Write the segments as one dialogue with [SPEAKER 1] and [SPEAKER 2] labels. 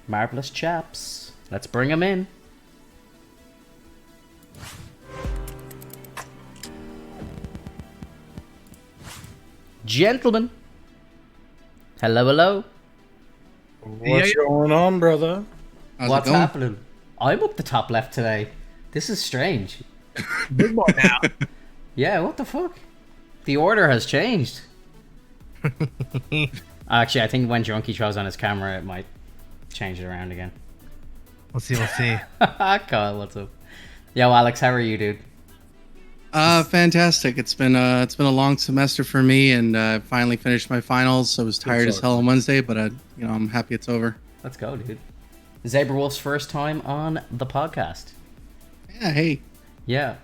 [SPEAKER 1] Marvelous Chaps. Let's bring them in. Gentlemen. Hello, hello.
[SPEAKER 2] What's going on, brother?
[SPEAKER 1] What's happening? I'm up the top left today. This is strange.
[SPEAKER 2] Big boy now.
[SPEAKER 1] Yeah, what the fuck? The order has changed. Actually, I think when Drunky throws on his camera, it might change it around again.
[SPEAKER 3] We'll see.
[SPEAKER 1] Kyle, what's up? Yo, Alex, how are you, dude?
[SPEAKER 4] Fantastic. It's been a long semester for me, and I finally finished my finals. So I was tired as hell on Wednesday, but I'm happy it's over.
[SPEAKER 1] Let's go, dude. Zabrewulf's first time on the podcast.
[SPEAKER 4] Yeah. Hey.
[SPEAKER 1] Yeah.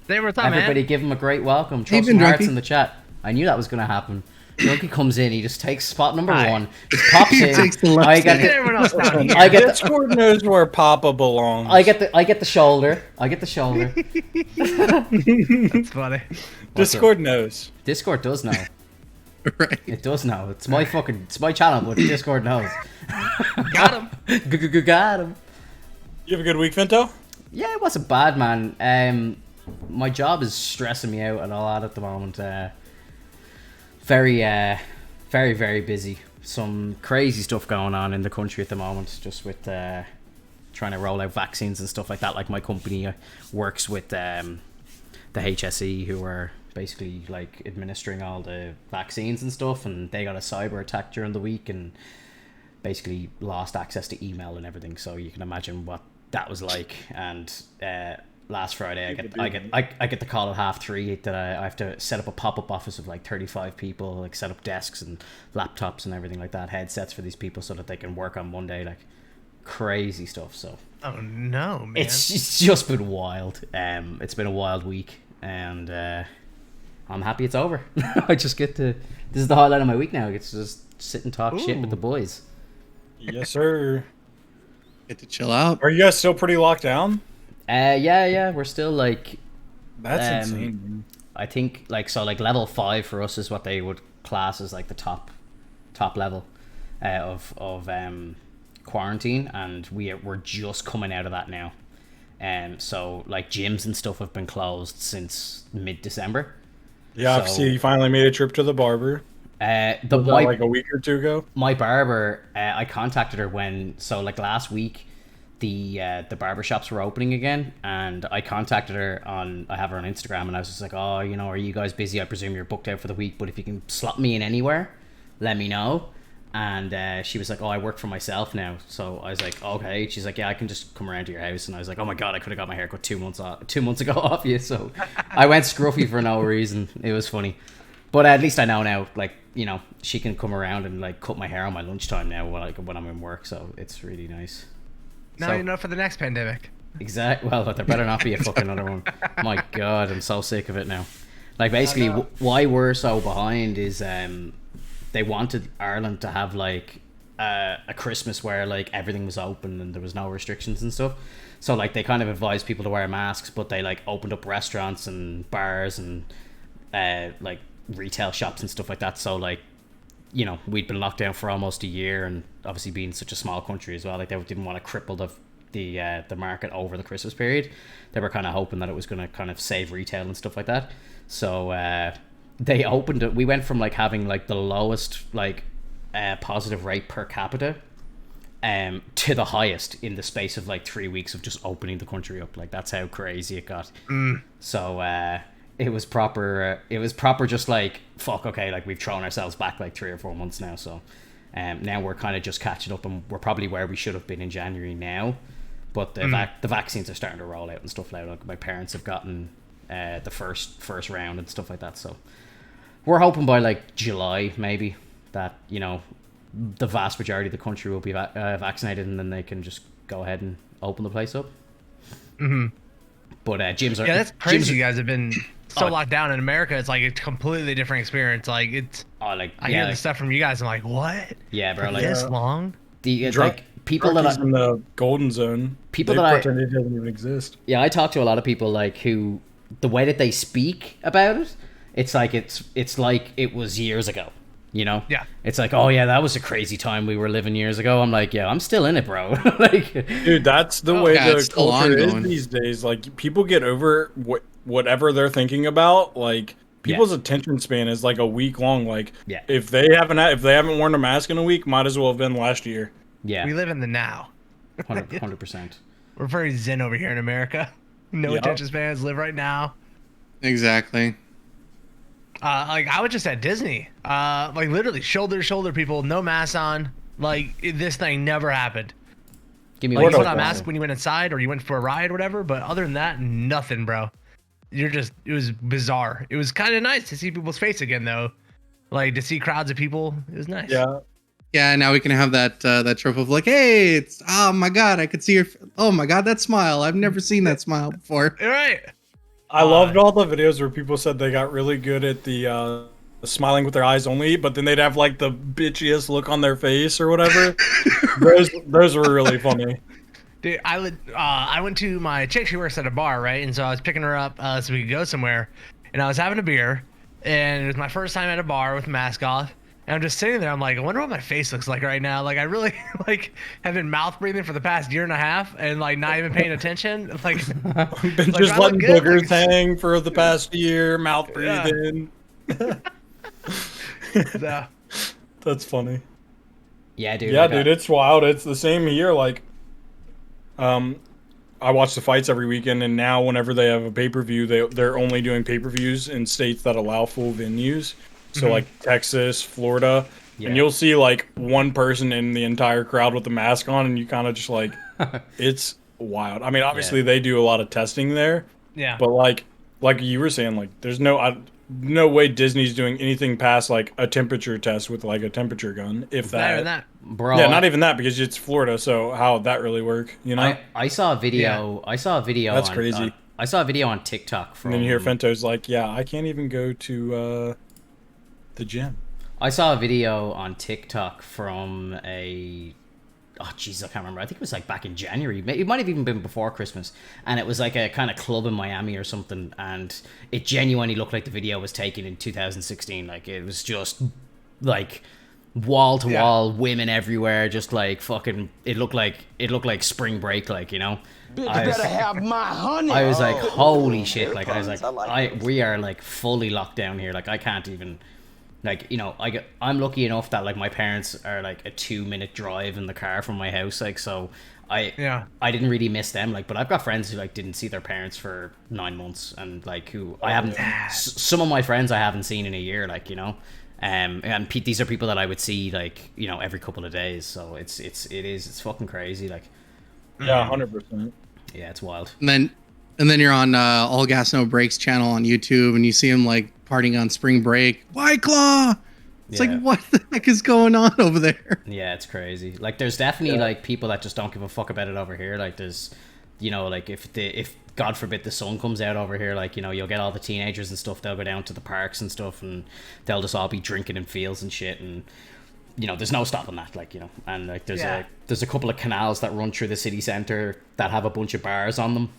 [SPEAKER 3] What's up,
[SPEAKER 1] Everybody
[SPEAKER 3] man?
[SPEAKER 1] give him a great welcome. Throw
[SPEAKER 4] Hey,
[SPEAKER 1] some hearts
[SPEAKER 4] Drunky.
[SPEAKER 1] in the chat. I knew that was going to happen. Drunky comes in, he just takes spot number one, just pops in.
[SPEAKER 4] Takes the left
[SPEAKER 1] I get
[SPEAKER 4] side.
[SPEAKER 3] Everyone else down here.
[SPEAKER 1] I get the,
[SPEAKER 2] Discord knows where Papa belongs.
[SPEAKER 1] I get the shoulder. I get the shoulder.
[SPEAKER 3] That's funny.
[SPEAKER 2] Discord knows.
[SPEAKER 1] Discord does know.
[SPEAKER 4] Right.
[SPEAKER 1] It does know. It's my channel, but Discord knows.
[SPEAKER 3] Got him.
[SPEAKER 1] Got him.
[SPEAKER 2] You have a good week, Finto?
[SPEAKER 1] Yeah, it wasn't bad, man. My job is stressing me out a lot at the moment. Very, very busy. Some crazy stuff going on in the country at the moment, just with trying to roll out vaccines and stuff like that. Like my company works with the HSE, who are basically like administering all the vaccines and stuff, and they got a cyber attack during the week and basically lost access to email and everything. So you can imagine what that was like. And last Friday, I get the call at 3:30 that I have to set up a pop-up office of like 35 people, like set up desks and laptops and everything like that, headsets for these people so that they can work on Monday, like crazy stuff. So
[SPEAKER 3] Oh no, man.
[SPEAKER 1] it's just been wild. It's been a wild week, and I'm happy it's over. I just get to. This is the highlight of my week now. I get to just sit and talk shit with the boys.
[SPEAKER 2] Yes, sir.
[SPEAKER 4] Get to chill out.
[SPEAKER 2] Are you guys still pretty locked down?
[SPEAKER 1] Yeah. We're still like.
[SPEAKER 2] That's insane.
[SPEAKER 1] I think like level 5 for us is what they would class as like the top level of quarantine, and we're just coming out of that now. So like gyms and stuff have been closed since mid-December.
[SPEAKER 2] Yeah,
[SPEAKER 1] so-
[SPEAKER 2] I see you finally made a trip to the barber. Was that like a week or two ago?
[SPEAKER 1] My barber, I contacted her last week, the barber shops were opening again, and I contacted her I have her on Instagram, and I was just like, oh, are you guys busy? I presume you're booked out for the week, but if you can slot me in anywhere, let me know. And she was like, oh, I work for myself now. So I was like, okay. She's like, yeah, I can just come around to your house. And I was like, oh my god, I could have got my haircut 2 months ago off you. So I went scruffy for no reason. It was funny. But at least I know now, like, she can come around and like cut my hair on my lunchtime now when I'm in work. So it's really nice.
[SPEAKER 3] Now you know for the next pandemic.
[SPEAKER 1] Exactly. Well, there better not be a fucking other one. My god, I'm so sick of it now. Like, basically, why we're so behind is they wanted Ireland to have like a Christmas where like everything was open and there was no restrictions and stuff. So like they kind of advised people to wear masks, but they like opened up restaurants and bars and like retail shops and stuff like that. So like, we'd been locked down for almost a year, and obviously being such a small country as well, like they didn't want to cripple the market over the Christmas period. They were kind of hoping that it was going to kind of save retail and stuff like that. So they opened it. We went from like having like the lowest like positive rate per capita to the highest in the space of like 3 weeks of just opening the country up. Like that's how crazy it got. So it was proper just like, fuck, okay, like we've thrown ourselves back like 3 or 4 months now. So now we're kind of just catching up, and we're probably where we should have been in January now. But the vaccines are starting to roll out and stuff like that. Like my parents have gotten the first round and stuff like that. So we're hoping by like July maybe that the vast majority of the country will be vaccinated, and then they can just go ahead and open the place up. But gyms are
[SPEAKER 3] Yeah, that's crazy.
[SPEAKER 1] gyms
[SPEAKER 3] You guys have been so locked down in America. It's like a completely different experience. Like it's. I hear the stuff from you guys. I'm like, what?
[SPEAKER 1] Yeah, bro. Like
[SPEAKER 3] This long?
[SPEAKER 1] like people that
[SPEAKER 2] in the golden zone.
[SPEAKER 1] People
[SPEAKER 2] they
[SPEAKER 1] that
[SPEAKER 2] pretend it doesn't even exist.
[SPEAKER 1] Yeah, I talk to a lot of people like who the way that they speak about it, it's like it was years ago. You know?
[SPEAKER 3] Yeah.
[SPEAKER 1] It's like, oh yeah, that was a crazy time we were living years ago. I'm like, yeah, I'm still in it, bro. Like,
[SPEAKER 2] dude, that's the way
[SPEAKER 4] it's
[SPEAKER 2] the
[SPEAKER 4] still
[SPEAKER 2] culture is
[SPEAKER 4] ongoing.
[SPEAKER 2] these days. Like, people get over whatever they're thinking about. Like, people's attention span is like a week long. Like,
[SPEAKER 1] Yeah.
[SPEAKER 2] if they haven't worn a mask in a week, might as well have been last year.
[SPEAKER 1] Yeah.
[SPEAKER 3] We live in the now.
[SPEAKER 1] 100%.
[SPEAKER 3] We're very zen over here in America. No attention spans. Live right now.
[SPEAKER 4] Exactly.
[SPEAKER 3] Like I was just at Disney. Like literally shoulder to shoulder people, no masks on. Like this thing never happened.
[SPEAKER 1] Give me
[SPEAKER 3] Like you
[SPEAKER 1] one
[SPEAKER 3] put on a mask when you went inside or you went for a ride or whatever, but other than that, nothing, bro. It was bizarre. It was kind of nice to see people's face again, though. Like to see crowds of people, it was nice.
[SPEAKER 2] Yeah.
[SPEAKER 4] Yeah, now we can have that trope of like, hey, it's oh my god, I could see your oh my god, that smile. I've never seen that smile before.
[SPEAKER 3] All right.
[SPEAKER 2] I loved all the videos where people said they got really good at the smiling with their eyes only, but then they'd have like the bitchiest look on their face or whatever. those were really funny.
[SPEAKER 3] Dude, I went to my chick. She works at a bar, right? And so I was picking her up so we could go somewhere. And I was having a beer, and it was my first time at a bar with a mask off. And I'm just sitting there. I'm like, I wonder what my face looks like right now. Like, I really like have been mouth breathing for the past year and a half, and like not even paying attention. Like,
[SPEAKER 2] I've been
[SPEAKER 3] like,
[SPEAKER 2] just
[SPEAKER 3] I
[SPEAKER 2] letting
[SPEAKER 3] look good,
[SPEAKER 2] boogers
[SPEAKER 3] like-
[SPEAKER 2] hang for the past year, mouth
[SPEAKER 3] Yeah.
[SPEAKER 2] breathing.
[SPEAKER 3] So,
[SPEAKER 2] That's funny.
[SPEAKER 1] Yeah, dude.
[SPEAKER 2] Yeah,
[SPEAKER 1] like,
[SPEAKER 2] dude, it's wild. It's the same here. Like, I watch the fights every weekend, and now whenever they have a pay-per-view, they're only doing pay-per-views in states that allow full venues. So like Texas, Florida, and you'll see like one person in the entire crowd with the mask on, and you kind of just like, it's wild. I mean, obviously they do a lot of testing there,
[SPEAKER 3] yeah.
[SPEAKER 2] but like you were saying, like there's no way Disney's doing anything past like a temperature test with like a temperature gun, if
[SPEAKER 3] Better than
[SPEAKER 2] that.
[SPEAKER 3] that.
[SPEAKER 1] bro.
[SPEAKER 2] Yeah, not even that, because it's Florida. So how would that really work? You know.
[SPEAKER 1] I saw a video. I saw a video.
[SPEAKER 2] That's
[SPEAKER 1] on,
[SPEAKER 2] crazy.
[SPEAKER 1] I saw a video on TikTok from.
[SPEAKER 2] And then you hear Fento's like, "Yeah, I can't even go to the gym."
[SPEAKER 1] I saw a video on TikTok from a. Oh jeez, I can't remember. I think it was like back in January. It might have even been before Christmas, and it was like a kind of club in Miami or something. And it genuinely looked like the video was taken in 2016. Like it was just like wall to wall, women everywhere, just like fucking. It looked like spring break, like, you know.
[SPEAKER 5] Bitch, you better have my honey.
[SPEAKER 1] I was like, holy shit! Like I was like, we are like fully locked down here. Like I can't even. Like, you know, I'm lucky enough that like my parents are like a 2-minute drive in the car from my house, like, so I didn't really miss them, like, but I've got friends who like didn't see their parents for 9 months, and like who I haven't some of my friends I haven't seen in a year, like, you know, and these are people that I would see like, you know, every couple of days, so it's fucking crazy, like.
[SPEAKER 2] Yeah, 100%.
[SPEAKER 1] Yeah, it's wild.
[SPEAKER 4] And then you're on All Gas No Brakes channel on YouTube, and you see him like partying on spring break. White Claw. It's like, what the heck is going on over there?
[SPEAKER 1] Yeah, it's crazy. Like, there's definitely like people that just don't give a fuck about it over here. Like, there's, you know, like if God forbid the sun comes out over here, like, you know, you'll get all the teenagers and stuff. They'll go down to the parks and stuff, and they'll just all be drinking in fields and shit. And you know, there's no stopping that. Like, you know, and like there's a couple of canals that run through the city center that have a bunch of bars on them.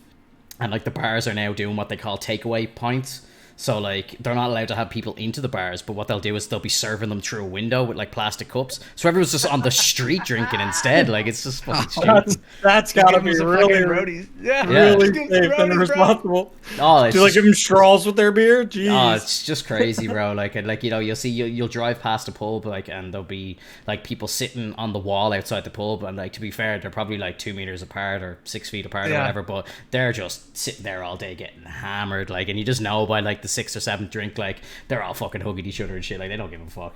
[SPEAKER 1] And like the bars are now doing what they call takeaway points. So like they're not allowed to have people into the bars, but what they'll do is they'll be serving them through a window with like plastic cups. So everyone's just on the street drinking instead. Like it's just fucking stupid.
[SPEAKER 2] That's gotta be really
[SPEAKER 3] roadies.
[SPEAKER 2] really safe and responsible.
[SPEAKER 1] Oh, it's
[SPEAKER 2] do you like give them straws with their beer? Jeez.
[SPEAKER 1] Oh, it's just crazy, bro. Like you know, you'll drive past a pub, like, and there'll be like people sitting on the wall outside the pub, and like, to be fair, they're probably like 2 meters apart or 6 feet apart or whatever, but they're just sitting there all day getting hammered, like, and you just know by like the 6th or 7th drink, like they're all fucking hugging each other and shit, like they don't give a fuck.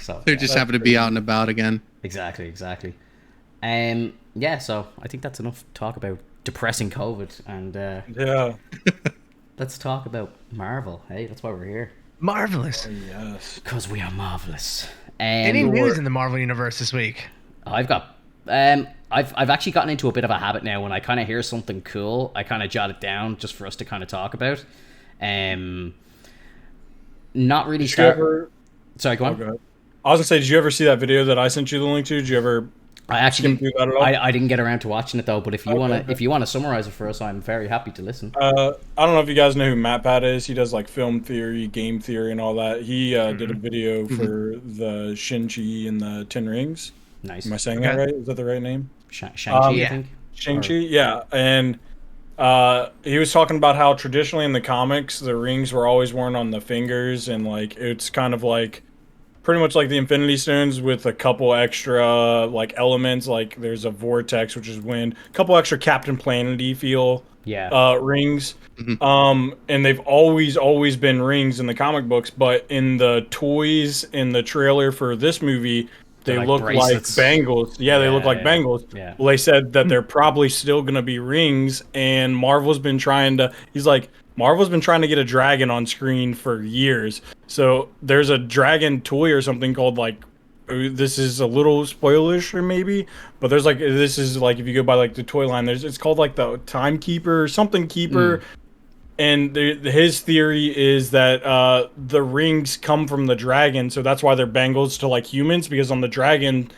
[SPEAKER 1] So
[SPEAKER 4] They're just happy to be out and about again.
[SPEAKER 1] Exactly. Yeah, so I think that's enough talk about depressing COVID, and
[SPEAKER 2] Yeah.
[SPEAKER 1] let's talk about Marvel. Hey, that's why we're here.
[SPEAKER 3] Marvelous.
[SPEAKER 2] Yes.
[SPEAKER 1] Because we are marvelous.
[SPEAKER 3] Any news in the Marvel universe this week?
[SPEAKER 1] I've got I've actually gotten into a bit of a habit now. When I kind of hear something cool, I kind of jot it down just for us to kind of talk about. Not really
[SPEAKER 2] Sorry, go on.
[SPEAKER 1] Sorry, go on.
[SPEAKER 2] I was gonna say, did you ever see that video that I sent you the link to? Did you ever
[SPEAKER 1] I actually
[SPEAKER 2] through that at all?
[SPEAKER 1] I didn't get around to watching it though. But if you wanna summarize it for us, I'm very happy to listen.
[SPEAKER 2] I don't know if you guys know who MatPat is. He does like film theory, game theory, and all that. He did a video for the Shang-Chi and the Ten Rings.
[SPEAKER 1] Nice.
[SPEAKER 2] Am I saying that right? Is that the right name?
[SPEAKER 1] Shang-Chi, I think.
[SPEAKER 2] Shang-Chi, yeah. And he was talking about how traditionally in the comics, the rings were always worn on the fingers, and like it's kind of like pretty much like the Infinity Stones with a couple extra like elements. Like there's a vortex, which is wind, a couple extra Captain Planet-y feel rings. And they've always been rings in the comic books, but in the toys in the trailer for this movie, they look like bangles. Yeah, they look like bangles.
[SPEAKER 1] Yeah.
[SPEAKER 2] Well, they said that they're probably still going to be rings, and Marvel's been trying to get a dragon on screen for years. So there's a dragon toy or something called like, this is a little spoilish or maybe, but there's like, this is like, if you go by like the toy line, it's called like the Timekeeper or something Keeper. And his theory is that the rings come from the dragon, so that's why they're bangles to like humans, because on the dragon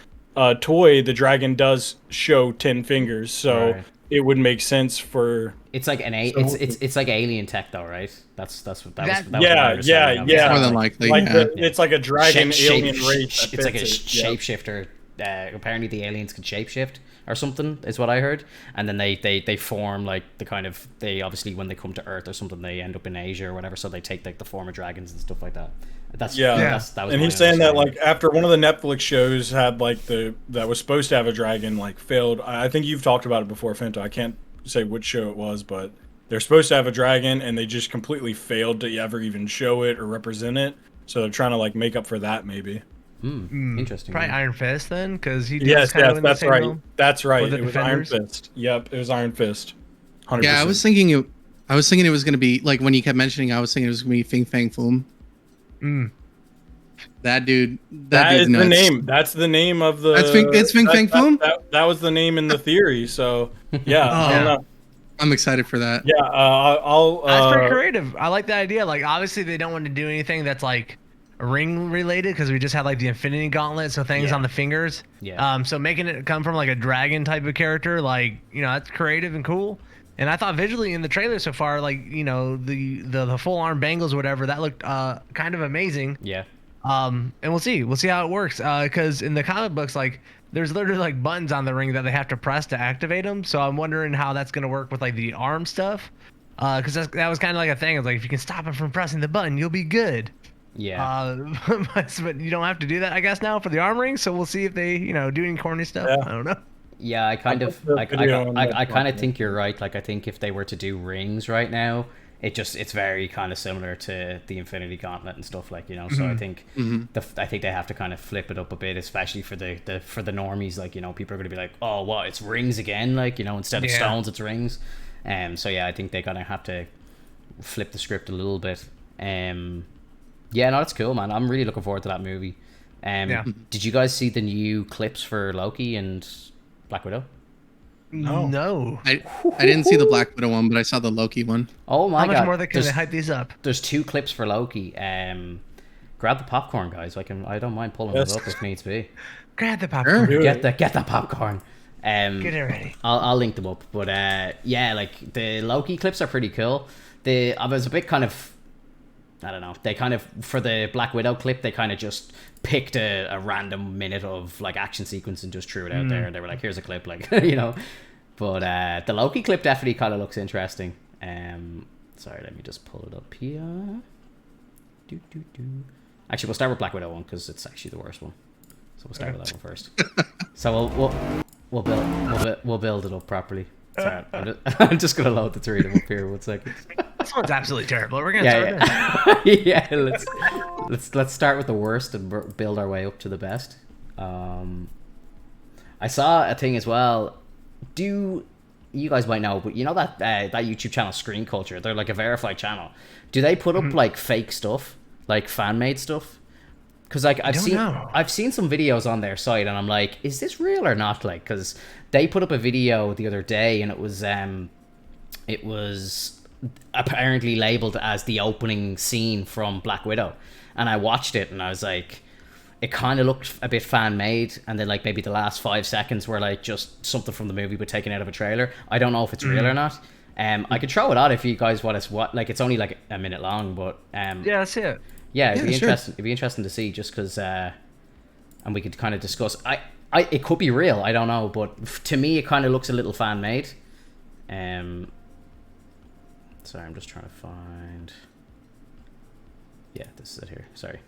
[SPEAKER 2] toy, the dragon does show 10 fingers, so it would make sense for.
[SPEAKER 1] It's like it's like alien tech though, right? That's what that was.
[SPEAKER 2] Yeah.
[SPEAKER 4] More than likely,
[SPEAKER 2] like it's like a dragon alien race.
[SPEAKER 1] It's like a shapeshifter. Apparently, the aliens can shapeshift or something is what I heard, and then they form like the kind of, they obviously when they come to Earth or something, they end up in Asia or whatever, so they take like the form of dragons and stuff like that. That was.
[SPEAKER 2] And he's saying that like after one of the Netflix shows had like that was supposed to have a dragon like failed. I think you've talked about it before, Fento. I can't say which show it was, but they're supposed to have a dragon and they just completely failed to ever even show it or represent it. So they're trying to like make up for that maybe.
[SPEAKER 1] Interesting.
[SPEAKER 3] Probably Iron Fist then, because he
[SPEAKER 2] yes,
[SPEAKER 3] kind of
[SPEAKER 2] that's right.
[SPEAKER 3] realm.
[SPEAKER 2] That's right.
[SPEAKER 3] With
[SPEAKER 2] It was Iron Fist. Yep, it was Iron Fist. 100%.
[SPEAKER 4] Yeah, I was thinking it was gonna be like when you kept mentioning. I was thinking it was gonna be Fing Fang Foom. That dude.
[SPEAKER 2] That is
[SPEAKER 4] nuts.
[SPEAKER 2] the name. That's the name of the.
[SPEAKER 4] It's Fing Fang Foom.
[SPEAKER 2] That was the name in the theory. So yeah, I don't know.
[SPEAKER 4] I'm excited for that.
[SPEAKER 2] Yeah, I'll.
[SPEAKER 3] That's pretty creative. I like the idea. Like obviously they don't want to do anything that's like ring related, because we just had like the Infinity Gauntlet, so things on the fingers. So making it come from like a dragon type of character, like, you know, that's creative and cool. And I thought visually in the trailer so far, like, you know, the full arm bangles or whatever, that looked kind of amazing. And we'll see how it works, because in the comic books, like, there's literally like buttons on the ring that they have to press to activate them. So I'm wondering how that's gonna work with like the arm stuff, because that was kind of like a thing. It's like if you can stop him from pressing the button, you'll be good. But you don't have to do that, I guess, now for the arm ring. So we'll see if they, you know, do any corny stuff. I don't know.
[SPEAKER 1] Yeah, I kind of think you're right. Like, I think if they were to do rings right now, it's very kind of similar to the Infinity Gauntlet and stuff, like, you know. So I think I think they have to kind of flip it up a bit, especially for the normies. Like, you know, people are going to be like, oh, what? It's rings again? Like, you know, instead of stones, it's rings. So yeah, I think they're gonna have to flip the script a little bit. Yeah, no, that's cool, man. I'm really looking forward to that movie. Did you guys see the new clips for Loki and Black Widow?
[SPEAKER 3] No.
[SPEAKER 4] I didn't see the Black Widow one, but I saw the Loki one.
[SPEAKER 1] Oh my god!
[SPEAKER 3] How much more can they hype these up?
[SPEAKER 1] There's 2 clips for Loki. Grab the popcorn, guys. I don't mind pulling it up if needs be.
[SPEAKER 3] Grab the popcorn.
[SPEAKER 1] Get the popcorn.
[SPEAKER 3] Get it ready.
[SPEAKER 1] I'll link them up. But yeah, like the Loki clips are pretty cool. I was a bit kind of, I don't know. They kind of, for the Black Widow clip, they kind of just picked a random minute of like action sequence and just threw it out there. And they were like, "Here's a clip," like, you know. But the Loki clip definitely kind of looks interesting. Sorry, let me just pull it up here. Actually, we'll start with Black Widow one because it's actually the worst one. So we'll start with that one first. So we'll build it up properly. Sorry, I'm just gonna load the 3 of them up here. 1 second.
[SPEAKER 3] This one's absolutely terrible. We're gonna start
[SPEAKER 1] let's start with the worst and build our way up to the best. I saw a thing as well. You guys might know, but you know that that YouTube channel Screen Culture? They're like a verified channel. Do they put up like fake stuff, like fan made stuff? Because like I've seen some videos on their site, and I'm like, is this real or not? Like, because they put up a video the other day, and it was apparently labeled as the opening scene from Black Widow, and I watched it, and I was like, it kind of looked a bit fan made, and then like maybe the last 5 seconds were like just something from the movie but taken out of a trailer. I don't know if it's real or not. I could throw it out if you guys want to. Like it's only like a minute long, but
[SPEAKER 3] yeah, that's it.
[SPEAKER 1] Yeah, it'd be
[SPEAKER 4] sure.
[SPEAKER 1] interesting. It'd be interesting to see just because, and we could kind of discuss. It could be real. I don't know, but to me, it kind of looks a little fan made. Sorry, I'm just trying to find. Yeah, this is it here. Sorry.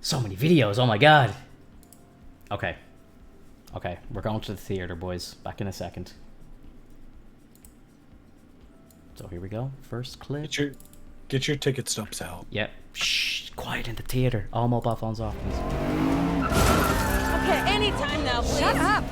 [SPEAKER 1] So many videos. Oh my god. Okay, we're going to the theater, boys. Back in a second. So here we go. First clip.
[SPEAKER 2] Get your ticket stubs out.
[SPEAKER 1] Yep. Shh. Quiet in the theater. All mobile phones off, please.
[SPEAKER 6] Okay, anytime now, please.
[SPEAKER 7] Shut up!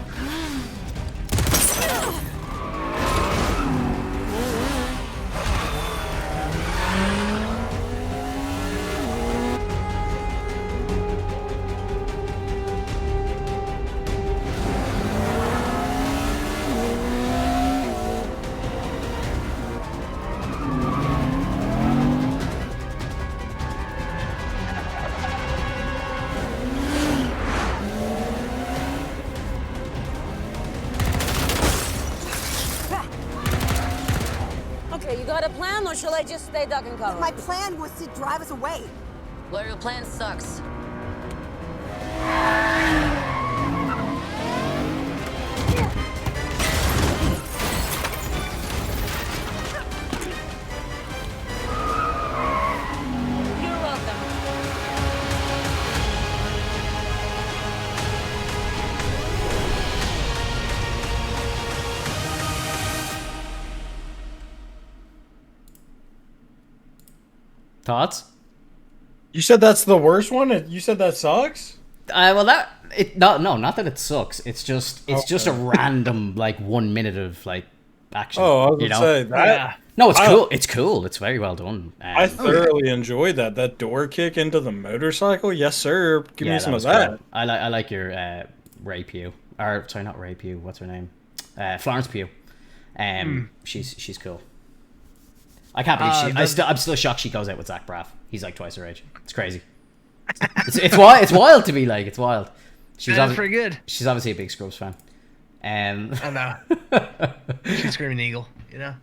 [SPEAKER 6] Okay, you got a plan, or shall I just stay duck and cover?
[SPEAKER 7] My plan was to drive us away.
[SPEAKER 6] Well, your plan sucks. You're welcome.
[SPEAKER 1] Thoughts?
[SPEAKER 2] You said that's the worst one? You said that sucks?
[SPEAKER 1] Well, not that it sucks. It's just a random like 1 minute of like action.
[SPEAKER 2] Oh, I was gonna say that.
[SPEAKER 3] Yeah.
[SPEAKER 1] No, it's cool. It's cool. It's very well done.
[SPEAKER 2] I thoroughly enjoyed that. That door kick into the motorcycle. Yes, sir. Give me some of
[SPEAKER 1] was
[SPEAKER 2] that.
[SPEAKER 1] cool. I like your Ray Pugh. Or sorry, not Ray Pugh. What's her name? Florence Pugh. She's cool. I can't believe I'm still shocked she goes out with Zach Braff. He's like twice her age. It's crazy. It's wild. It's wild to me. Like it's wild.
[SPEAKER 3] That's pretty good.
[SPEAKER 1] She's obviously a big Scrubs fan.
[SPEAKER 3] I know. She's screaming eagle. You know.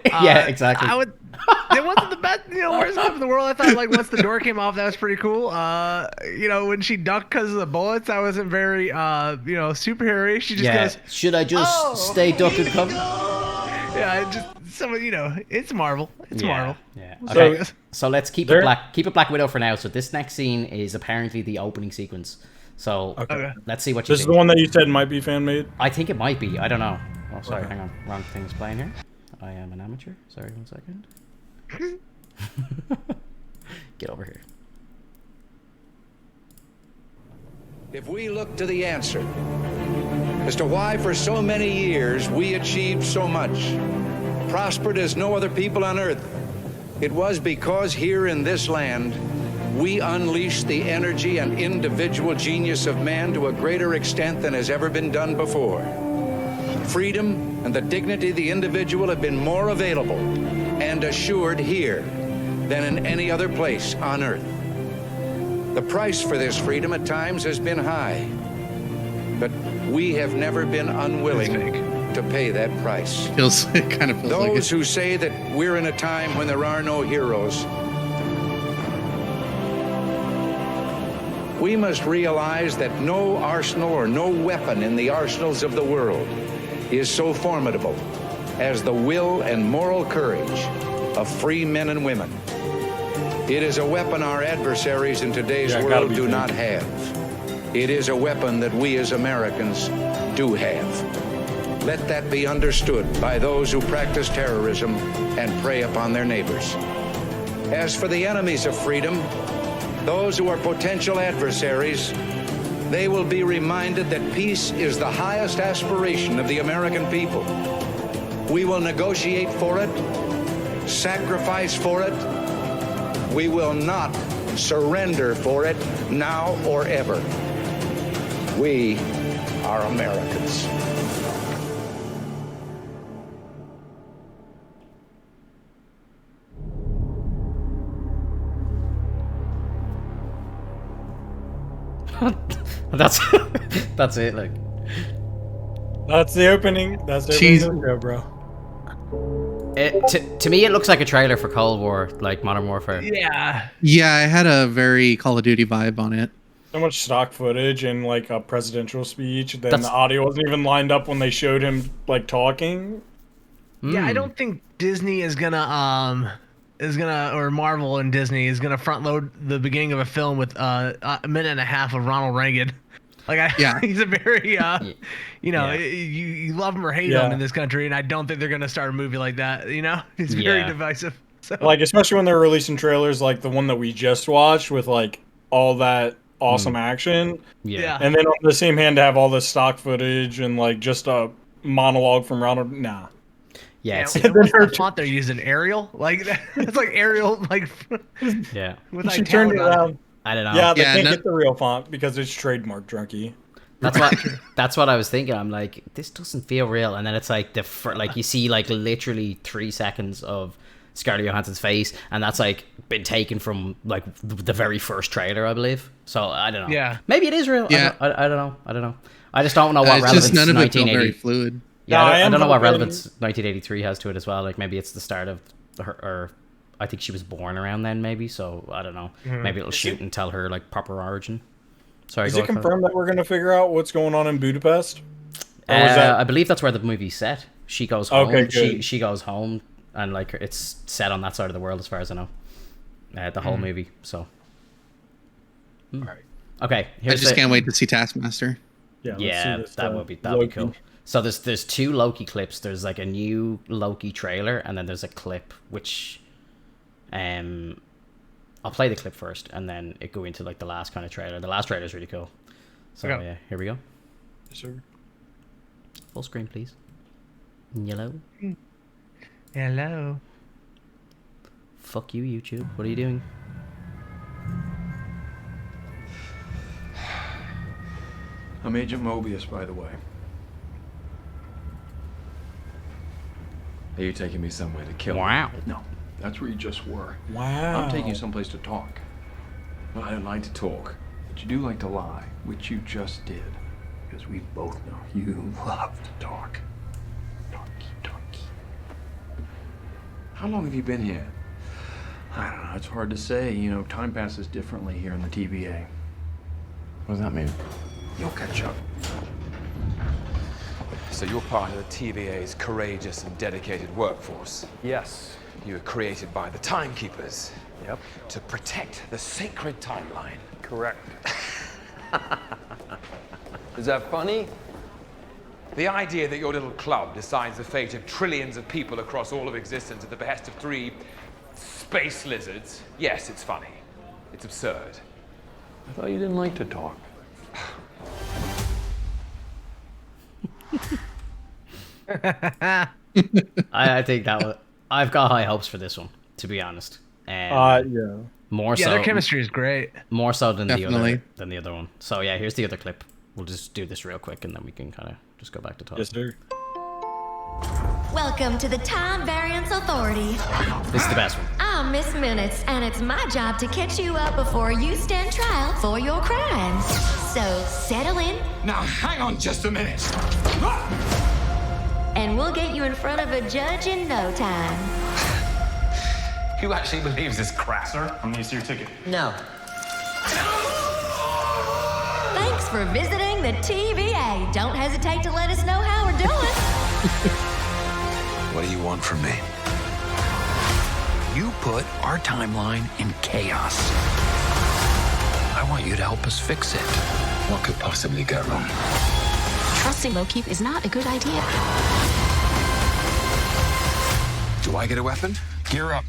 [SPEAKER 1] Yeah, exactly.
[SPEAKER 3] It wasn't the best, worst stuff in the world. I thought, like, once the door came off, that was pretty cool. When she ducked because of the bullets, that wasn't very, superhero-y. She just goes,
[SPEAKER 1] should I just stay duck and cover?
[SPEAKER 3] Yeah, it's Marvel. It's Marvel.
[SPEAKER 1] Yeah. Okay. So let's keep it black. Keep it Black Widow for now. So this next scene is apparently the opening sequence. So let's see what you think.
[SPEAKER 2] This is the one that you said might be fan made?
[SPEAKER 1] I think it might be. I don't know. Oh, sorry. Hang on. Wrong thing's playing here. I am an amateur. Sorry, 1 second. Get over here.
[SPEAKER 8] If we look to the answer as to why for so many years we achieved so much, prospered as no other people on earth, it was because here in this land we unleashed the energy and individual genius of man to a greater extent than has ever been done before. Freedom and the dignity of the individual have been more available and assured here than in any other place on earth. The price for this freedom at times has been high, but we have never been unwilling to pay that price.
[SPEAKER 4] It kind of feels like it.
[SPEAKER 8] Those who say that we're in a time when there are no heroes, we must realize that no arsenal or no weapon in the arsenals of the world is so formidable as the will and moral courage of free men and women. It is a weapon our adversaries in today's world do not have. It is a weapon that we as Americans do have. Let that be understood by those who practice terrorism and prey upon their neighbors. As for the enemies of freedom, those who are potential adversaries, they will be reminded that peace is the highest aspiration of the American people. We will negotiate for it, sacrifice for it. We will not surrender for it now or ever. We are Americans.
[SPEAKER 1] That's that's it. Like
[SPEAKER 2] That's the opening. That's the opening of the show, bro.
[SPEAKER 1] to me, it looks like a trailer for Cold War, like Modern Warfare.
[SPEAKER 3] Yeah.
[SPEAKER 4] Yeah, I had a very Call of Duty vibe on it.
[SPEAKER 2] So much stock footage and like a presidential speech. Then
[SPEAKER 1] That's-
[SPEAKER 2] the audio wasn't even lined up when they showed him like talking.
[SPEAKER 3] Yeah, I don't think Disney is gonna or Marvel and Disney is gonna front load the beginning of a film with a minute and a half of Ronald Reagan. Like he's a very you love him or hate him in this country, and I don't think they're gonna start a movie like that. You know, he's very divisive. So
[SPEAKER 2] Like especially when they're releasing trailers like the one that we just watched with like all that awesome action.
[SPEAKER 1] Yeah.
[SPEAKER 2] And then on the same hand to have all this stock footage and like just a monologue from Ronald. Nah.
[SPEAKER 1] Yeah. It's,
[SPEAKER 3] what's the font they're using? Arial? Like it's like Arial, like
[SPEAKER 1] yeah.
[SPEAKER 3] with
[SPEAKER 2] She turned it around.
[SPEAKER 1] I don't know.
[SPEAKER 2] Yeah, they can't get the real font because it's trademark, drunkie.
[SPEAKER 1] That's what I was thinking. I'm like, this doesn't feel real. And then it's like like you see like literally 3 seconds of Scarlett Johansson's face, and that's like been taken from like the very first trailer, I believe. So I don't know.
[SPEAKER 3] Yeah.
[SPEAKER 1] Maybe it is real.
[SPEAKER 4] Yeah.
[SPEAKER 1] I don't know. I don't know. I just don't know what
[SPEAKER 4] It's
[SPEAKER 1] relevance
[SPEAKER 4] just none of it felt
[SPEAKER 1] 1980.
[SPEAKER 4] very fluid.
[SPEAKER 1] Yeah,
[SPEAKER 2] No,
[SPEAKER 1] I don't know what
[SPEAKER 2] hoping-
[SPEAKER 1] relevance 1983 has to it as well. Like maybe it's the start of her, or I think she was born around then. Maybe so. I don't know. Maybe it'll shoot and tell her like proper origin. Sorry.
[SPEAKER 2] Is
[SPEAKER 1] go
[SPEAKER 2] it
[SPEAKER 1] ahead.
[SPEAKER 2] confirmed that we're gonna figure out what's going on in Budapest? Or was that...
[SPEAKER 1] I believe that's where the movie's set. She goes home.
[SPEAKER 2] Okay, good.
[SPEAKER 1] She goes home, and like it's set on that side of the world, as far as I know. The whole movie. So. All
[SPEAKER 2] right.
[SPEAKER 1] Okay.
[SPEAKER 4] I just can't wait to see Taskmaster.
[SPEAKER 2] Yeah,
[SPEAKER 1] Yeah,
[SPEAKER 2] let's see this,
[SPEAKER 1] that'd be
[SPEAKER 2] Loki.
[SPEAKER 1] cool. So there's 2 Loki clips. There's like a new Loki trailer, and then there's a clip which, I'll play the clip first, and then it go into like the last kind of trailer. The last trailer is really cool. So
[SPEAKER 3] Okay.
[SPEAKER 1] yeah, here we go.
[SPEAKER 2] Yes, sir.
[SPEAKER 1] Full screen, please. Yellow.
[SPEAKER 3] Hello.
[SPEAKER 1] Fuck you, YouTube. What are you doing?
[SPEAKER 9] I'm Agent Mobius, by the way. Are you taking me somewhere to kill me?
[SPEAKER 1] Wow.
[SPEAKER 9] No, that's where you just were.
[SPEAKER 2] Wow.
[SPEAKER 9] I'm taking you someplace to talk. Well, I don't like to talk, but you do like to lie, which you just did. Because we both know you love to talk. Talky. How long have you been here? I don't know, it's hard to say. You know, time passes differently here in the TVA. What does that mean? You'll catch up.
[SPEAKER 10] So you're part of the TVA's courageous and dedicated workforce.
[SPEAKER 9] Yes.
[SPEAKER 10] You were created by the Timekeepers.
[SPEAKER 9] Yep.
[SPEAKER 10] To protect the sacred timeline.
[SPEAKER 9] Correct. Is that funny?
[SPEAKER 10] The idea that your little club decides the fate of trillions of people across all of existence at the behest of 3 space lizards, yes, it's funny. It's absurd.
[SPEAKER 9] I thought you didn't like to talk.
[SPEAKER 1] I think that was. I've got high hopes for this one, to be honest.
[SPEAKER 2] Yeah.
[SPEAKER 1] More
[SPEAKER 3] Yeah,
[SPEAKER 1] so.
[SPEAKER 3] their chemistry is great.
[SPEAKER 1] More so than
[SPEAKER 4] Definitely.
[SPEAKER 1] the other one. So yeah, here's the other clip. We'll just do this real quick, and then we can kind of just go back to talk.
[SPEAKER 2] Yes, sir.
[SPEAKER 11] Welcome to the Time Variance Authority.
[SPEAKER 1] This is the best one.
[SPEAKER 11] I'm Miss Minutes, and it's my job to catch you up before you stand trial for your crimes. So settle in.
[SPEAKER 10] Now, hang on just a minute.
[SPEAKER 11] And we'll get you in front of a judge in no time.
[SPEAKER 10] Who actually believes this crap?
[SPEAKER 9] Sir, I'm gonna see your ticket.
[SPEAKER 11] No. Thanks for visiting the TVA. Don't hesitate to let us know how we're doing.
[SPEAKER 10] What do you want from me? You put our timeline in chaos. I want you to help us fix it. What could possibly go wrong?
[SPEAKER 12] Trusting Loki is not a good idea.
[SPEAKER 10] Do I get a weapon? Gear up.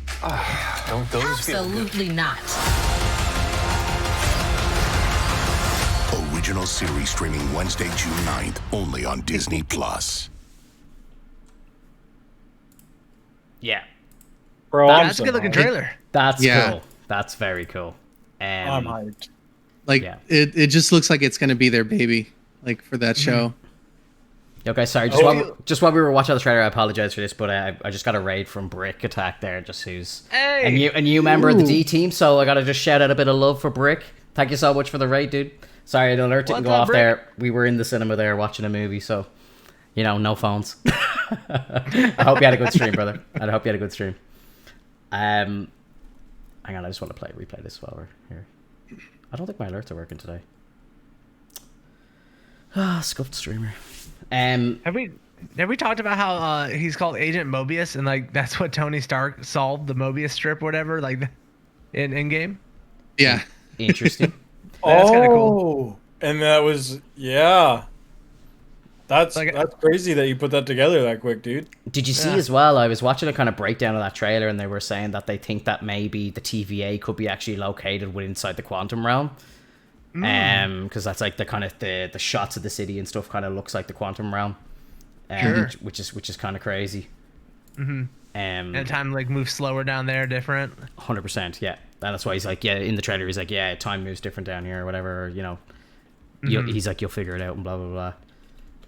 [SPEAKER 9] Don't those feel good?
[SPEAKER 12] Absolutely not.
[SPEAKER 13] Original series streaming Wednesday, June 9th, only on Disney+.
[SPEAKER 1] Yeah.
[SPEAKER 2] Bro,
[SPEAKER 3] That's a good looking trailer.
[SPEAKER 1] That's cool. That's very cool.
[SPEAKER 2] I'm hyped.
[SPEAKER 4] Like it just looks like it's gonna be their baby, like for that show.
[SPEAKER 1] Okay, sorry. Just while we were watching the trailer, I apologize for this, but I just got a raid from Brick Attack there, just who's a new member of the D team. So I gotta just shout out a bit of love for Brick. Thank you so much for the raid, dude. Sorry, the alert didn't
[SPEAKER 3] What's
[SPEAKER 1] go
[SPEAKER 3] up,
[SPEAKER 1] off
[SPEAKER 3] Rick?
[SPEAKER 1] there. We were in the cinema there watching a movie, so no phones. I hope you had a good stream, brother. I hope you had a good stream. Hang on, I just want to replay this while we're here. I don't think my alerts are working today. Scuffed streamer.
[SPEAKER 3] Have we talked about how he's called Agent Mobius and like that's what Tony Stark solved the Mobius strip, whatever, like in game?
[SPEAKER 4] Yeah.
[SPEAKER 1] Interesting.
[SPEAKER 3] That's kind of cool.
[SPEAKER 2] And that was That's crazy that you put that together that quick, dude.
[SPEAKER 1] Did you see as well? I was watching a kind of breakdown of that trailer, and they were saying that they think that maybe the TVA could be actually located inside the quantum realm. Because that's like the kind of the shots of the city and stuff kind of looks like the quantum realm.
[SPEAKER 3] Sure.
[SPEAKER 1] Which is kind of crazy.
[SPEAKER 3] Mm-hmm. And time like moves slower down there, different.
[SPEAKER 1] 100%, yeah. That's why he's like, in the trailer he's like, time moves different down here or whatever. He's like, you'll figure it out and blah blah blah.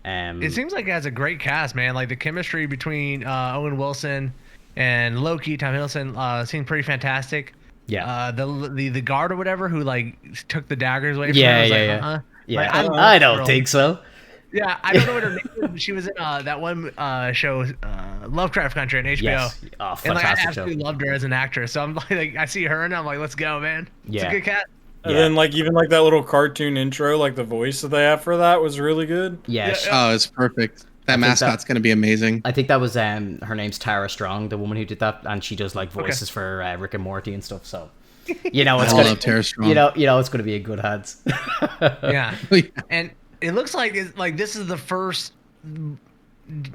[SPEAKER 3] It seems like it has a great cast, man. Like the chemistry between Owen Wilson and Loki, Tom Hiddleston, seemed pretty fantastic.
[SPEAKER 1] Yeah.
[SPEAKER 3] The guard or whatever who like took the daggers away from
[SPEAKER 1] yeah,
[SPEAKER 3] her was
[SPEAKER 1] yeah,
[SPEAKER 3] like,
[SPEAKER 1] yeah.
[SPEAKER 3] Yeah.
[SPEAKER 1] Like, I don't think so.
[SPEAKER 3] Yeah, I don't know what her name is, but she was in that one show, Lovecraft Country on HBO.
[SPEAKER 1] Yes. Oh, fantastic
[SPEAKER 3] and like I
[SPEAKER 1] show.
[SPEAKER 3] absolutely loved her as an actress. So I'm like I see her and I'm like, let's go, man. It's a good cast.
[SPEAKER 2] And then like even like that little cartoon intro, like the voice that they have for that was really good.
[SPEAKER 1] Yeah.
[SPEAKER 4] Oh, it's perfect. That mascot's gonna be amazing.
[SPEAKER 1] I think that was her name's Tara Strong, the woman who did that, and she does like voices for Rick and Morty and stuff. So it's
[SPEAKER 4] I love Tara Strong.
[SPEAKER 1] it's gonna be a good hands.
[SPEAKER 3] Yeah. And it looks like this is the first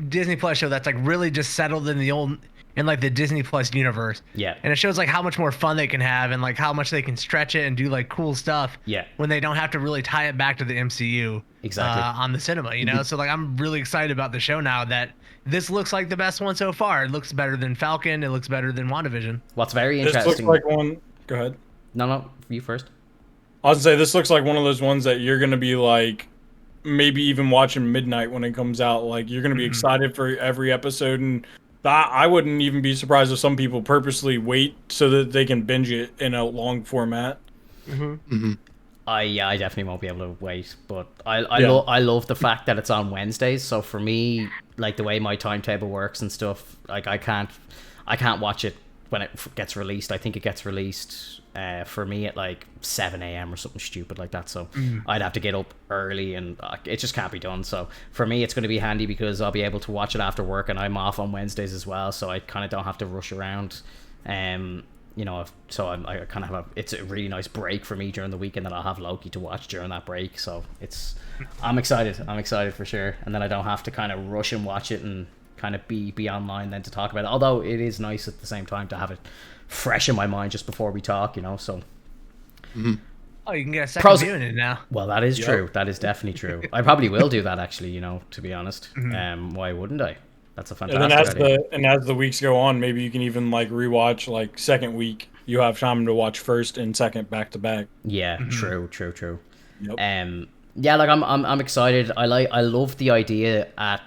[SPEAKER 3] Disney Plus show that's like really just settled in the Disney Plus universe.
[SPEAKER 1] Yeah.
[SPEAKER 3] And it shows like how much more fun they can have and like how much they can stretch it and do like cool stuff.
[SPEAKER 1] Yeah.
[SPEAKER 3] When they don't have to really tie it back to the MCU.
[SPEAKER 1] Exactly.
[SPEAKER 3] On the cinema, So like I'm really excited about the show now that this looks like the best one so far. It looks better than Falcon. It looks better than WandaVision.
[SPEAKER 1] What's very
[SPEAKER 2] This
[SPEAKER 1] interesting.
[SPEAKER 2] looks like one. Go ahead.
[SPEAKER 1] No, you first.
[SPEAKER 2] I was gonna say this looks like one of those ones that you're gonna be like, maybe even watching midnight when it comes out. Like you're gonna be excited for every episode, and I wouldn't even be surprised if some people purposely wait so that they can binge it in a long format.
[SPEAKER 1] I definitely won't be able to wait, but I love the fact that it's on Wednesdays. So for me, like the way my timetable works and stuff, like I can't watch it when it gets released. I think it gets released for me at like 7 a.m. or something stupid like that. So I'd have to get up early, and it just can't be done. So for me, it's going to be handy because I'll be able to watch it after work, and I'm off on Wednesdays as well. So I kind of don't have to rush around. So I kind of it's a really nice break for me during the weekend that I'll have Loki to watch during that break. So I'm excited for sure. And then I don't have to kind of rush and watch it and kind of be online then to talk about it. Although it is nice at the same time to have it fresh in my mind just before we talk, so.
[SPEAKER 3] Oh, you can get a second viewing it now.
[SPEAKER 1] Well, that is true. That is definitely true. I probably will do that actually, to be honest. Why wouldn't I? That's a fantastic idea.
[SPEAKER 2] And as the weeks go on, maybe you can even like rewatch like second week. You have time to watch first and second back to back.
[SPEAKER 1] Yeah, true.
[SPEAKER 2] Yep.
[SPEAKER 1] Yeah, like I'm excited. I love the idea at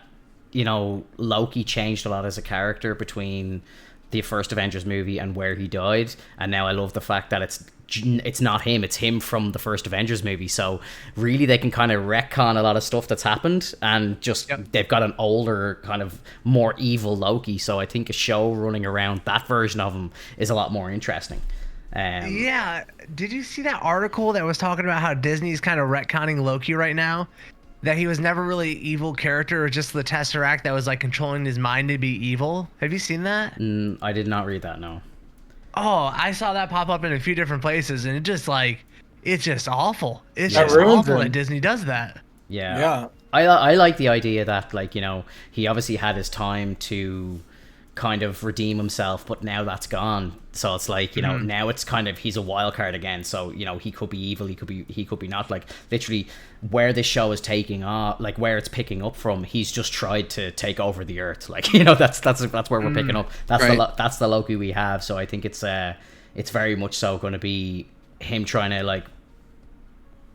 [SPEAKER 1] Loki changed a lot as a character between the first Avengers movie and where he died, and now I love the fact that it's not him, it's him from the first Avengers movie. So really they can kind of retcon a lot of stuff that's happened, and just they've got an older kind of more evil Loki. So I think a show running around that version of him is a lot more interesting.
[SPEAKER 3] Yeah, did you see that article that was talking about how Disney's kind of retconning Loki right now? That he was never really evil character, or just the Tesseract that was like controlling his mind to be evil. Have you seen that?
[SPEAKER 1] I did not read that, no.
[SPEAKER 3] Oh, I saw that pop up in a few different places, and it's just awful. It's
[SPEAKER 2] That
[SPEAKER 3] just
[SPEAKER 2] ruins
[SPEAKER 3] awful
[SPEAKER 2] him.
[SPEAKER 3] that Disney does that.
[SPEAKER 1] Yeah. I like the idea that he obviously had his time to kind of redeem himself, but now that's gone. So it's like now it's kind of he's a wild card again. So he could be evil, he could be not. Like literally, where this show is taking off, like where it's picking up from, he's just tried to take over the earth. Like that's where we're picking up. That's the Loki we have. So I think it's very much so going to be him trying to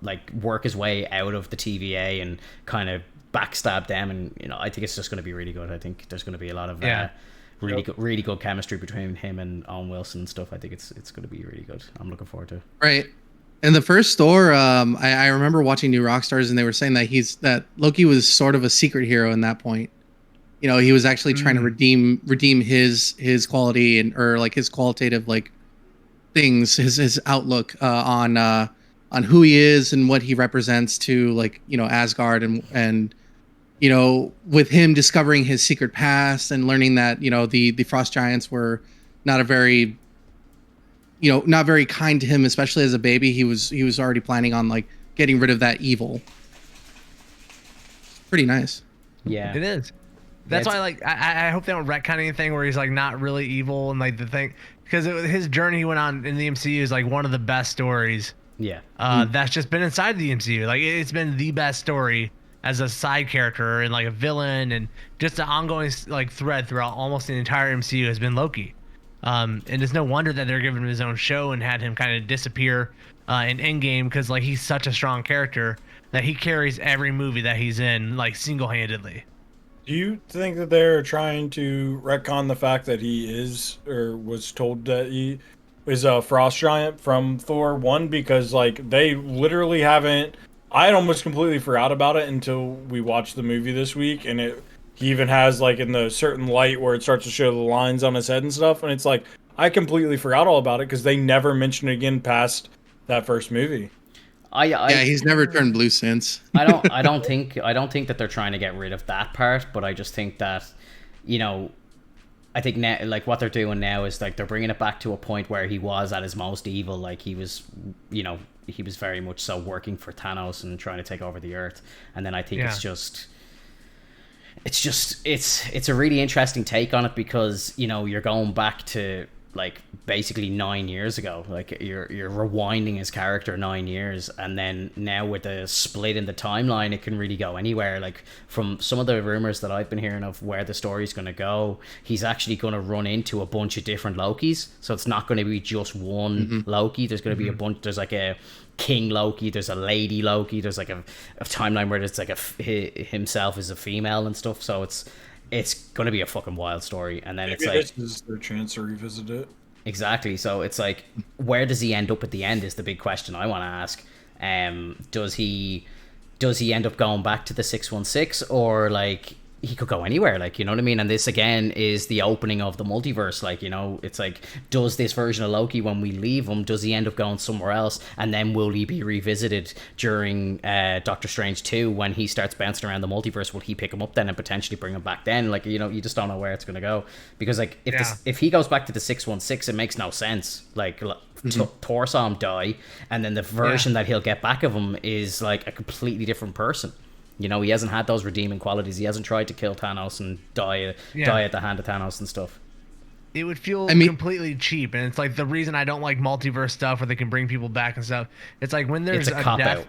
[SPEAKER 1] like work his way out of the TVA and kind of backstab them. And I think it's just going to be really good. I think there's going to be a lot of really good chemistry between him and Owen Wilson and stuff. I think it's going to be really good. I'm looking forward to it.
[SPEAKER 4] Right. In the first Thor, I remember watching New Rockstars, and they were saying that Loki was sort of a secret hero in that point. You know, he was actually trying to redeem his quality or like his qualitative like things, his outlook on who he is and what he represents to, like, you know, Asgard, and you know, with him discovering his secret past and learning that, you know, the Frost Giants were not very kind to him, especially as a baby. He was already planning on like getting rid of that evil. Pretty nice.
[SPEAKER 1] Yeah,
[SPEAKER 3] it is. That's why, like, I hope they don't retcon anything where he's like not really evil and like the thing, because his journey he went on in the MCU is like one of the best stories.
[SPEAKER 1] Yeah.
[SPEAKER 3] That's just been inside the MCU. Like, it's been the best story as a side character and like a villain, and just the ongoing like thread throughout almost the entire MCU has been Loki. And it's no wonder that they're giving him his own show and had him kind of disappear in Endgame, because like he's such a strong character that he carries every movie that he's in like single-handedly.
[SPEAKER 2] Do you think that they're trying to retcon the fact that he is, or was told that he is a frost giant from Thor 1? Because like they literally haven't. I had almost completely forgot about it until we watched the movie this week, and he even has like in the certain light where it starts to show the lines on his head and stuff, and it's like I completely forgot all about it because they never mentioned it again past that first movie.
[SPEAKER 4] Yeah, he's never turned blue since.
[SPEAKER 1] I don't think that they're trying to get rid of that part, but I just think that, you know, I think now, like, what they're doing now is like they're bringing it back to a point where he was at his most evil. Like, he was, you know, he was very much so working for Thanos and trying to take over the Earth. And then I think it's a really interesting take on it, because, you know, you're going back to like basically 9 years ago. Like, you're rewinding his character 9 years, and then now with the split in the timeline, it can really go anywhere. Like, from some of the rumors that I've been hearing of where the story's going to go, he's actually going to run into a bunch of different Lokis. So it's not going to be just one Loki. There's going to be a bunch. There's like a King Loki, there's a Lady Loki, there's like a timeline where it's like himself is a female and stuff. So it's going to be a fucking wild story. And then maybe it's like,
[SPEAKER 2] this is their chance to revisit it.
[SPEAKER 1] Exactly. So it's like, where does he end up at the end is the big question I want to ask. Does he end up going back to the 616, or like he could go anywhere, like, you know what I mean? And this again is the opening of the multiverse. Like, you know, it's like, does this version of Loki, when we leave him, does he end up going somewhere else? And then will he be revisited during Doctor Strange 2 when he starts bouncing around the multiverse? Will he pick him up then and potentially bring him back then? Like, you know, you just don't know where it's going to go, because like if he goes back to the 616, it makes no sense. Like, Thor saw him die, and then the version that he'll get back of him is like a completely different person. You know, he hasn't had those redeeming qualities. He hasn't tried to kill Thanos and die at the hand of Thanos and stuff.
[SPEAKER 3] It would feel completely cheap, and it's like the reason I don't like multiverse stuff where they can bring people back and stuff. It's like when there's a cop death.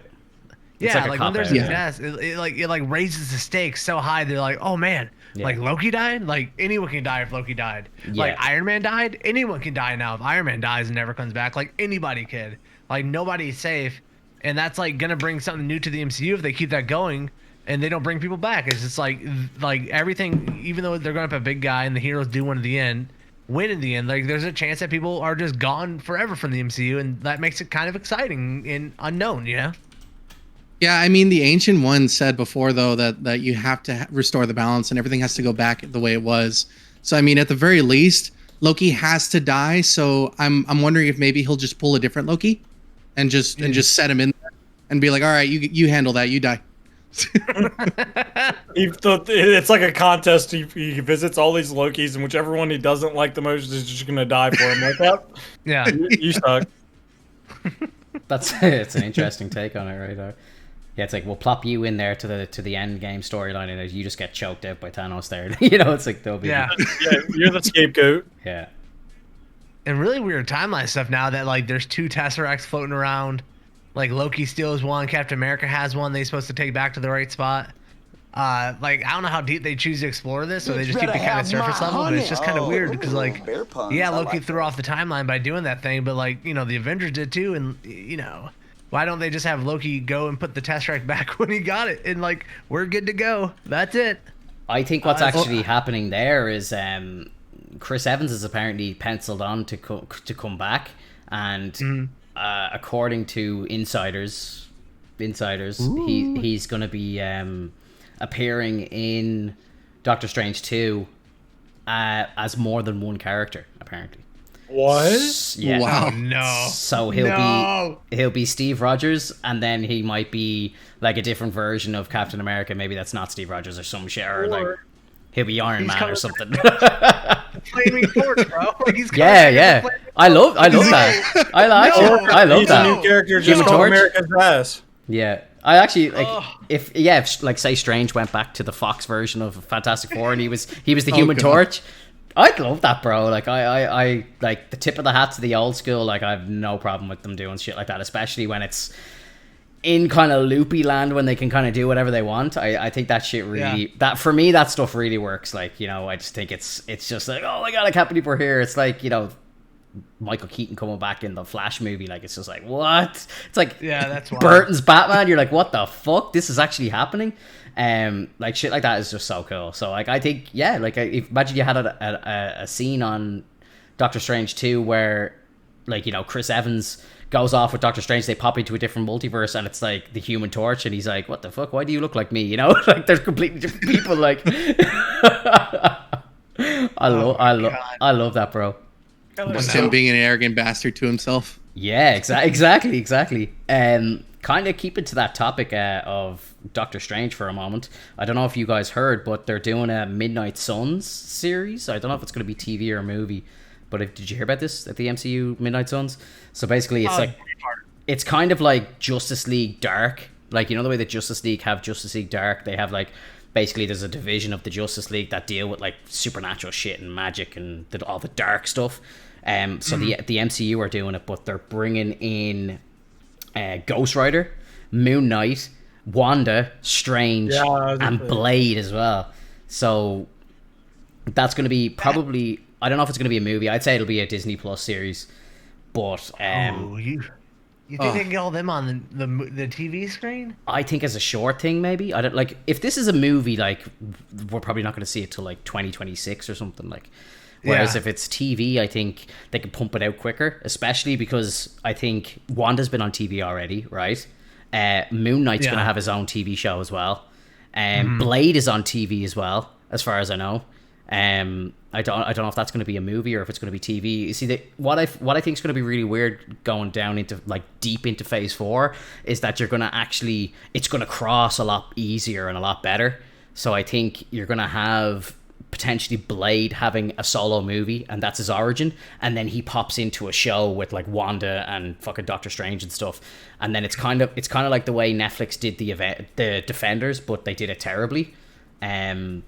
[SPEAKER 3] Yeah, like when there's a death, it raises the stakes so high. They're like, oh man, like Loki died. Like anyone can die if Loki died. Like Iron Man died. Anyone can die now if Iron Man dies and never comes back. Like anybody could. Like nobody's safe, and that's like gonna bring something new to the MCU if they keep that going. And they don't bring people back. It's just like everything, even though they're going up a big guy and the heroes do win in the end, like there's a chance that people are just gone forever from the MCU, and that makes it kind of exciting and unknown, you know?
[SPEAKER 4] Yeah, I mean, the Ancient One said before, though, that you have to restore the balance and everything has to go back the way it was. So, I mean, at the very least, Loki has to die. So I'm wondering if maybe he'll just pull a different Loki and just set him in there and be like, all right, you handle that, you die.
[SPEAKER 2] It's like a contest. He visits all these Lokis, and whichever one he doesn't like the most is just gonna die for him. Like that.
[SPEAKER 3] Yeah,
[SPEAKER 2] you suck.
[SPEAKER 1] It's an interesting take on it, right there. Yeah, it's like, we'll plop you in there to the end game storyline, and you just get choked out by Thanos there. You know, it's like, they'll be
[SPEAKER 2] yeah, you're the scapegoat.
[SPEAKER 1] Yeah,
[SPEAKER 3] and really weird timeline stuff now that like there's 2 Tesseracts floating around. Like Loki steals one, Captain America has one they're supposed to take back to the right spot. Like, I don't know how deep they choose to explore this, so they just keep it kind of surface level, but it's just kind of weird because like, Loki threw off the timeline by doing that thing, but like, you know, the Avengers did too, and you know, why don't they just have Loki go and put the Tesseract back when he got it, and like, we're good to go. That's it.
[SPEAKER 1] I think what's actually happening there is Chris Evans is apparently penciled on to come back, and according to insiders, he's going to be appearing in Doctor Strange 2 as more than one character, apparently.
[SPEAKER 2] What?
[SPEAKER 1] Yeah.
[SPEAKER 3] Wow. Oh, no.
[SPEAKER 1] So he'll be Steve Rogers, and then he might be like a different version of Captain America. Maybe that's not Steve Rogers or some shit, or like he'll be Iron Man or something.
[SPEAKER 3] Flaming torch, bro.
[SPEAKER 1] Yeah. I love that. I like it. I love that.
[SPEAKER 2] He's a new character just called America's ass.
[SPEAKER 1] Yeah. I actually like if like say Strange went back to the Fox version of Fantastic Four and he was the Human Torch. I'd love that, bro. Like I like the tip of the hat to the old school. Like I have no problem with them doing shit like that, especially when it's in kind of loopy land when they can kind of do whatever they want. I think that shit really that for me that stuff really works. Like, you know, I just think it's just like, oh my god, I can't believe we're here. It's like, you know, Michael Keaton coming back in the Flash movie. Like, it's just like, what? It's like,
[SPEAKER 3] yeah, that's wild.
[SPEAKER 1] Burton's Batman. You're like, what the fuck? This is actually happening. Like shit like that is just so cool. So like I think like imagine you had a scene on Doctor Strange 2 where, like, you know, Chris Evans goes off with Doctor Strange, they pop into a different multiverse and it's like the Human Torch and he's like, what the fuck, why do you look like me, you know? Like there's completely different people. Like I love that, bro.
[SPEAKER 4] Just him being an arrogant bastard to himself.
[SPEAKER 1] Yeah, exactly. Kind of keep it to that topic of Doctor Strange for a moment. I don't know if you guys heard, but they're doing a Midnight Suns series. I don't know if it's going to be TV or a movie, but did you hear about this at the MCU Midnight Suns? So basically, it's it's kind of like Justice League Dark. Like, you know the way that Justice League have Justice League Dark? They have like, basically there's a division of the Justice League that deal with like supernatural shit and magic and all the dark stuff. So the MCU are doing it, but they're bringing in Ghost Rider, Moon Knight, Wanda, Strange, and Blade as well. So that's going to be probably, I don't know if it's going to be a movie. I'd say it'll be a Disney Plus series. But
[SPEAKER 3] you think they can get all them on the TV screen?
[SPEAKER 1] I think as a short thing, maybe. I don't like if this is a movie. Like, we're probably not going to see it till like 2026 or something. Like, whereas if it's TV, I think they can pump it out quicker. Especially because I think Wanda's been on TV already, right? Moon Knight's going to have his own TV show as well. Blade is on TV as well, as far as I know. I don't know if that's going to be a movie or if it's going to be TV. You see, what I think is going to be really weird going down into like deep into Phase 4 is that you're going to actually, it's going to cross a lot easier and a lot better. So I think you're going to have potentially Blade having a solo movie and that's his origin, and then he pops into a show with like Wanda and fucking Doctor Strange and stuff, and then it's kind of like the way Netflix did the Defenders, but they did it terribly. But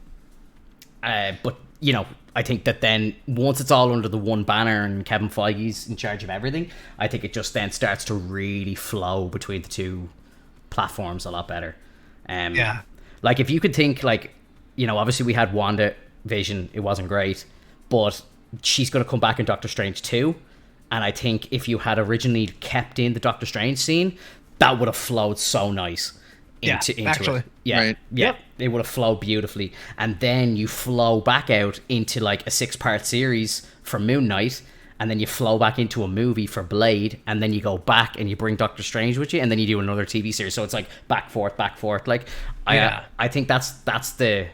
[SPEAKER 1] you know, I think that then once it's all under the one banner and Kevin Feige's in charge of everything, I think it just then starts to really flow between the two platforms a lot better. Like if you could think, like, you know, obviously we had WandaVision, it wasn't great, but she's going to come back in Doctor Strange 2, and I think if you had originally kept in the Doctor Strange scene, that would have flowed so nice into it. It would have flowed beautifully, and then you flow back out into like a 6-part series for Moon Knight, and then you flow back into a movie for Blade, and then you go back and you bring Doctor Strange with you, and then you do another TV series. So it's like back forth. Like I think that's the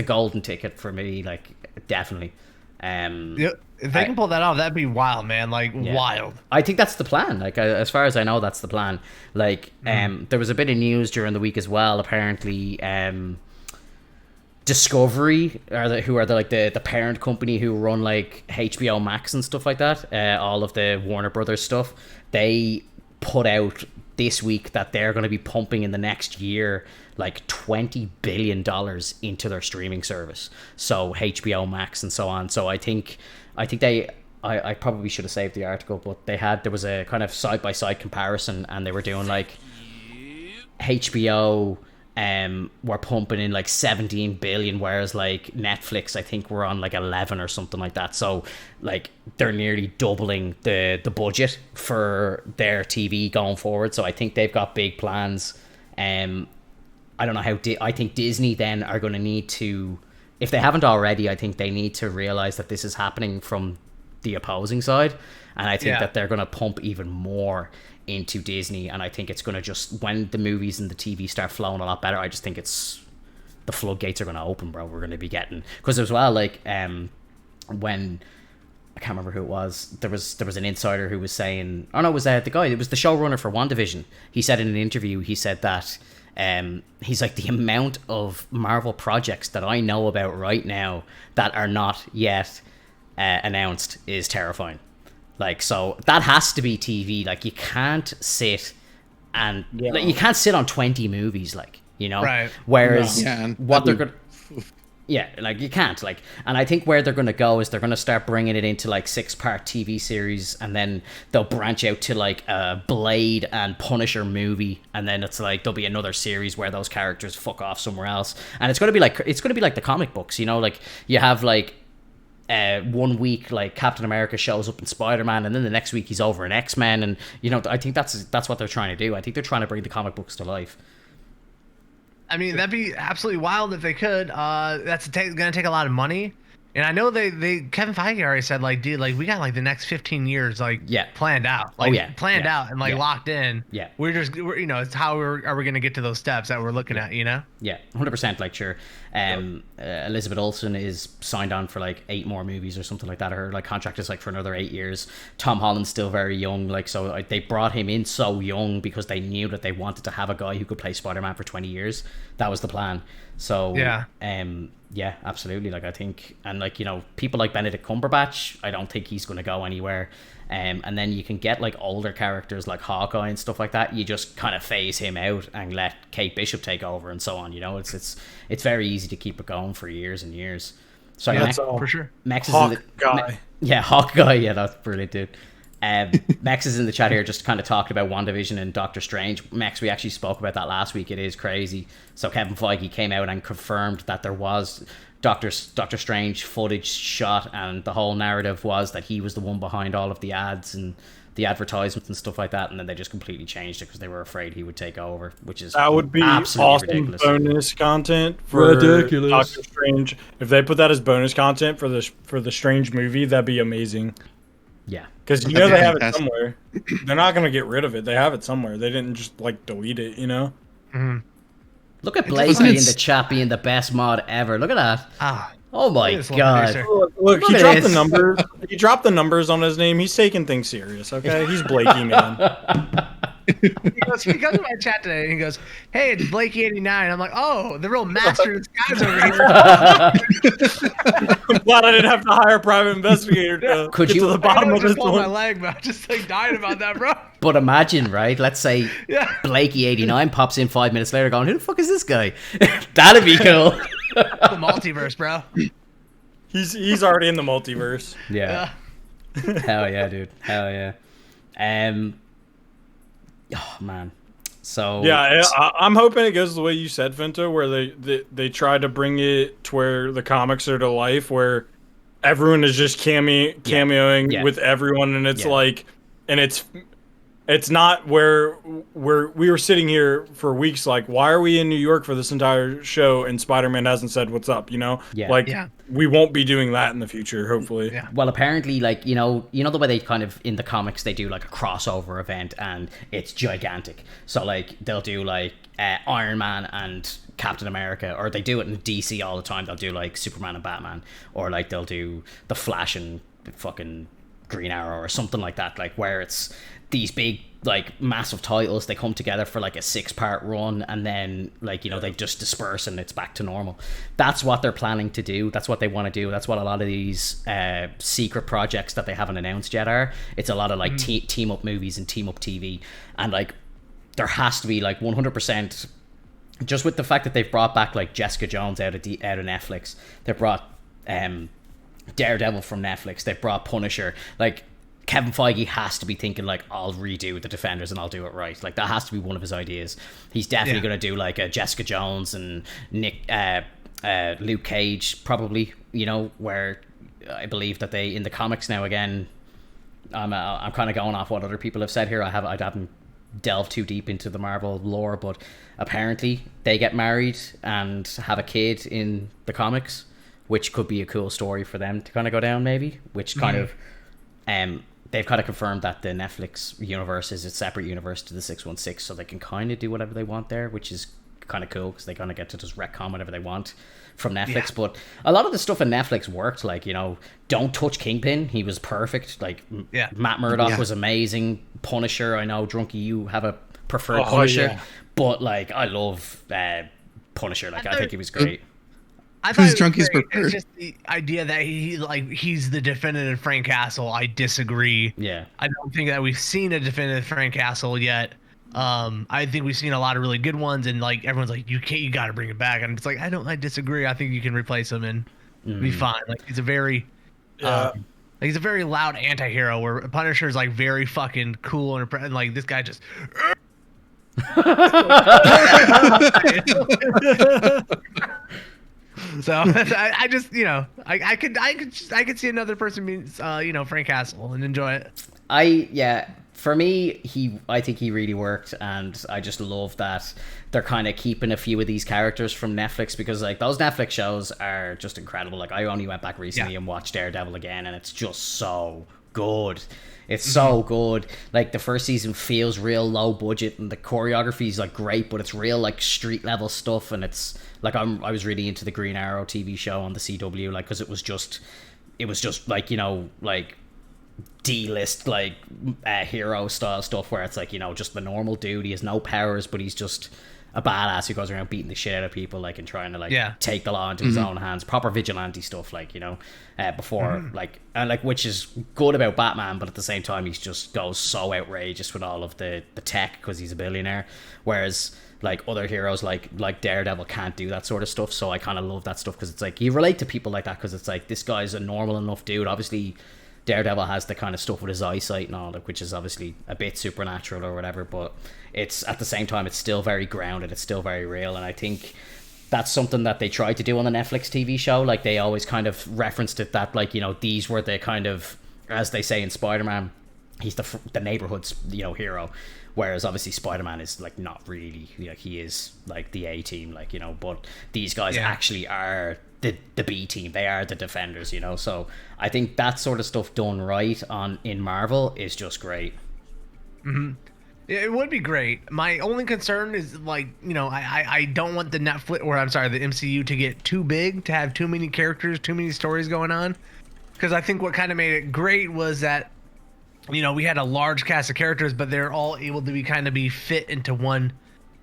[SPEAKER 1] golden ticket for me. Like, definitely.
[SPEAKER 3] If they can pull that off, that'd be wild, man. Like, wild.
[SPEAKER 1] I think that's the plan. Like, as far as I know, that's the plan. Like, there was a bit of news during the week as well. Apparently, Discovery, who are the parent company who run like HBO Max and stuff like that, all of the Warner Brothers stuff, they put out this week that they're going to be pumping in the next year like $20 billion into their streaming service. So HBO Max and so on. So I think I probably should have saved the article, but there was a kind of side-by-side comparison, and they were doing like HBO were pumping in like 17 billion, whereas like Netflix, I think, were on like 11 or something like that. So like they're nearly doubling the budget for their TV going forward. So I think they've got big plans. I don't know how I think Disney then are going to need to, if they haven't already, I think they need to realize that this is happening from the opposing side, and I think that they're going to pump even more into Disney, and I think it's going to just, when the movies and the TV start flowing a lot better, I just think it's, the floodgates are going to open, bro. We're going to be getting, because as well, like when, I can't remember who it was, there was an insider who was saying, oh no, it was the guy, it was the showrunner for WandaVision. He said in an interview, he said that he's like, the amount of Marvel projects that I know about right now that are not yet announced is terrifying. Like, so that has to be TV. Like, you can't sit and like, you can't sit on 20 movies, like, you know. Right. Whereas what they're gonna, like, you can't, like, and I think where they're gonna go is they're gonna start bringing it into like 6-part TV series, and then they'll branch out to like a Blade and Punisher movie, and then it's like there'll be another series where those characters fuck off somewhere else, and it's gonna be like the comic books, you know, like you have like. 1 week like Captain America shows up in Spider-Man, and then the next week he's over in X-Men, and you know, I think that's what they're trying to do. I think they're trying to bring the comic books to life.
[SPEAKER 3] I mean, that'd be absolutely wild if they could. That's gonna take a lot of money, and I know they Kevin Feige already said, like, dude, like, we got like the next 15 years like planned out, like planned out and like locked in. We're you know, it's how are we gonna get to those steps that we're looking at, you know?
[SPEAKER 1] 100%. Like, sure, Elizabeth Olsen is signed on for like 8 more movies or something like that. Her like contract is like for another 8 years. Tom Holland's still very young, like, so they brought him in so young because they knew that they wanted to have a guy who could play Spider-Man for 20 years. That was the plan. So yeah, absolutely. Like, I think, and like, you know, people like Benedict Cumberbatch, I don't think he's going to go anywhere. And then you can get like older characters like Hawkeye and stuff like that. You just kind of phase him out and let Kate Bishop take over and so on. You know, it's very easy to keep it going for years and years. So
[SPEAKER 3] that's all for sure.
[SPEAKER 1] Max is Hawkeye. Hawkeye. Yeah, that's brilliant, dude. Max is in the chat here, just kind of talked about WandaVision and Doctor Strange. Max, we actually spoke about that last week. It is crazy. So Kevin Feige came out and confirmed that there was Doctor Strange footage shot, and the whole narrative was that he was the one behind all of the ads and the advertisements and stuff like that, and then they just completely changed it because they were afraid he would take over, which is
[SPEAKER 2] that would be awesome
[SPEAKER 1] ridiculous.
[SPEAKER 2] Bonus content for Doctor Strange. If they put that as bonus content for the Strange movie, that'd be amazing.
[SPEAKER 1] Yeah,
[SPEAKER 2] because you know they have it somewhere. They're not gonna get rid of it. They have it somewhere. They didn't just like delete it, you know.
[SPEAKER 3] Mm-hmm.
[SPEAKER 1] Look at Blakey in the chat being the best mod ever. Look at that. Oh my god!
[SPEAKER 2] Look, he dropped the numbers. He dropped the numbers on his name. He's taking things serious. Okay, he's Blakey, man.
[SPEAKER 3] He goes to my chat today and he goes, "Hey, it's Blakey89." I'm like, "Oh, the real master of disguise over here."
[SPEAKER 2] I'm glad I didn't have to hire a private investigator to get to the bottom of this one.
[SPEAKER 3] My leg, man. Just like dying about that, bro.
[SPEAKER 1] But imagine, right? Let's say Blakey89 pops in 5 minutes later, going, "Who the fuck is this guy?" That'd be cool.
[SPEAKER 3] The multiverse, bro.
[SPEAKER 2] He's already in the multiverse.
[SPEAKER 1] Yeah. Hell yeah, dude. Hell yeah. Oh man. So
[SPEAKER 2] yeah, I'm hoping it goes the way you said, Finto, where they try to bring it to where the comics are to life, where everyone is just cameoing with everyone, and it's like, and it's not where we were sitting here for weeks like, why are we in New York for this entire show and Spider-Man hasn't said what's up, you know? We won't be doing that in the future, hopefully.
[SPEAKER 3] Yeah.
[SPEAKER 1] Well, apparently, like, you know the way they kind of, in the comics, they do like a crossover event and it's gigantic. So like they'll do like Iron Man and Captain America, or they do it in DC all the time. They'll do like Superman and Batman, or like they'll do the Flash and fucking Green Arrow or something like that, like where it's these big like massive titles, they come together for like a 6-part run, and then like, you know, they just disperse and it's back to normal. That's what they're planning to do. That's what they want to do. That's what a lot of these secret projects that they haven't announced yet are. It's a lot of like team up movies and team up TV, and like there has to be like 100%, just with the fact that they've brought back like Jessica Jones out of Netflix, they brought Daredevil from Netflix, they brought Punisher. Like Kevin Feige has to be thinking like, I'll redo the Defenders and I'll do it right. Like that has to be one of his ideas. He's definitely going to do like a Jessica Jones and Luke Cage, probably, you know, where I believe that they, in the comics now, again, I'm kind of going off what other people have said here. I haven't delved too deep into the Marvel lore, but apparently they get married and have a kid in the comics, which could be a cool story for them to kind of go down, maybe, which kind of they've kind of confirmed that the Netflix universe is a separate universe to the 616, so they can kind of do whatever they want there, which is kind of cool because they kind of get to just retcon whatever they want from Netflix. But a lot of the stuff in Netflix worked. Like, you know, don't touch Kingpin, he was perfect. Like, Matt Murdock was amazing. Punisher, I know Drunky, you have a preferred Punisher, but like, I love Punisher. Like, I think he was great.
[SPEAKER 3] I thought Drunky's preferred. It's just the idea that he's the definitive Frank Castle. I disagree.
[SPEAKER 1] Yeah,
[SPEAKER 3] I don't think that we've seen a definitive Frank Castle yet. I think we've seen a lot of really good ones, and like everyone's like, you got to bring it back, and it's like I disagree. I think you can replace him and be fine. Like, he's a very he's a very loud anti-hero, where Punisher's like very fucking cool and like this guy just so I just, you know, I could see another person being you know, Frank Castle and enjoy it.
[SPEAKER 1] For me, I think he really worked, and I just love that they're kind of keeping a few of these characters from Netflix, because like those Netflix shows are just incredible. Like, I only went back recently and watched Daredevil again, and it's just so good. It's so good. Like, the first season feels real low budget, and the choreography is like great, but it's real like street level stuff, and it's like I was really into the Green Arrow TV show on the CW, like, because it was just like, you know, like D-list like hero style stuff, where it's like, you know, just the normal dude, he has no powers, but he's just a badass who goes around beating the shit out of people, like, and trying to like take the law into his own hands. Proper vigilante stuff, like, you know, before like, and like, which is good about Batman, but at the same time he's just goes so outrageous with all of the tech because he's a billionaire, whereas like other heroes like Daredevil can't do that sort of stuff. So I kind of love that stuff, because it's like you relate to people like that, because it's like, this guy's a normal enough dude. Obviously Daredevil has the kind of stuff with his eyesight and all that, which is obviously a bit supernatural or whatever, but it's at the same time, it's still very grounded, it's still very real. And I think that's something that they tried to do on the Netflix TV show. Like, they always kind of referenced it, that like, you know, these were the kind of, as they say in Spider-Man, he's the neighborhood's, you know, hero, whereas obviously Spider-Man is like not really, like, he is like the A team, like, you know, but these guys actually are the B team. They are the defenders, you know. So I think that sort of stuff done right in Marvel is just great.
[SPEAKER 3] It would be great. My only concern is, like, you know, I don't want the MCU to get too big, to have too many characters, too many stories going on, because I think what kind of made it great was that, you know, we had a large cast of characters, but they're all able to be fit into one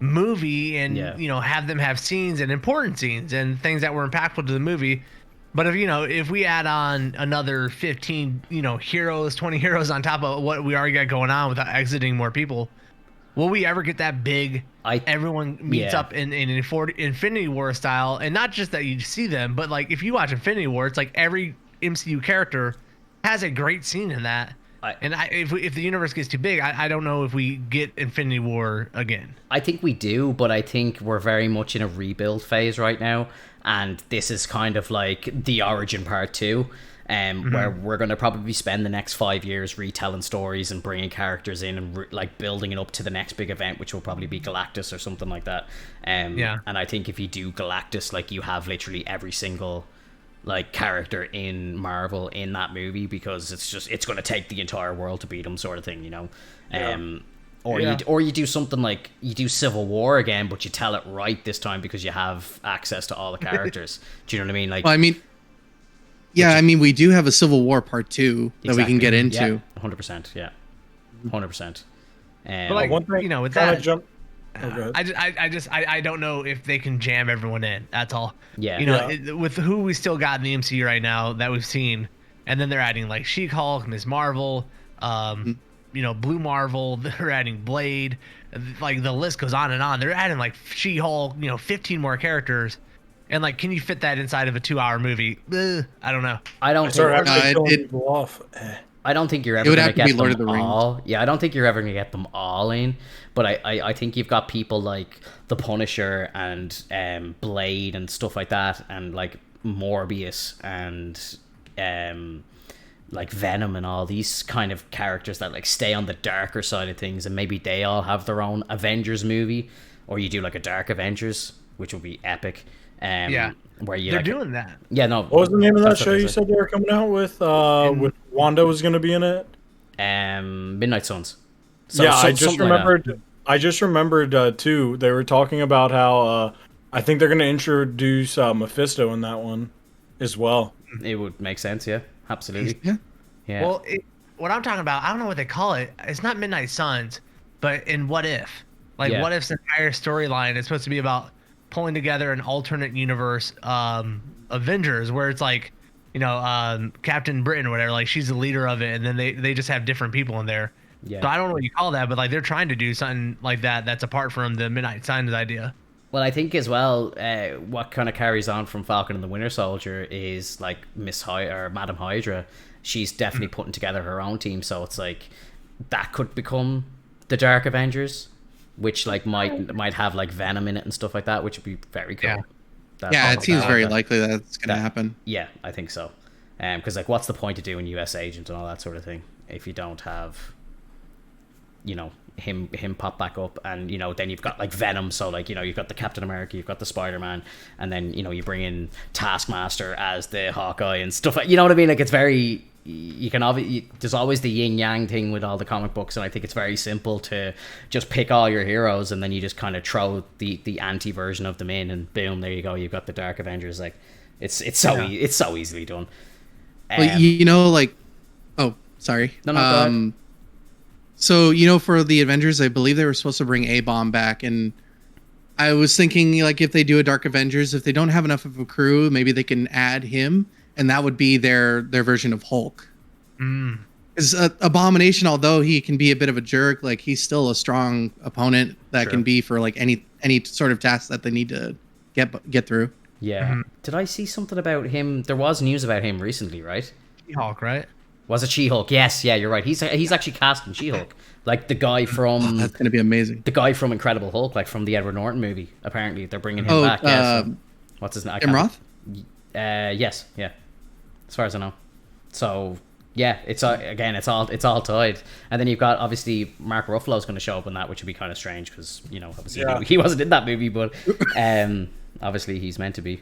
[SPEAKER 3] movie, and you know, have them have scenes and important scenes and things that were impactful to the movie. But if we add on another 15, you know, heroes, 20 heroes on top of what we already got going on without exiting more people, will we ever get that big? Everyone meets up in Infinity War style, and not just that you see them, but like, if you watch Infinity War, it's like every MCU character has a great scene in that. If the universe gets too big, I don't know if we get Infinity War again.
[SPEAKER 1] I think we do, but I think we're very much in a rebuild phase right now, and this is kind of like the origin part 2, where we're going to probably spend the next 5 years retelling stories and bringing characters in and like building it up to the next big event, which will probably be Galactus or something like that. And I think if you do Galactus, like, you have literally every single like character in Marvel in that movie, because it's going to take the entire world to beat them, sort of thing, you know. Or you do something like, you do Civil War again, but you tell it right this time, because you have access to all the characters. Do you know what I mean? Like,
[SPEAKER 4] well, I mean, I mean, we do have a Civil War part 2 that we can get into.
[SPEAKER 1] 100%. Yeah, 100%.
[SPEAKER 3] But like, one thing, you know, with that, I don't know if they can jam everyone in. That's all.
[SPEAKER 1] Yeah.
[SPEAKER 3] You know, with who we still got in the MCU right now that we've seen, and then they're adding like She-Hulk, Ms. Marvel, you know, Blue Marvel. They're adding Blade. Like, the list goes on and on. They're adding like She-Hulk, you know, 15 more characters. And like, can you fit that inside of a 2-hour movie? I don't know.
[SPEAKER 1] I don't think you're ever going to get them all. Yeah, I don't think you're ever going to get them all in. But I think you've got people like the Punisher and Blade and stuff like that, and like Morbius and like Venom and all these kind of characters that like stay on the darker side of things, and maybe they all have their own Avengers movie, or you do like a Dark Avengers, which will be epic. Where you
[SPEAKER 3] they're doing that.
[SPEAKER 1] Yeah, no.
[SPEAKER 2] What was the name of that show you said they were coming out with Wanda was going to be in it?
[SPEAKER 1] Midnight Suns.
[SPEAKER 2] I just remembered. I just remembered too. They were talking about how I think they're going to introduce Mephisto in that one as well.
[SPEAKER 1] It would make sense, yeah, absolutely.
[SPEAKER 4] Yeah.
[SPEAKER 3] Well, what I'm talking about, I don't know what they call it. It's not Midnight Suns, but in What If, What If's entire storyline is supposed to be about pulling together an alternate universe Avengers, where it's like, Captain Britain or whatever, like she's the leader of it, and then they just have different people in there.
[SPEAKER 1] Yeah.
[SPEAKER 3] So I don't know what you call that, but like they're trying to do something like that that's apart from the Midnight Suns idea.
[SPEAKER 1] Well, I think as well, what kind of carries on from Falcon and the Winter Soldier is like Madam Hydra. She's definitely putting together her own team, so it's like that could become the Dark Avengers, which like might have like Venom in it and stuff like that, which would be very cool.
[SPEAKER 4] Yeah, it seems very likely that it's going to happen.
[SPEAKER 1] Yeah, I think so. Because like, what's the point of doing US Agent and all that sort of thing if you don't have, him pop back up, and then you've got like Venom, so like you've got the Captain America, you've got the Spider-Man, and then you bring in Taskmaster as the Hawkeye and stuff like, you know what I mean? Like, it's very, there's always the yin yang thing with all the comic books, and I think it's very simple to just pick all your heroes and then you just kind of throw the anti version of them in, and boom, there you go, you've got the Dark Avengers. Like, it's so easily done.
[SPEAKER 4] Well, oh, sorry.
[SPEAKER 1] No, go ahead.
[SPEAKER 4] So, for the Avengers, I believe they were supposed to bring A-Bomb back, and I was thinking, like, if they do a Dark Avengers, if they don't have enough of a crew, maybe they can add him, and that would be their version of Hulk. Because Abomination, although he can be a bit of a jerk, like, he's still a strong opponent that can be for, like, any sort of task that they need to get through.
[SPEAKER 1] Yeah. Did I see something about him? There was news about him recently, right?
[SPEAKER 3] She-Hulk, right?
[SPEAKER 1] Was it She-Hulk? Yes, yeah, you're right. He's actually cast in She-Hulk, like the guy from.
[SPEAKER 4] That's gonna be amazing.
[SPEAKER 1] The guy from Incredible Hulk, like from the Edward Norton movie. Apparently, they're bringing him back. What's his name?
[SPEAKER 4] Tim Roth.
[SPEAKER 1] Yes, yeah. As far as I know. So yeah, it's all tied. And then you've got obviously Mark Ruffalo's going to show up in that, which would be kind of strange because obviously he wasn't in that movie, but obviously he's meant to be.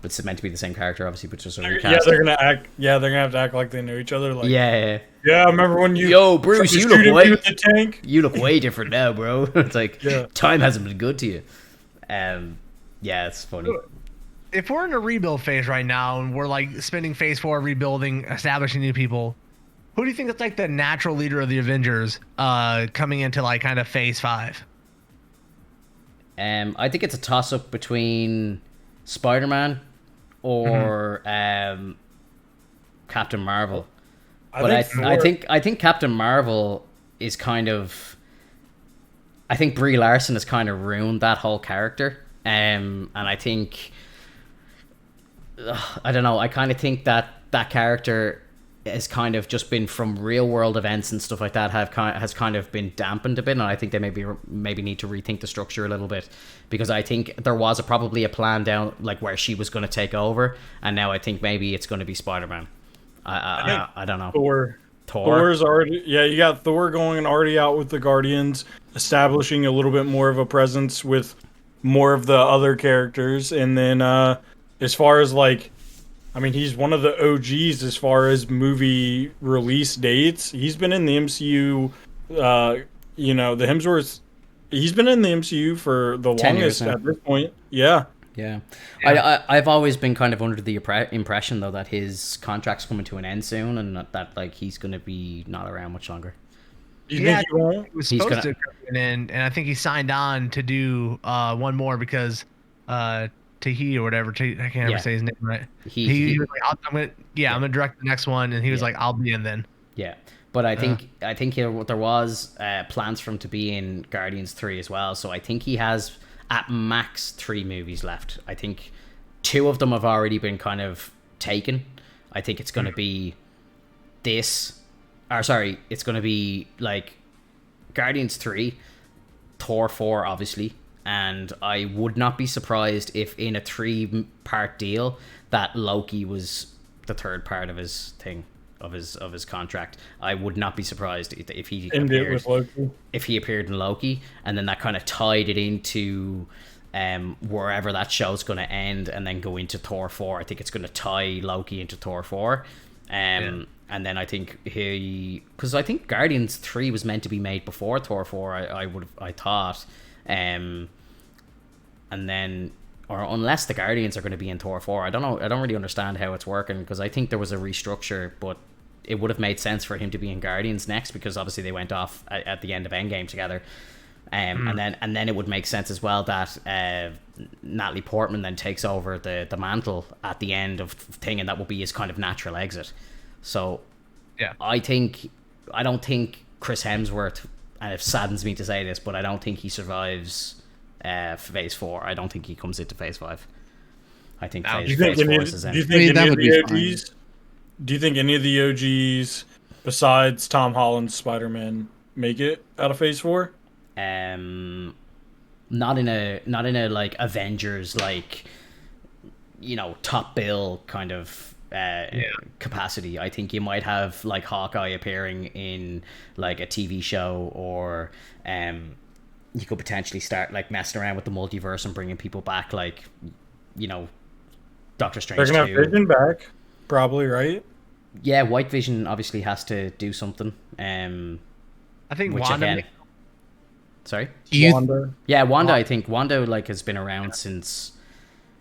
[SPEAKER 1] It's meant to be the same character, obviously, but just a recast.
[SPEAKER 2] Yeah, they're gonna act. Yeah, they're gonna have to act like they know each other. Like,
[SPEAKER 1] yeah.
[SPEAKER 2] Remember when you?
[SPEAKER 1] Yo, Bruce, you look
[SPEAKER 2] tank?
[SPEAKER 1] You look way different now, bro. It's like time hasn't been good to you. Yeah, it's funny.
[SPEAKER 3] If we're in a rebuild phase right now and we're like spending phase 4 rebuilding, establishing new people, who do you think is like the natural leader of the Avengers coming into like kind of phase 5?
[SPEAKER 1] I think it's a toss up between Spider-Man or Captain Marvel. I think Captain Marvel is kind of. I think Brie Larson has kind of ruined that whole character, and I think. I don't know. I kind of think that character has kind of just been from real world events and stuff like that has kind of been dampened a bit, and I think they maybe need to rethink the structure a little bit, because I think there was probably a plan down like where she was going to take over, and now I think maybe it's going to be Spider-Man. I don't know.
[SPEAKER 2] Thor's already you got Thor going and already out with the Guardians, establishing a little bit more of a presence with more of the other characters, and then as far as like, I mean, he's one of the OGs as far as movie release dates. He's been in the MCU, the Hemsworth. He's been in the MCU for the longest at this point. Yeah.
[SPEAKER 1] I've always been kind of under the impression though that his contract's coming to an end soon, and that like he's going to be not around much longer.
[SPEAKER 2] You think he won't?
[SPEAKER 3] He was supposed to come in, and I think he signed on to do one more because Tahi or whatever. I can't ever say his name right. He was like, I'm gonna direct the next one, and he was like, I'll be in then.
[SPEAKER 1] Yeah, but I think there was plans for him to be in Guardians 3 as well. So I think he has at max 3 movies left. I think 2 of them have already been kind of taken. I think it's going to be it's going to be like Guardians 3, Thor 4, obviously. And I would not be surprised if in a 3-part deal that Loki was the 3rd part of his thing, of his contract. I would not be surprised if he appeared with Loki. If he appeared in Loki, and then that kind of tied it into wherever that show's going to end, and then go into Thor 4. I think it's going to tie Loki into Thor 4. And then I think because I think Guardians 3 was meant to be made before Thor 4. I thought, and then, or unless the Guardians are going to be in Thor 4, I don't know. I don't really understand how it's working, because I think there was a restructure, but it would have made sense for him to be in Guardians next, because obviously they went off at the end of Endgame together. And then it would make sense as well that Natalie Portman then takes over the mantle at the end of thing, and that will be his kind of natural exit. So
[SPEAKER 3] yeah,
[SPEAKER 1] I don't think Chris Hemsworth, and it saddens me to say this, but I don't think he survives Phase 4. I don't think he comes into Phase 5. I think Phase 4 is his end.
[SPEAKER 2] Do you think any of the OGs? Do you think any of the OGs besides Tom Holland's Spider-Man make it out of Phase 4?
[SPEAKER 1] Not in a like Avengers, like, top bill kind of capacity. I think you might have like Hawkeye appearing in like a TV show, or you could potentially start like messing around with the multiverse and bringing people back, like, Doctor Strange.
[SPEAKER 2] They're gonna have Vision back, probably, right?
[SPEAKER 1] Yeah, White Vision obviously has to do something.
[SPEAKER 3] I think
[SPEAKER 1] which
[SPEAKER 3] Wanda.
[SPEAKER 1] Again, sorry?
[SPEAKER 2] Wanda.
[SPEAKER 1] Yeah, Wanda. I think Wanda like has been around since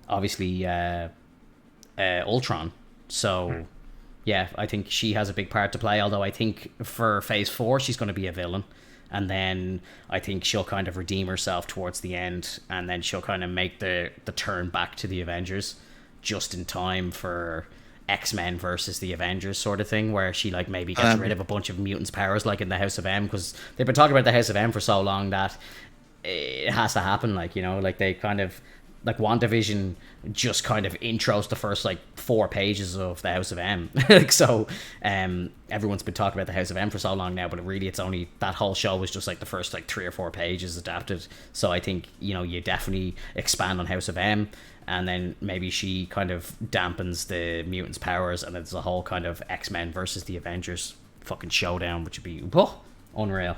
[SPEAKER 1] obviously Ultron. So yeah, I think she has a big part to play. Although I think for Phase 4 she's going to be a villain, and then I think she'll kind of redeem herself towards the end, and then she'll kind of make the turn back to the Avengers just in time for X-Men versus the Avengers sort of thing, where she like maybe gets rid of a bunch of mutants' powers like in the House of M, because they've been talking about the House of M for so long that it has to happen. Like, like they kind of like WandaVision just kind of intros the first like 4 pages of the House of M. Like, so everyone's been talking about the House of M for so long now, but it's only that whole show was just like the first like 3 or 4 pages adapted. So I think you definitely expand on House of M, and then maybe she kind of dampens the mutants' powers, and it's a whole kind of X-Men versus the Avengers fucking showdown, which would be unreal.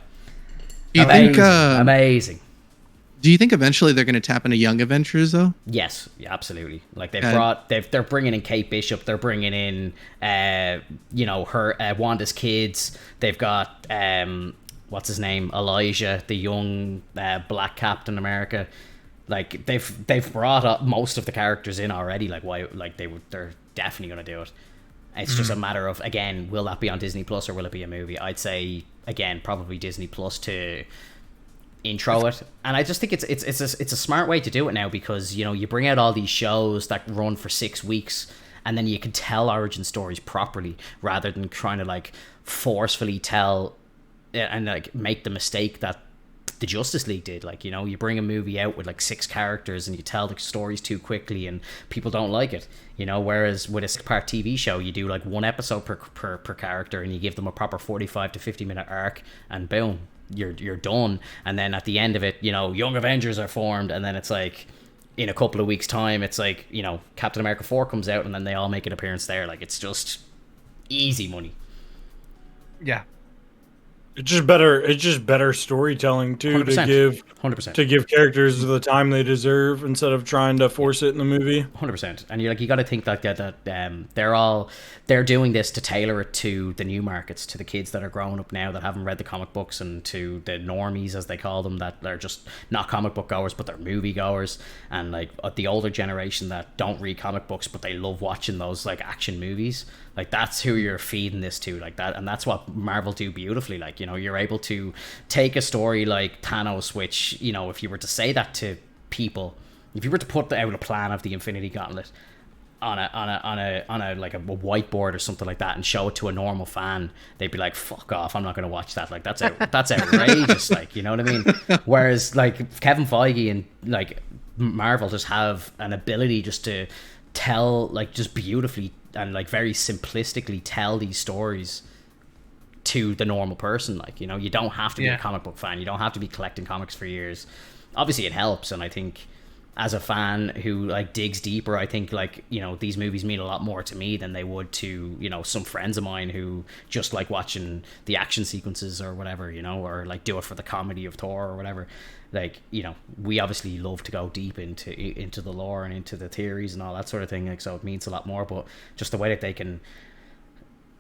[SPEAKER 4] Do you think
[SPEAKER 1] amazing?
[SPEAKER 4] Do you think eventually they're going to tap into Young Avengers though?
[SPEAKER 1] Yes, yeah, absolutely. Like they're bringing in Kate Bishop, they're bringing in her Wanda's kids. They've got what's his name, Elijah, the young Black Captain America. Like they've brought up most of the characters in already. Like why? Like they're definitely going to do it. It's just a matter of, again, will that be on Disney Plus or will it be a movie? I'd say again probably Disney Plus to intro it, and I just think it's a smart way to do it now, because you bring out all these shows that run for 6 weeks, and then you can tell origin stories properly rather than trying to like forcefully tell and like make the mistake that the Justice League did. Like, you bring a movie out with like 6 characters and you tell the stories too quickly and people don't like it, whereas with a 6-part TV show you do like 1 episode per character, and you give them a proper 45 to 50 minute arc, and boom, you're done. And then at the end of it, Young Avengers are formed, and then it's like in a couple of weeks time it's like Captain America 4 comes out, and then they all make an appearance there. Like, it's just easy money.
[SPEAKER 3] Yeah.
[SPEAKER 2] It's just better storytelling too,
[SPEAKER 1] 100%.
[SPEAKER 2] to give
[SPEAKER 1] 100%.
[SPEAKER 2] to give characters the time they deserve instead of trying to force it in the movie.
[SPEAKER 1] 100%. And you got to think that they're doing this to tailor it to the new markets, to the kids that are growing up now that haven't read the comic books, and to the normies, as they call them, that are just not comic book goers but they're movie goers, and like the older generation that don't read comic books but they love watching those like action movies. Like, that's who you're feeding this to, like that. And that's what Marvel do beautifully. Like, you're able to take a story like Thanos, which, if you were to say that to people, if you were to put out a plan of the Infinity Gauntlet on a like a whiteboard or something like that and show it to a normal fan, they'd be like, fuck off, I'm not going to watch that. Like, that's outrageous. Like, you know what I mean? Whereas like Kevin Feige and like Marvel just have an ability just to tell, like, just beautifully and like very simplistically tell these stories to the normal person. Like, you don't have to be a comic book fan, you don't have to be collecting comics for years. Obviously it helps, and I think as a fan who like digs deeper, I think like these movies mean a lot more to me than they would to some friends of mine who just like watching the action sequences or whatever, or like do it for the comedy of Thor or whatever. Like, we obviously love to go deep into the lore and into the theories and all that sort of thing, like, so it means a lot more. But just the way that they can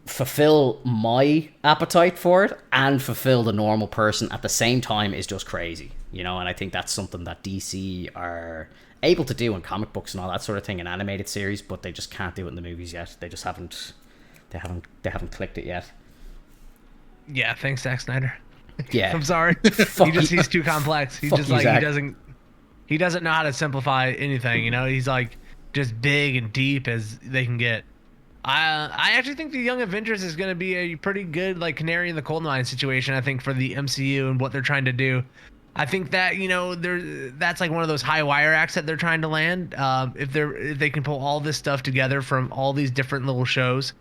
[SPEAKER 1] fulfill my appetite for it and fulfill the normal person at the same time is just crazy, you know. And I think that's something that DC are able to do in comic books and all that sort of thing in animated series, but they just can't do it in the movies yet. They just haven't clicked it yet.
[SPEAKER 3] Yeah, thanks, Zack Snyder.
[SPEAKER 1] Yeah.
[SPEAKER 3] I'm sorry. He's too complex. He doesn't know how to simplify anything, you know. He's like just big and deep as they can get. I actually think the Young Avengers is going to be a pretty good like canary in the coal mine situation, I think, for the MCU and what they're trying to do. I think that, you know, that's like one of those high wire acts that they're trying to land. If they can pull all this stuff together from all these different little shows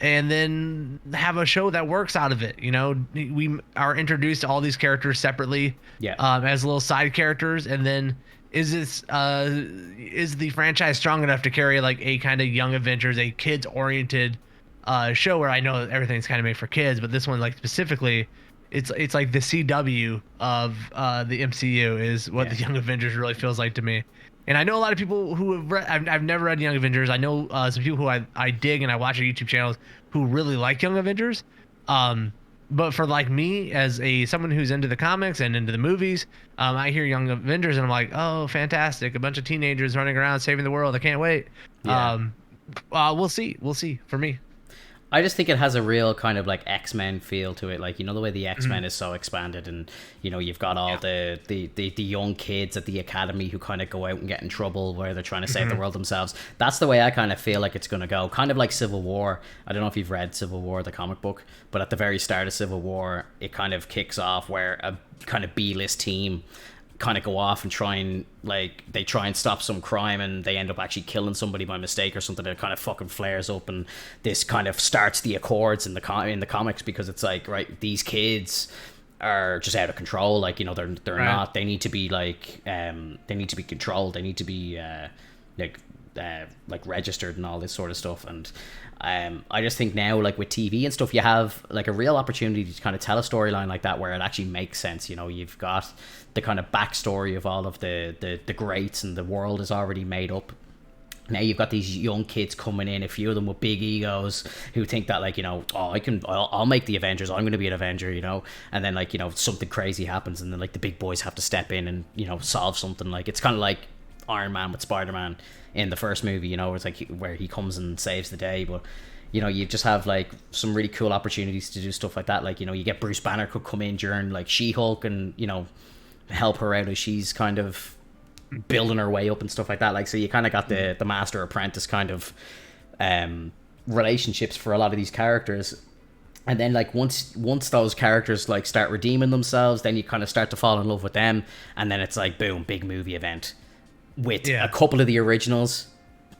[SPEAKER 3] and then have a show that works out of it. You know, we are introduced to all these characters separately, as little side characters, and then is the franchise strong enough to carry like a kind of Young Avengers, a kids oriented show where I know everything's kind of made for kids, but this one like specifically, it's like the CW of the MCU is what the Young Avengers really feels like to me. And I know a lot of people who have read, I've never read Young Avengers. I know some people who I dig and I watch their YouTube channels who really like Young Avengers. But for like me, as someone who's into the comics and into the movies, I hear Young Avengers and I'm like, oh, fantastic. A bunch of teenagers running around saving the world. I can't wait.
[SPEAKER 1] Yeah.
[SPEAKER 3] We'll see for me.
[SPEAKER 1] I just think it has a real kind of like X-Men feel to it, like, you know, the way the X-Men is so expanded, and you know, you've got all the young kids at the academy who kind of go out and get in trouble where they're trying to save the world themselves. That's the way I kind of feel like it's going to go, kind of like Civil War. I don't know if you've read Civil War, the comic book, but at the very start of Civil War, it kind of kicks off where a kind of B-list team kind of go off and try and stop some crime, and they end up actually killing somebody by mistake or something, that kind of fucking flares up, and this kind of starts the Accords in the comics, because it's like, right, these kids are just out of control, like, you know, they're
[SPEAKER 3] right.
[SPEAKER 1] not, they need to be like they need to be controlled, they need to be like registered and all this sort of stuff. And I just think now, like with TV and stuff, you have like a real opportunity to kind of tell a storyline like that where it actually makes sense. You know, you've got the kind of backstory of all of the greats, and the world is already made up. Now you've got these young kids coming in, a few of them with big egos, who think that, like, you know, I'll make the Avengers, I'm going to be an Avenger, you know, and then, like, you know, something crazy happens, and then like the big boys have to step in and, you know, solve something. Like, it's kind of like Iron Man with Spider-Man in the first movie, you know, it's like where he comes and saves the day. But, you know, you just have like some really cool opportunities to do stuff like that. Like, you know, you get Bruce Banner could come in during like She-Hulk and, you know, help her out as she's kind of building her way up and stuff like that. Like, so you kind of got the master apprentice kind of relationships for a lot of these characters. And then, like, once those characters like start redeeming themselves, then you kind of start to fall in love with them, and then it's like, boom, big movie event with a couple of the originals,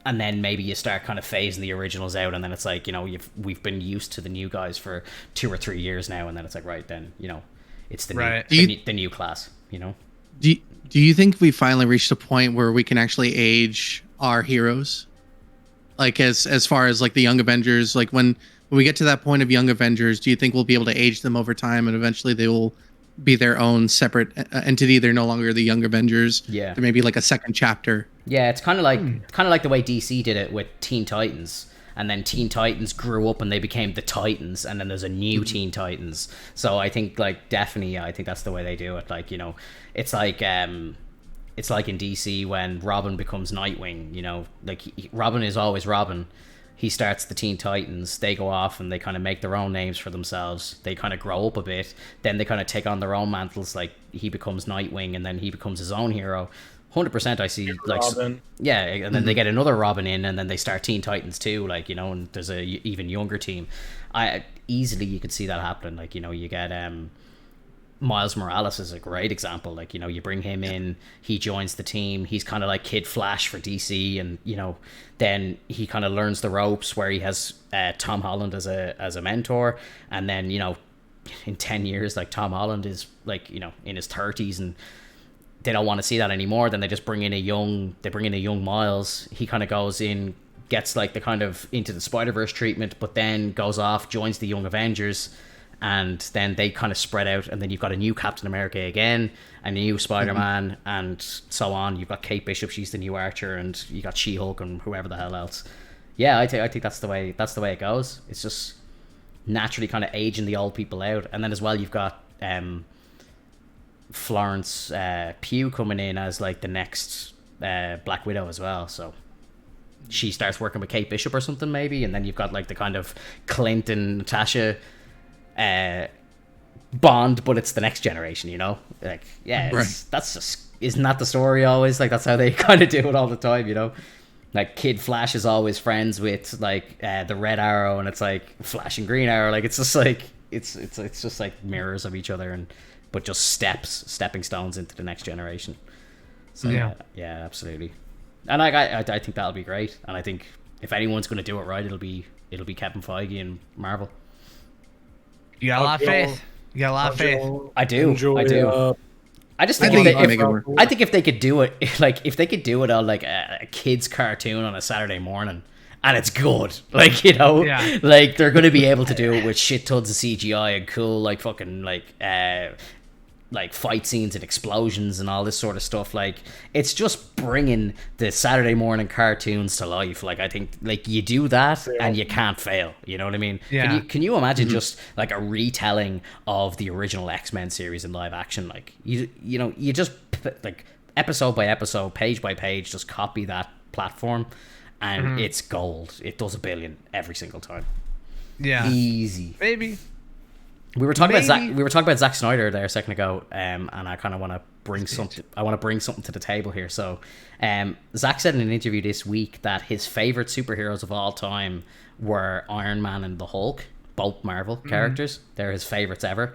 [SPEAKER 1] and then maybe you start kind of phasing the originals out, and then it's like, you know, we've been used to the new guys for 2 or 3 years now, and then it's like, right, then, you know, it's the new class, you know.
[SPEAKER 4] Do you think we finally reached a point where we can actually age our heroes? Like, as far as like the Young Avengers, like when we get to that point of Young Avengers, do you think we'll be able to age them over time, and eventually they will be their own separate entity? They're no longer the Young Avengers.
[SPEAKER 1] Yeah.
[SPEAKER 4] There may be like a second chapter.
[SPEAKER 1] Yeah, it's kind of like the way DC did it with Teen Titans. And then Teen Titans grew up and they became the Titans, and then there's a new Teen Titans. So I think, like, definitely, I think that's the way they do it. Like, you know, it's like in DC when Robin becomes Nightwing, you know, like Robin is always Robin. He starts the Teen Titans, they go off and they kind of make their own names for themselves. They kind of grow up a bit, then they kind of take on their own mantles, like he becomes Nightwing and then he becomes his own hero. 100% I see, like, Robin. Yeah, and then they get another Robin in, and then they start Teen Titans too, like, you know, and there's a even younger team. Easily you could see that happening. Like, you know, you get Miles Morales is a great example. Like, you know, you bring him in, he joins the team, he's kind of like Kid Flash for DC, and, you know, then he kind of learns the ropes where he has Tom Holland as a mentor, and then, you know, in 10 years, like, Tom Holland is, like, you know, in his 30s, and they don't want to see that anymore. Then they just bring in a young Miles. He kind of goes in, gets like the kind of into the Spider-Verse treatment, but then goes off, joins the Young Avengers, and then they kind of spread out, and then you've got a new Captain America again, and a new Spider-Man, and so on. You've got Kate Bishop, she's the new Archer, and you got She-Hulk and whoever the hell else. Yeah, I think that's the way it goes. It's just, naturally kind of aging the old people out. And then as well, you've got Florence Pugh coming in as like the next Black Widow as well. So she starts working with Kate Bishop or something maybe, and then you've got like the kind of Clint and Natasha bond, but it's the next generation, you know? Like, yeah, that's just, isn't that the story always? Like, that's how they kind of do it all the time, you know? Like, Kid Flash is always friends with like the Red Arrow, and it's like Flash and Green Arrow. Like, it's just like it's just like mirrors of each other, and but just stepping stones into the next generation. So yeah, absolutely. And I think that'll be great. And I think if anyone's going to do it right, it'll be Kevin Feige and Marvel.
[SPEAKER 3] You got a lot of faith. You got a lot of faith.
[SPEAKER 1] I do. I just think I think if they could do it, like if they could do it on like a kid's cartoon on a Saturday morning, and it's good, like, you know, like they're going to be able to do it with shit tons of CGI and cool like fucking like fight scenes and explosions and all this sort of stuff. Like, it's just bringing the Saturday morning cartoons to life. Like, I think like you do that and you can't fail, you know what I mean? Can you imagine just like a retelling of the original X-Men series in live action? Like, you know, you just like episode by episode, page by page, just copy that platform and it's gold. It does $1 billion every single time. Easy.
[SPEAKER 3] Maybe.
[SPEAKER 1] We were talking about Zack Snyder there a second ago, and I kind of want to bring something. I want to bring something to the table here. So, Zack said in an interview this week that his favorite superheroes of all time were Iron Man and the Hulk, both Marvel characters. They're his favorites ever.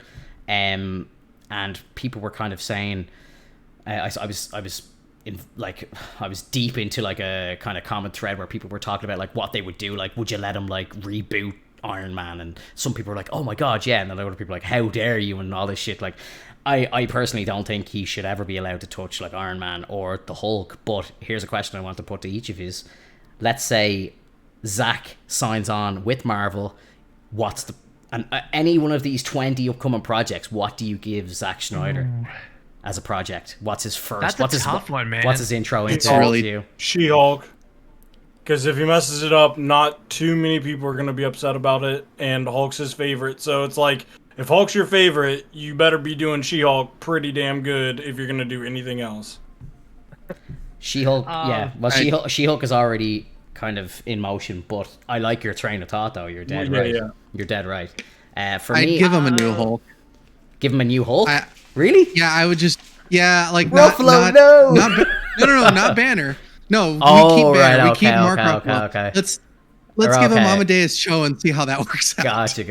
[SPEAKER 1] And people were kind of saying, I was deep into like a kind of common thread where people were talking about like what they would do. Like, would you let him like reboot Iron Man? And some people were like, oh my god, yeah, and then other people were like, how dare you, and all this shit. Like, I personally don't think he should ever be allowed to touch like Iron Man or the Hulk. But here's a question I want to put to each of you. Let's say Zack signs on with Marvel. What's the any one of these 20 upcoming projects, what do you give Zack Snyder as a project? What's his first?
[SPEAKER 3] That's a tough one, man.
[SPEAKER 1] What's his intro into?
[SPEAKER 2] It's really She-Hulk. Because if he messes it up, not too many people are going to be upset about it, and Hulk's his favorite. So it's like, if Hulk's your favorite, you better be doing She-Hulk pretty damn good if you're going to do anything else.
[SPEAKER 1] She-Hulk, yeah. Well, She-Hulk is already kind of in motion, but I like your train of thought, though. You're dead right. Yeah. You're dead right. For me,
[SPEAKER 4] I'd give him a new Hulk.
[SPEAKER 1] Give him a new Hulk? Really?
[SPEAKER 4] Yeah, I would just, like,
[SPEAKER 1] Ruffalo,
[SPEAKER 4] not Banner. No, we keep Banner.
[SPEAKER 1] Right,
[SPEAKER 4] we keep Mark Ruffalo.
[SPEAKER 1] Okay.
[SPEAKER 4] Let's give him Amadeus show and see how that works out.
[SPEAKER 1] Gotcha.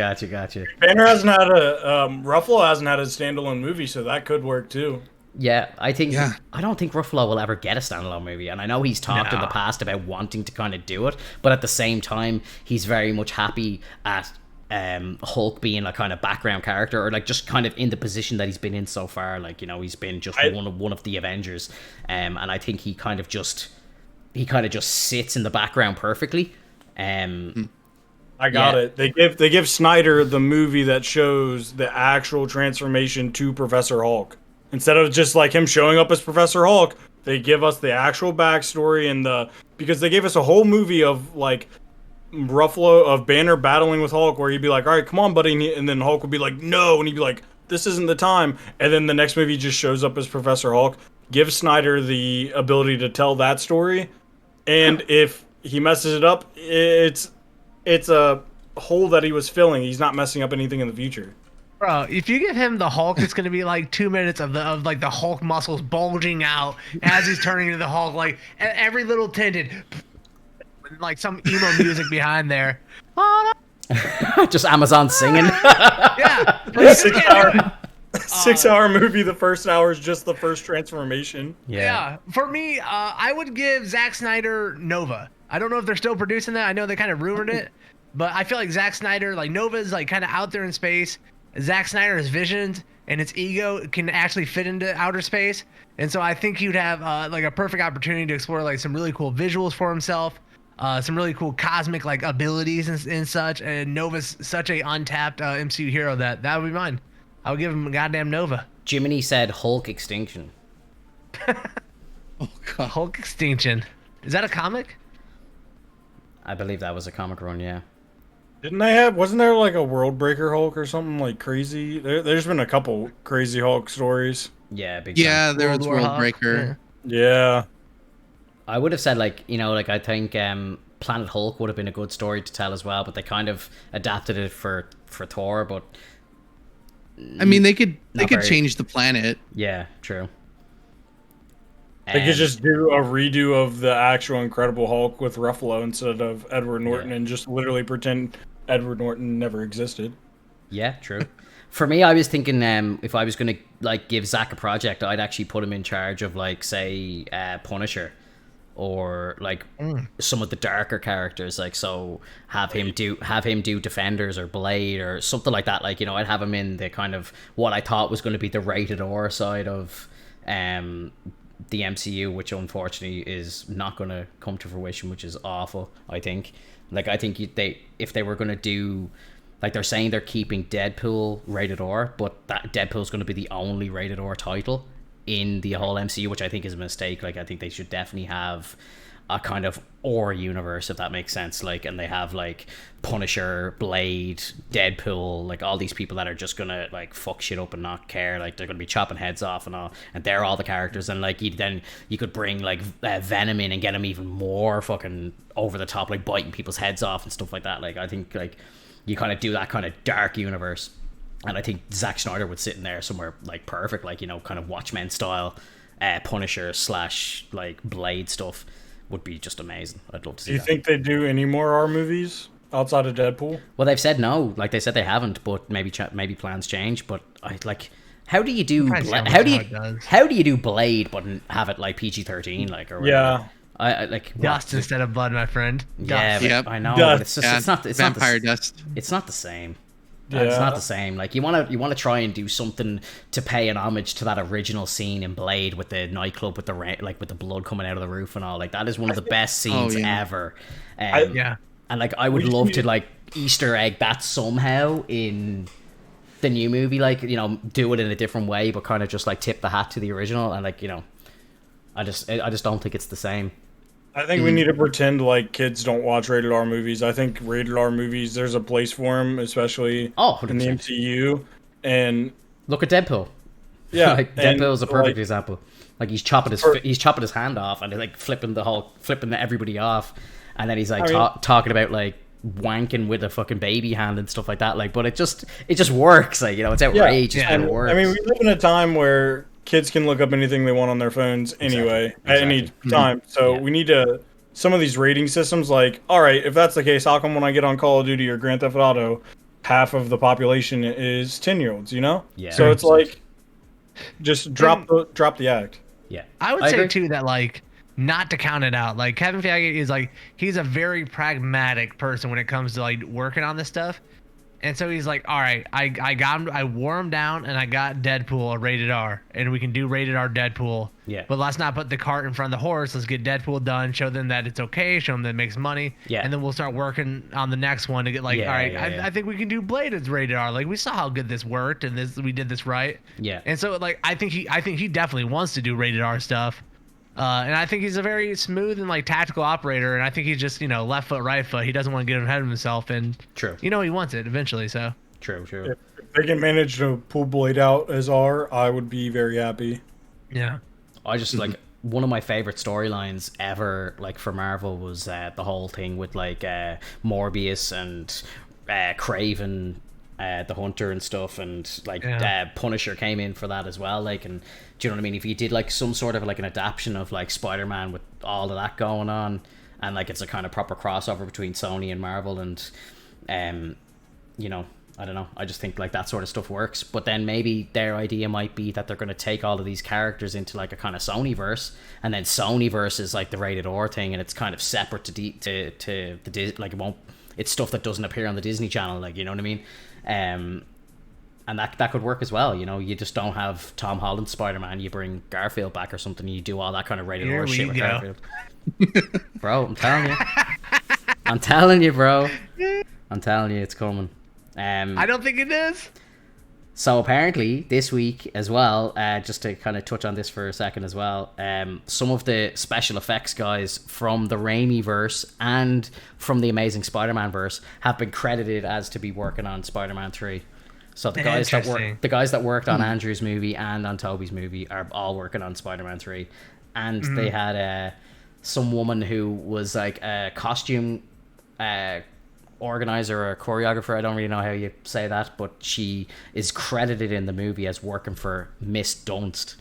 [SPEAKER 2] Banner hasn't had Ruffalo hasn't had a standalone movie, so that could work too.
[SPEAKER 1] Yeah, I don't think Ruffalo will ever get a standalone movie, and I know he's talked in the past about wanting to kind of do it, but at the same time, he's very much happy at Hulk being a kind of background character, or like just kind of in the position that he's been in so far. Like, you know, he's been just one of the Avengers, and I think he kind of just sits in the background perfectly.
[SPEAKER 2] I got it. They give Snyder the movie that shows the actual transformation to Professor Hulk. Instead of just like him showing up as Professor Hulk, they give us the actual backstory because they gave us a whole movie of like Ruffalo of Banner battling with Hulk, where he'd be like, all right, come on, buddy, and then Hulk would be like, no, and he'd be like, this isn't the time, and then the next movie just shows up as Professor Hulk. Give Snyder the ability to tell that story, and if he messes it up, it's a hole that he was filling. He's not messing up anything in the future.
[SPEAKER 3] Bro, if you give him the Hulk, it's gonna be like 2 minutes of like the Hulk muscles bulging out as he's turning into the Hulk, like every little tendon, like some emo music behind there.
[SPEAKER 1] Just Amazon singing.
[SPEAKER 3] Yeah.
[SPEAKER 2] 6-hour movie. The first hour is just the first transformation.
[SPEAKER 3] Yeah. For me, I would give Zack Snyder Nova. I don't know if they're still producing that. I know they kind of rumored it, but I feel like Zack Snyder, like Nova is like kind of out there in space. Zack Snyder's visions and its ego can actually fit into outer space, and so I think he'd have like a perfect opportunity to explore like some really cool visuals for himself, some really cool cosmic like abilities and such. And Nova's such a untapped MCU hero that would be mine. I would give him a goddamn Nova.
[SPEAKER 1] Jiminy said Hulk Extinction.
[SPEAKER 4] Oh god,
[SPEAKER 3] Hulk Extinction. Is that a comic?
[SPEAKER 1] I believe that was a comic run, yeah.
[SPEAKER 2] Didn't they have? Wasn't there like a World Breaker Hulk or something like crazy? There's been a couple crazy Hulk stories.
[SPEAKER 1] Yeah, big
[SPEAKER 4] Yeah,
[SPEAKER 1] time.
[SPEAKER 4] there was World
[SPEAKER 3] Hulk,
[SPEAKER 4] Breaker.
[SPEAKER 2] Yeah.
[SPEAKER 1] I would have said like I think Planet Hulk would have been a good story to tell as well, but they kind of adapted it for Thor. But
[SPEAKER 4] I mean, they could
[SPEAKER 1] very-
[SPEAKER 4] change the planet.
[SPEAKER 1] yeah, true.
[SPEAKER 2] They could just do a redo of the actual Incredible Hulk with Ruffalo instead of Edward Norton and just literally pretend Edward Norton never existed.
[SPEAKER 1] Yeah, true. For me, I was thinking if I was going to like give Zach a project, I'd actually put him in charge of like say Punisher or like some of the darker characters, like so have him do Defenders or Blade or something like that. Like I'd have him in the kind of what I thought was going to be the rated R side of the MCU, which unfortunately is not going to come to fruition, which is awful. I think if they were going to do, like they're saying they're keeping Deadpool rated R, but that Deadpool's going to be the only rated R title in the whole MCU, which I think is a mistake. Like I think they should definitely have a kind of or universe, if that makes sense. Like, and they have like Punisher, Blade, Deadpool, like all these people that are just gonna like fuck shit up and not care. Like they're gonna be chopping heads off and all, and they're all the characters. And like you could bring like Venom in and get him even more fucking over the top, like biting people's heads off and stuff like that. Like I think like you kind of do that kind of dark universe, and I think Zack Snyder would sit in there somewhere like perfect, like kind of Watchmen style, Punisher / like Blade stuff. Would be just amazing. I'd love to see.
[SPEAKER 2] Do you
[SPEAKER 1] that.
[SPEAKER 2] think they do any more R movies outside of Deadpool?
[SPEAKER 1] Well, they've said no. Like they said they haven't, but maybe plans change. But I like, how do you do how do you do Blade but have it like PG-13 like or whatever?
[SPEAKER 2] Yeah.
[SPEAKER 1] I like
[SPEAKER 3] dust instead of blood, my friend.
[SPEAKER 1] Yeah,
[SPEAKER 3] Dust.
[SPEAKER 1] I know.
[SPEAKER 2] Dust.
[SPEAKER 1] But it's just it's not
[SPEAKER 4] vampire dust.
[SPEAKER 1] It's not the same.
[SPEAKER 2] Yeah.
[SPEAKER 1] It's not the same. Like you want to try and do something to pay an homage to that original scene in Blade with the nightclub with the with the blood coming out of the roof and all. Like that is one of the best scenes ever.
[SPEAKER 3] Yeah.
[SPEAKER 1] And like I would love to like Easter egg that somehow in the new movie. Like do it in a different way, but kind of just like tip the hat to the original. And like I just don't think it's the same.
[SPEAKER 2] I think we need to pretend like kids don't watch rated R movies. I think rated R movies, there's a place for them, especially
[SPEAKER 1] 100%.
[SPEAKER 2] in the MCU. And
[SPEAKER 1] look at Deadpool.
[SPEAKER 2] Yeah,
[SPEAKER 1] like Deadpool is a perfect
[SPEAKER 2] like,
[SPEAKER 1] example. Like he's chopping his hand off and like flipping everybody off, and then he's like talking about like wanking with a fucking baby hand and stuff like that. Like, but it just works. Like it's outrageous.
[SPEAKER 2] Yeah.
[SPEAKER 1] But it works.
[SPEAKER 2] I mean, we live in a time where kids can look up anything they want on their phones anyway at any time. So we need to some of these rating systems. Like, all right, if that's the case, how come when I get on Call of Duty or Grand Theft Auto, half of the population is 10-year-olds? Yeah. So it's like, just drop the act.
[SPEAKER 1] Yeah.
[SPEAKER 3] I would say too that like not to count it out. Like Kevin Feige is like he's a very pragmatic person when it comes to like working on this stuff. And so he's like, all right, I got him, I wore him down, and I got Deadpool a rated R, and we can do rated R Deadpool.
[SPEAKER 1] Yeah.
[SPEAKER 3] But let's not put the cart in front of the horse. Let's get Deadpool done. Show them that it's okay. Show them that it makes money.
[SPEAKER 1] Yeah.
[SPEAKER 3] And then we'll start working on the next one to get like, all right, I think we can do Blade as rated R. Like we saw how good this worked, and we did this right.
[SPEAKER 1] Yeah.
[SPEAKER 3] And so like I think he definitely wants to do rated R stuff. And I think he's a very smooth and like tactical operator, and I think he's just left foot, right foot. He doesn't want to get ahead of himself, and
[SPEAKER 1] true.
[SPEAKER 3] He wants it eventually. So
[SPEAKER 1] true.
[SPEAKER 2] If they can manage to pull Blade out as R, I would be very happy.
[SPEAKER 3] Yeah,
[SPEAKER 1] I just like one of my favorite storylines ever, like for Marvel, was the whole thing with like Morbius and Kraven. The Hunter and stuff, and like Punisher came in for that as well. Like, and do you know what I mean? If you did like some sort of like an adaptation of like Spider-Man with all of that going on, and like it's a kind of proper crossover between Sony and Marvel, and I don't know. I just think like that sort of stuff works. But then maybe their idea might be that they're going to take all of these characters into like a kind of Sonyverse, and then Sonyverse is like the rated R thing, and it's kind of separate to the like it won't. It's stuff that doesn't appear on the Disney Channel, like, you know what I mean? And that could work as well. You just don't have Tom Holland's Spider-Man. You bring Garfield back or something. You do all that kind of rated R shit with Garfield. Bro, I'm telling you. I'm telling you, bro. I'm telling you, it's coming.
[SPEAKER 3] I don't think it is.
[SPEAKER 1] So apparently this week as well, just to kind of touch on this for a second as well, some of the special effects guys from the Raimi verse and from the Amazing Spider-Man verse have been credited as to be working on Spider-Man 3. So the guys that worked on Andrew's movie and on Toby's movie are all working on Spider-Man 3. And they had some woman who was like a costume organizer or choreographer, I don't really know how you say that, but she is credited in the movie as working for Miss Dunst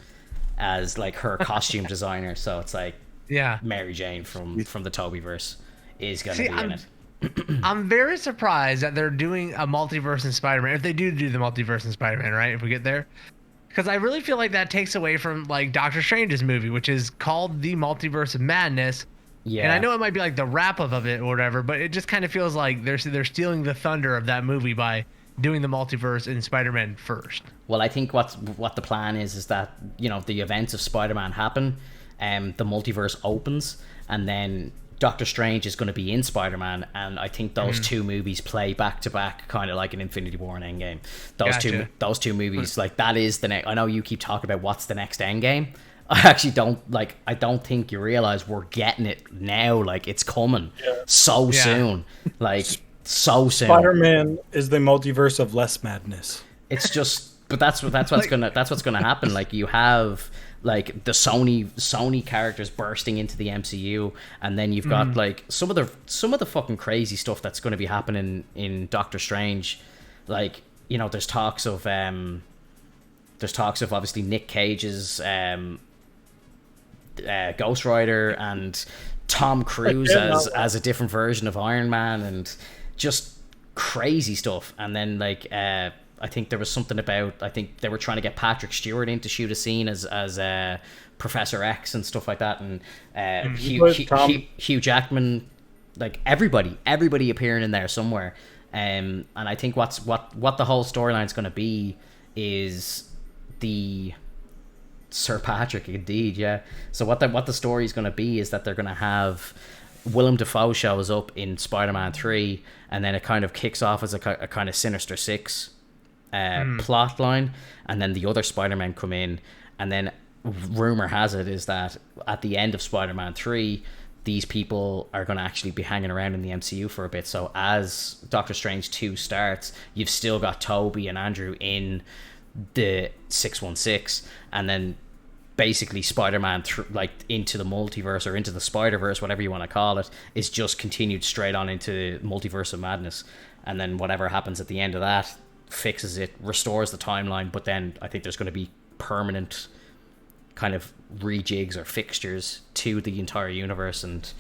[SPEAKER 1] as like her costume designer. So it's like Mary Jane from the Tobyverse is gonna be in it.
[SPEAKER 3] I'm very surprised that they're doing a multiverse in Spider-Man, if they do the multiverse in Spider-Man, right, if we get there, because I really feel like that takes away from like Doctor Strange's movie, which is called The Multiverse of Madness. Yeah. And I know it might be like the wrap up of it or whatever, but it just kind of feels like they're stealing the thunder of that movie by doing the multiverse in Spider-Man first.
[SPEAKER 1] Well, I think what the plan is that, you know, the events of Spider-Man happen, the multiverse opens, and then Doctor Strange is going to be in Spider-Man, and I think those two movies play back to back, kind of like an Infinity War and Endgame. Those two movies, like that is the next. I know you keep talking about what's the next Endgame. I actually don't think you realize we're getting it now. Like it's coming so soon. Like so soon.
[SPEAKER 2] Spider-Man is the multiverse of less madness.
[SPEAKER 1] It's just, but that's what's gonna happen. Like you have like the Sony characters bursting into the MCU, and then you've got like some of the fucking crazy stuff that's going to be happening in Doctor Strange. Like, you know, there's talks of obviously Nick Cage's Ghost Rider and Tom Cruise as a different version of Iron Man, and just crazy stuff. And then like I think there was something about, I think they were trying to get Patrick Stewart in to shoot a scene as Professor X and stuff like that, and Hugh Jackman, like everybody appearing in there somewhere. And I think what the whole storyline is going to be is the Sir Patrick, indeed, yeah. So what the story is going to be is that they're going to have Willem Dafoe shows up in Spider-Man 3, and then it kind of kicks off as a kind of Sinister Six plot line, and then the other Spider-Men come in, and then rumor has it is that at the end of Spider-Man 3, these people are going to actually be hanging around in the MCU for a bit. So as Doctor Strange 2 starts, you've still got Toby and Andrew in the 616, and then basically Spider-Man like into the multiverse or into the Spider-Verse, whatever you want to call it, is just continued straight on into Multiverse of Madness. And then whatever happens at the end of that fixes it, restores the timeline, but then I think there's going to be permanent kind of rejigs or fixtures to the entire universe, and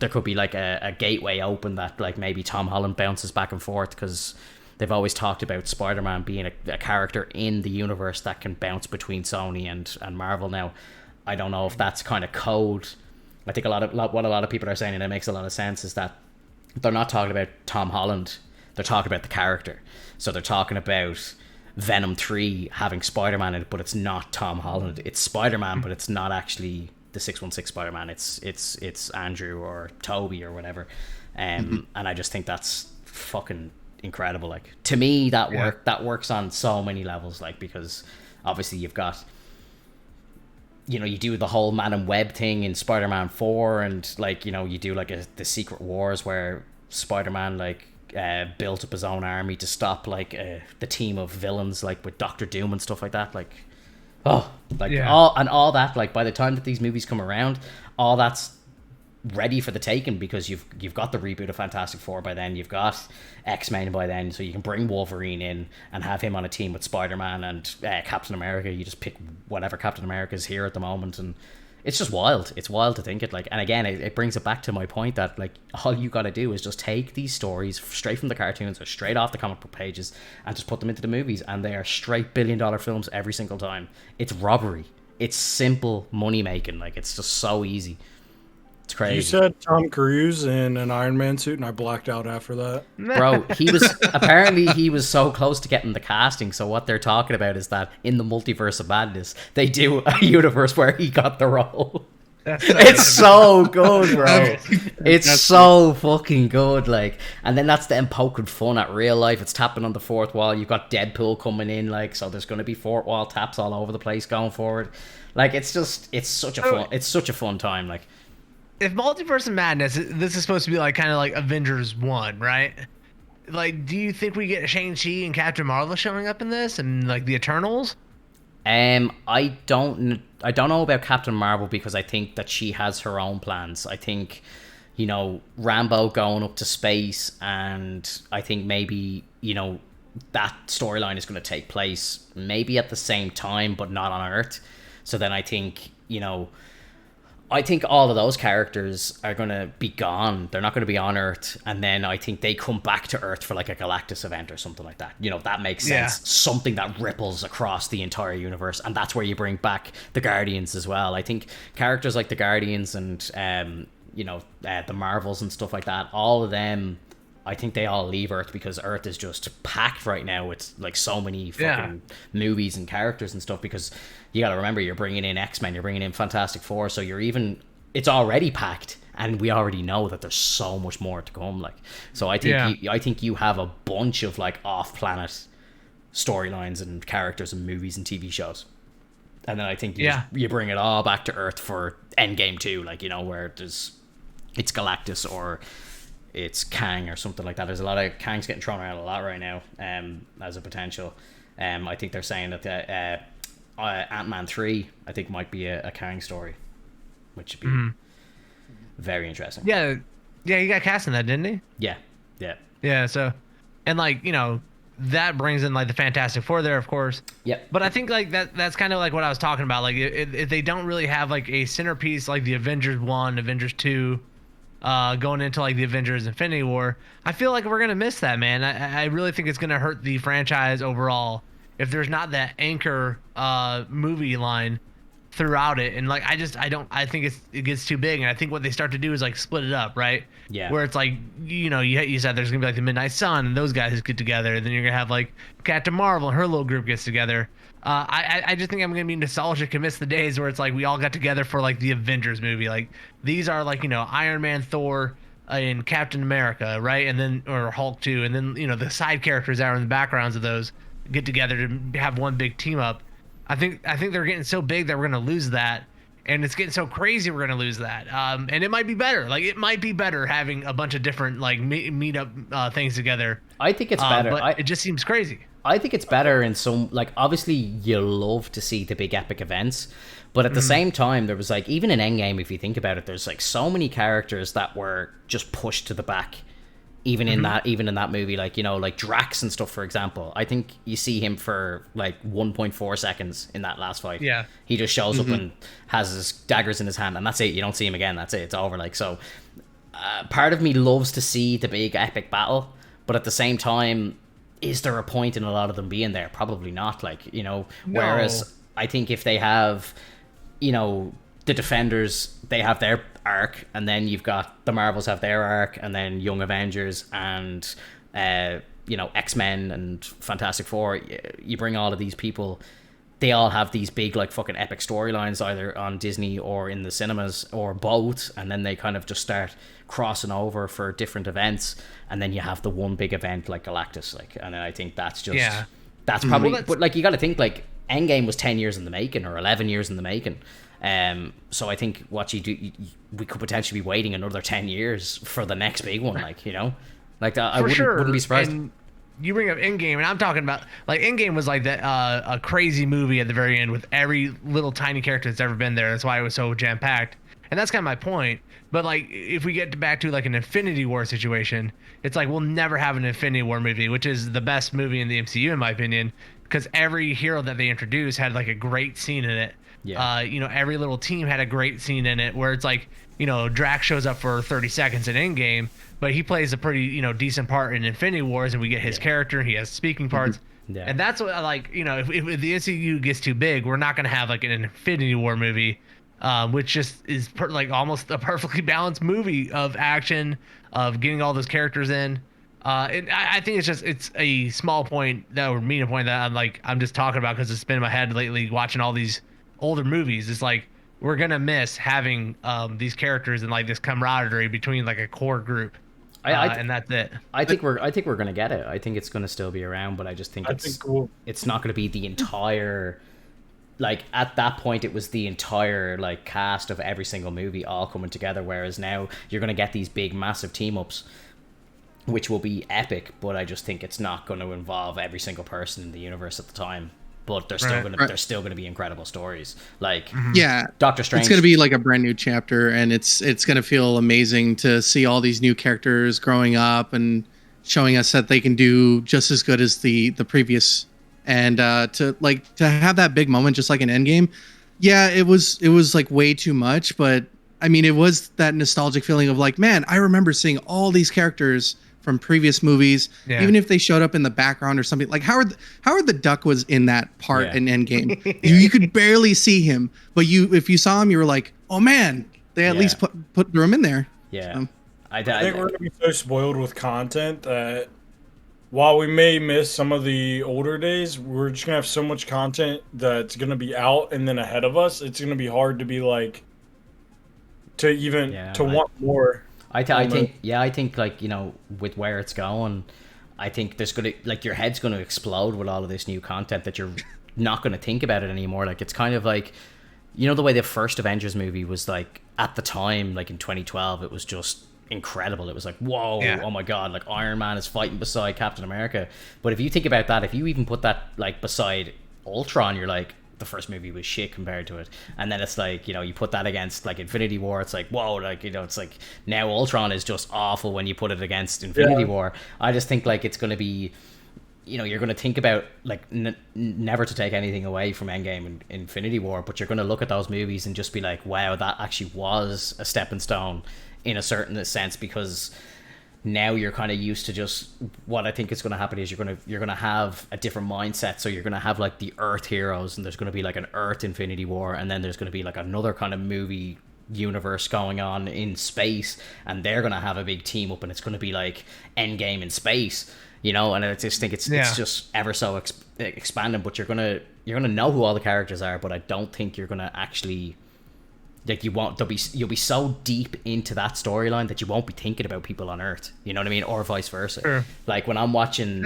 [SPEAKER 1] there could be like a gateway open that like maybe Tom Holland bounces back and forth, because they've always talked about Spider-Man being a character in the universe that can bounce between Sony and Marvel. Now, I don't know if that's kind of code. I think what a lot of people are saying, and it makes a lot of sense, is that they're not talking about Tom Holland, they're talking about the character. So they're talking about Venom 3 having Spider-Man in it, but it's not Tom Holland. It's Spider-Man, but it's not actually the 616 Spider-Man. It's Andrew or Toby or whatever. And I just think that's fucking incredible. Like, to me, that works on so many levels, like, because obviously you've got, you know, you do the whole Man and Web thing in Spider-Man 4, and like, you know, you do like the Secret Wars where Spider-Man like built up his own army to stop like the team of villains, like with Doctor Doom and stuff like that. Like, all that, like by the time that these movies come around, all that's ready for the taking, because you've got the reboot of Fantastic Four by then, you've got X-Men by then, so you can bring Wolverine in and have him on a team with Spider-Man and Captain America. You just pick whatever Captain America's here at the moment, and it's just wild. It's wild to think it, like, and again, it brings it back to my point that like all you got to do is just take these stories straight from the cartoons or straight off the comic book pages and just put them into the movies, and they are straight billion-dollar films every single time. It's robbery. It's simple money making. Like, it's just so easy. It's crazy.
[SPEAKER 2] You said Tom Cruise in an Iron Man suit, and I blacked out after that.
[SPEAKER 1] Bro, he was so close to getting the casting. So what they're talking about is that in the Multiverse of Madness, they do a universe where he got the role. It's so good, bro. It's so fucking good. Like, and then that's them poking fun at real life. It's tapping on the fourth wall. You've got Deadpool coming in, like, so there's going to be fourth wall taps all over the place going forward. Like, it's such a fun time. Like,
[SPEAKER 3] if Multiverse of Madness, this is supposed to be like kind of like Avengers 1, right? Like, do you think we get Shang-Chi and Captain Marvel showing up in this, and like the Eternals?
[SPEAKER 1] I don't know about Captain Marvel because I think that she has her own plans. I think, you know, Rambo going up to space, and I think maybe, you know, that storyline is going to take place maybe at the same time, but not on Earth. So then I think, you know, I think all of those characters are going to be gone. They're not going to be on Earth. And then I think they come back to Earth for like a Galactus event or something like that. You know, that makes sense. Yeah. Something that ripples across the entire universe. And that's where you bring back the Guardians as well. I think characters like the Guardians and, you know, the Marvels and stuff like that, all of them, I think they all leave Earth because Earth is just packed right now with like so many fucking movies and characters and stuff, because you got to remember, you're bringing in X-Men, you're bringing in Fantastic Four, so it's already packed, and we already know that there's so much more to come. Like, so I think you have a bunch of like off-planet storylines and characters and movies and TV shows, and then I think you bring it all back to Earth for Endgame 2, like, you know, where it's Galactus or it's Kang or something like that. There's a lot of Kang's getting thrown around a lot right now as a potential. I think they're saying that the Ant-Man 3 I think might be a Kang story, which would be very interesting.
[SPEAKER 3] Yeah, he got cast in that, didn't he?
[SPEAKER 1] Yeah.
[SPEAKER 3] So, and like, you know, that brings in like the Fantastic Four there, of course.
[SPEAKER 1] Yep.
[SPEAKER 3] But I think like that's kind of like what I was talking about. Like, if they don't really have like a centerpiece like the Avengers 1, Avengers 2, going into like the Avengers Infinity War, I feel like we're gonna miss that, man. I really think it's gonna hurt the franchise overall if there's not that anchor movie line throughout it. And like, I think it gets too big, and I think what they start to do is like split it up, right?
[SPEAKER 1] Yeah.
[SPEAKER 3] Where it's like, you know, you said there's gonna be like the Midnight Sun and those guys get together, and then you're gonna have like Captain Marvel and her little group gets together. I just think I'm gonna be nostalgic and miss the days where it's like we all got together for like the Avengers movie. Like, these are like, you know, Iron Man, Thor, and Captain America, right? And then, or Hulk too, and then, you know, the side characters that are in the backgrounds of those get together to have one big team up. I think they're getting so big that we're gonna lose that, and it's getting so crazy we're gonna lose that. And it might be better. Like, it might be better having a bunch of different like meet up things together.
[SPEAKER 1] I think it's better.
[SPEAKER 3] But it just seems crazy.
[SPEAKER 1] I think it's better in some, like, obviously you love to see the big epic events, but at the same time, there was like, even in Endgame, if you think about it, there's like so many characters that were just pushed to the back, even in that movie, like, you know, like Drax and stuff, for example. I think you see him for like 1.4 seconds in that last fight.
[SPEAKER 3] Yeah,
[SPEAKER 1] he just shows up and has his daggers in his hand, and that's it. You don't see him again. That's it. It's over. Like, so part of me loves to see the big epic battle, but at the same time, is there a point in a lot of them being there? Probably not. Like, you know, whereas I think if they have, you know, the Defenders, they have their arc, and then you've got the Marvels have their arc, and then Young Avengers and you know, X-Men and Fantastic Four, you bring all of these people, they all have these big like fucking epic storylines either on Disney or in the cinemas or both, and then they kind of just start crossing over for different events, and then you have the one big event like Galactus, like, and then I think that's just that's probably but like, you got to think like Endgame was 10 years in the making or 11 years in the making. So I think what you do, we could potentially be waiting another 10 years for the next big one, like, you know, like that. I wouldn't be surprised. And
[SPEAKER 3] you bring up Endgame, and I'm talking about like Endgame was like that a crazy movie at the very end with every little tiny character that's ever been there. That's why it was so jam packed, and that's kind of my point. But like, if we get back to like an Infinity War situation, it's like we'll never have an Infinity War movie, which is the best movie in the MCU in my opinion, because every hero that they introduced had like a great scene in it. Yeah. You know, every little team had a great scene in it where it's like, you know, Drax shows up for 30 seconds in Endgame, but he plays a pretty, you know, decent part in Infinity Wars, and we get his character, he has speaking parts. And that's what I like, you know, if the MCU gets too big, we're not going to have like an Infinity War movie, which just is like almost a perfectly balanced movie of action, of getting all those characters in. And I think it's a small point that would mean a point that I'm just talking about because it's been in my head lately watching all these older movies. It's like, we're gonna miss having these characters and like this camaraderie between like a core group. And that's it.
[SPEAKER 1] I think we're gonna get it. I think it's gonna still be around, but I just think it's not gonna be the entire. Like at that point, it was the entire like cast of every single movie all coming together. Whereas now you're gonna get these big, massive team ups, which will be epic. But I just think it's not going to involve every single person in the universe at the time. But they're still gonna be incredible stories. Like Doctor Strange.
[SPEAKER 4] It's gonna be like a brand new chapter, and it's gonna feel amazing to see all these new characters growing up and showing us that they can do just as good as the previous. And to have that big moment, just like an Endgame, it was like way too much. But I mean, it was that nostalgic feeling of like, man, I remember seeing all these characters from previous movies, even if they showed up in the background or something. Like Howard the Duck was in that part in Endgame. you could barely see him, but if you saw him, you were like, oh man, they at least threw him in there.
[SPEAKER 1] Yeah,
[SPEAKER 2] I think we're gonna be so spoiled with content that while we may miss some of the older days, we're just gonna have so much content that's gonna be out and then ahead of us. It's gonna be hard to be like to want more.
[SPEAKER 1] I think like, you know, with where it's going, I think there's gonna like your head's gonna explode with all of this new content that you're not gonna think about it anymore. Like it's kind of like, you know, the way the first Avengers movie was like at the time, like in 2012, it was just incredible. It was like, whoa, oh my god, like Iron Man is fighting beside Captain America. But if you think about that, if you even put that like beside Ultron, you're like, the first movie was shit compared to it. And then it's like, you know, you put that against like Infinity War, it's like, whoa, like, you know, it's like now Ultron is just awful when you put it against Infinity War. I just think like it's going to be, you know, you're going to think about like never to take anything away from Endgame and Infinity War, but you're going to look at those movies and just be like, wow, that actually was a stepping stone in a certain sense, because now you're kind of used to just what I think is going to happen is you're gonna have a different mindset. So you're going to have like the Earth heroes, and there's going to be like an Earth Infinity War, and then there's going to be like another kind of movie universe going on in space, and they're going to have a big team up, and it's going to be like Endgame in space, you know. And I just think it's just ever so expanding. But you're gonna know who all the characters are, but I don't think you're gonna actually. Like you'll be so deep into that storyline that you won't be thinking about people on Earth. You know what I mean, or vice versa.
[SPEAKER 3] Sure.
[SPEAKER 1] Like when I'm watching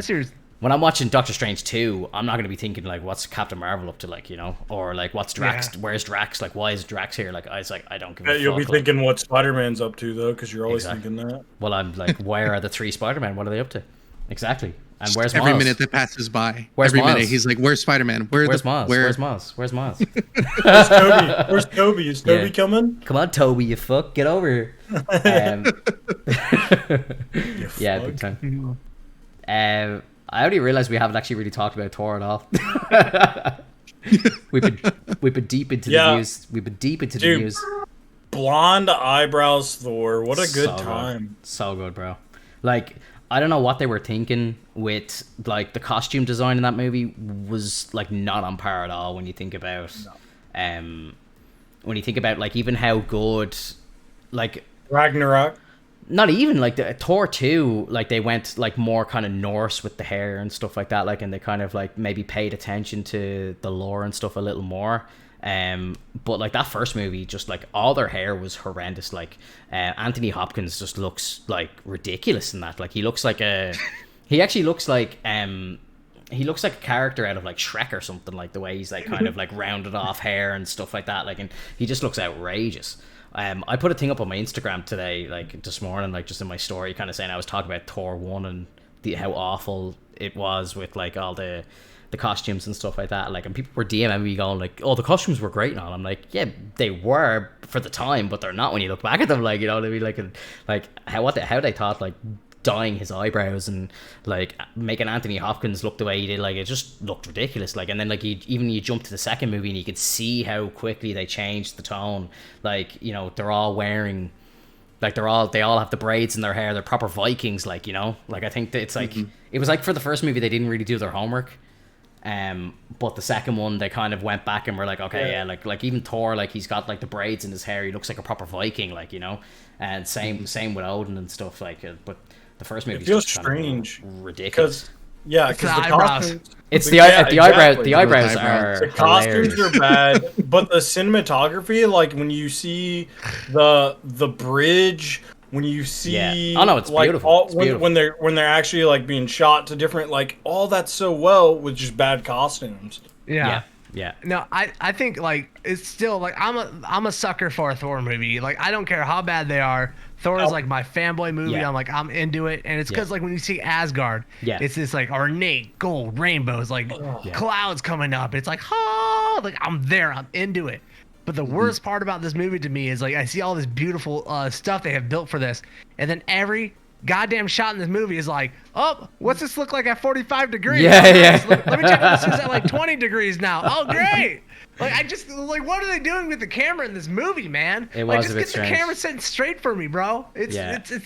[SPEAKER 1] Doctor Strange 2, I'm not going to be thinking like, what's Captain Marvel up to, like, you know, or like what's Drax? Where's Drax? Like, why is Drax here? Like, I don't give a fuck.
[SPEAKER 2] You'll be thinking what Spider-Man's up to though, because you're always thinking that.
[SPEAKER 1] Well, I'm like, where are the 3 Spider-Man? What are they up to? Exactly. And where's
[SPEAKER 4] every
[SPEAKER 1] Miles?
[SPEAKER 4] minute that passes by?
[SPEAKER 1] Where's
[SPEAKER 4] every
[SPEAKER 1] Miles?
[SPEAKER 4] minute he's like, "Where's Spider-Man?
[SPEAKER 1] Where's Miles? Where's Miles? Where's Miles?
[SPEAKER 2] Where's Toby? Where's Toby? Is Toby coming?
[SPEAKER 1] Come on, Toby, you fuck, get over here. Yeah, big time. I already realized we haven't actually really talked about Thor at all. we've been deep into the news. We've been deep into the news.
[SPEAKER 2] Blonde eyebrows Thor. What a good time.
[SPEAKER 1] So good, bro. Like, I don't know what they were thinking with like the costume design in that movie was like not on par at all when you think about like even how good like
[SPEAKER 2] Ragnarok.
[SPEAKER 1] Not even like the Thor 2, like they went like more kind of Norse with the hair and stuff like that, like, and they kind of like maybe paid attention to the lore and stuff a little more. But like that first movie, just like all their hair was horrendous. Like Anthony Hopkins just looks like ridiculous in that. Like he looks like he looks like a character out of like Shrek or something, like the way he's like kind of like rounded off hair and stuff like that. Like, and he just looks outrageous. I put a thing up on my Instagram today, like this morning, like just in my story, kind of saying I was talking about Thor 1 and how awful it was with like all the costumes and stuff like that, like, and people were DMing me going like, oh, the costumes were great and all. I'm like, yeah, they were for the time, but they're not when you look back at them, like, you know what I mean, like how they thought like dyeing his eyebrows and like making Anthony Hopkins look the way he did, like it just looked ridiculous. Like, and then like you jump to the second movie and you could see how quickly they changed the tone. Like, you know, they're all wearing like they all have the braids in their hair, they're proper Vikings, like, you know, like I think that it's like it was like for the first movie they didn't really do their homework. But the second one they kind of went back and were like, okay, like even Thor, like he's got like the braids in his hair, he looks like a proper Viking, like, you know. And same with Odin and stuff, like, but the first movie
[SPEAKER 2] feels strange,
[SPEAKER 1] ridiculous.
[SPEAKER 2] Yeah,
[SPEAKER 3] It's the
[SPEAKER 2] because the
[SPEAKER 3] eyebrows.
[SPEAKER 2] costumes.
[SPEAKER 1] It's
[SPEAKER 2] Yeah,
[SPEAKER 1] the eyebrows.
[SPEAKER 2] exactly.
[SPEAKER 1] The eyebrows
[SPEAKER 4] Those eyebrows.
[SPEAKER 1] are
[SPEAKER 2] The costumes
[SPEAKER 1] hilarious.
[SPEAKER 2] are bad, but the cinematography, like when you see the bridge, when you see
[SPEAKER 1] Yeah. Oh, no, it's
[SPEAKER 2] like
[SPEAKER 1] beautiful.
[SPEAKER 2] all
[SPEAKER 1] It's beautiful.
[SPEAKER 2] when they're actually like being shot to different, like all that's so well with just bad costumes.
[SPEAKER 3] Yeah.
[SPEAKER 1] Yeah.
[SPEAKER 3] No, I think like it's still like I'm a sucker for a Thor movie. Like I don't care how bad they are. Thor is like my fanboy movie.
[SPEAKER 1] Yeah.
[SPEAKER 3] I'm into it, and it's because like when you see Asgard,
[SPEAKER 1] Yeah.
[SPEAKER 3] it's this like ornate gold rainbows, like clouds coming up. It's like like I'm there. I'm into it. But the worst part about this movie to me is like I see all this beautiful stuff they have built for this, and then every goddamn shot in this movie is like, oh, what's this look like at 45 degrees?
[SPEAKER 1] Yeah,
[SPEAKER 3] Oh,
[SPEAKER 1] yeah.
[SPEAKER 3] nice. Let me check if this is at like 20 degrees now. Oh, great. Like I just like, what are they doing with the camera in this movie, man?
[SPEAKER 1] It
[SPEAKER 3] like
[SPEAKER 1] was
[SPEAKER 3] just
[SPEAKER 1] a bit
[SPEAKER 3] get
[SPEAKER 1] strange.
[SPEAKER 3] the camera sitting straight for me, bro. It's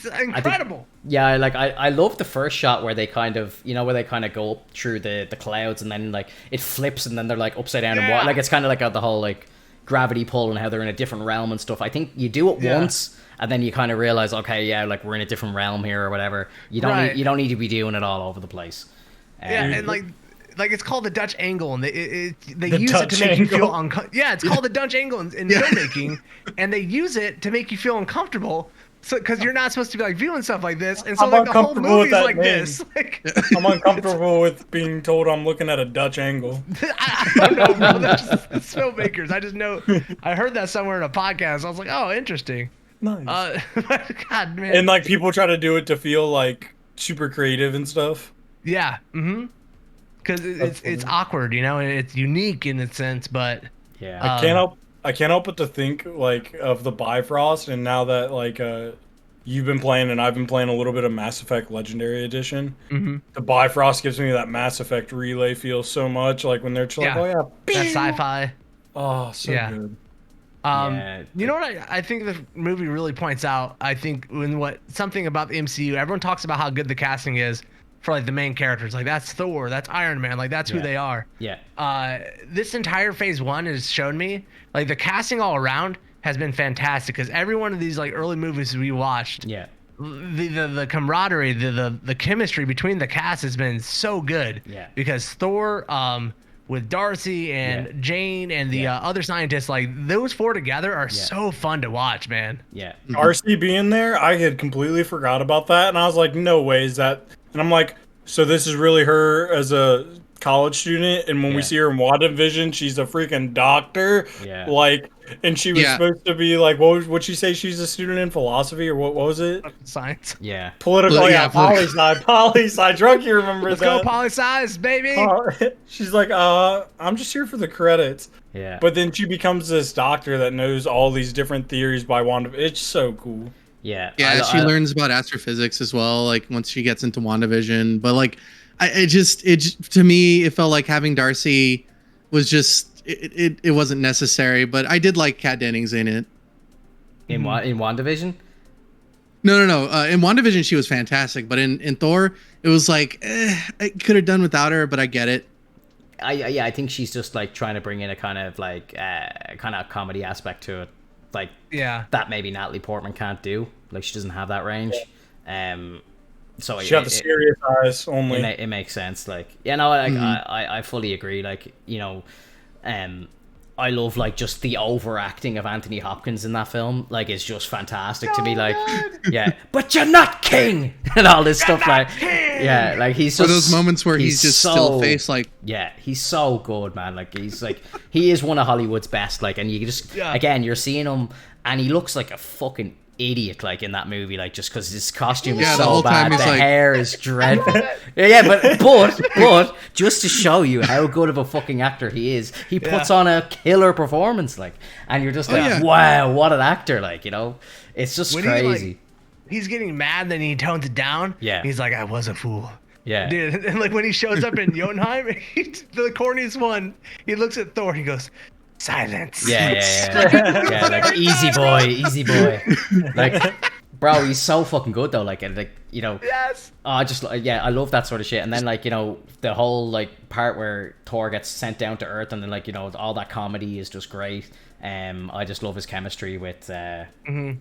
[SPEAKER 3] incredible.
[SPEAKER 1] Yeah, like I love the first shot where they kind of go up through the clouds and then like it flips and then they're like upside down and
[SPEAKER 3] Yeah.
[SPEAKER 1] like it's kind of like the whole like gravity pull and how they're in a different realm and stuff. I think you do it once and then you kind of realize, okay, yeah, like we're in a different realm here or whatever. You don't need to be doing it all over the place.
[SPEAKER 3] Yeah, and like it's called the Dutch angle, and they
[SPEAKER 2] The
[SPEAKER 3] use
[SPEAKER 2] Dutch
[SPEAKER 3] it to make you feel
[SPEAKER 2] angle.
[SPEAKER 3] uncomfortable. Yeah, it's called the Dutch angle in filmmaking, and they use it to make you feel uncomfortable. So, because you're not supposed to be like viewing stuff like this, and so
[SPEAKER 2] I'm
[SPEAKER 3] like the whole
[SPEAKER 2] uncomfortable with
[SPEAKER 3] movie's
[SPEAKER 2] that
[SPEAKER 3] like
[SPEAKER 2] name.
[SPEAKER 3] this. Like,
[SPEAKER 2] I'm uncomfortable with being told I'm looking at a Dutch angle.
[SPEAKER 3] I don't know, bro. That's just it's filmmakers. I just know. I heard that somewhere in a podcast. I was like, oh, interesting.
[SPEAKER 2] Nice.
[SPEAKER 3] God, man.
[SPEAKER 2] And like people try to do it to feel like super creative and stuff.
[SPEAKER 3] Yeah. Mm-hmm. Because it's awkward, you know, and it's unique in a sense, but
[SPEAKER 1] yeah,
[SPEAKER 2] I can't help but to think like of the Bifrost, and now that like you've been playing and I've been playing a little bit of Mass Effect Legendary Edition.
[SPEAKER 3] Mm-hmm.
[SPEAKER 2] The Bifrost gives me that Mass Effect Relay feel so much, like when they're just like, oh yeah,
[SPEAKER 3] that sci-fi.
[SPEAKER 2] oh so good.
[SPEAKER 3] You know what I think the movie really points out? I think something about the MCU, everyone talks about how good the casting is for like the main characters. Like that's Thor, that's Iron Man, like that's who they are.
[SPEAKER 1] Yeah.
[SPEAKER 3] This entire phase 1 has shown me like the casting all around has been fantastic because every one of these like early movies we watched.
[SPEAKER 1] Yeah.
[SPEAKER 3] The camaraderie, the chemistry between the cast has been so good.
[SPEAKER 1] Yeah.
[SPEAKER 3] Because Thor, with Darcy and Jane and the other scientists, like those four together are so fun to watch, man.
[SPEAKER 1] Yeah.
[SPEAKER 2] Darcy being there, I had completely forgot about that, and I was like, no way is that. And I'm like, so this is really her as a college student, and when we see her in WandaVision, she's a freaking doctor.
[SPEAKER 1] Yeah.
[SPEAKER 2] Like, and she was supposed to be like, what'd she say? She's a student in philosophy, or what was it?
[SPEAKER 3] Science.
[SPEAKER 1] Yeah.
[SPEAKER 2] Political, poli-sci. Drunk, you remember
[SPEAKER 3] Let's
[SPEAKER 2] that?
[SPEAKER 3] go poli-sci, baby.
[SPEAKER 2] She's like, I'm just here for the credits.
[SPEAKER 1] Yeah.
[SPEAKER 2] But then she becomes this doctor that knows all these different theories by Wanda. It's so cool.
[SPEAKER 1] Yeah.
[SPEAKER 4] Yeah, she learns about astrophysics as well, like once she gets into WandaVision. But like, to me, it felt like having Darcy was just it wasn't necessary. But I did like Kat Dennings in it.
[SPEAKER 1] In WandaVision?
[SPEAKER 4] No. In WandaVision, she was fantastic, but in Thor, it was like I could have done without her, but I get it.
[SPEAKER 1] I think she's just like trying to bring in a kind of comedy aspect to it, like that maybe Natalie Portman can't do. Like she doesn't have that range. So
[SPEAKER 2] she got the serious eyes only.
[SPEAKER 1] It makes sense. Like I fully agree. Like I love like just the overacting of Anthony Hopkins in that film. Like it's just fantastic to me. Like but you're not king and all this stuff. Like like he's just
[SPEAKER 4] those moments where he's just still face like
[SPEAKER 1] he's so good, man. Like he is one of Hollywood's best. Like and you just again you're seeing him and he looks like a fucking idiot like in that movie, like just because his costume is so bad, the hair is dreadful. but just to show you how good of a fucking actor he is, he puts on a killer performance, like, and you're just like, wow, what an actor, like, you know, it's just crazy.
[SPEAKER 3] He's getting mad, then he tones it down. He's like, I was a fool. Dude, and like when he shows up in Jotunheim, the corniest one, he looks at Thor, he goes, silence.
[SPEAKER 1] Yeah, like easy boy. Like, bro, he's so fucking good though. Like, you know.
[SPEAKER 3] Yes.
[SPEAKER 1] I love that sort of shit. And then like, you know, the whole like part where Thor gets sent down to Earth, and then like, you know, all that comedy is just great. I just love his chemistry with Selvig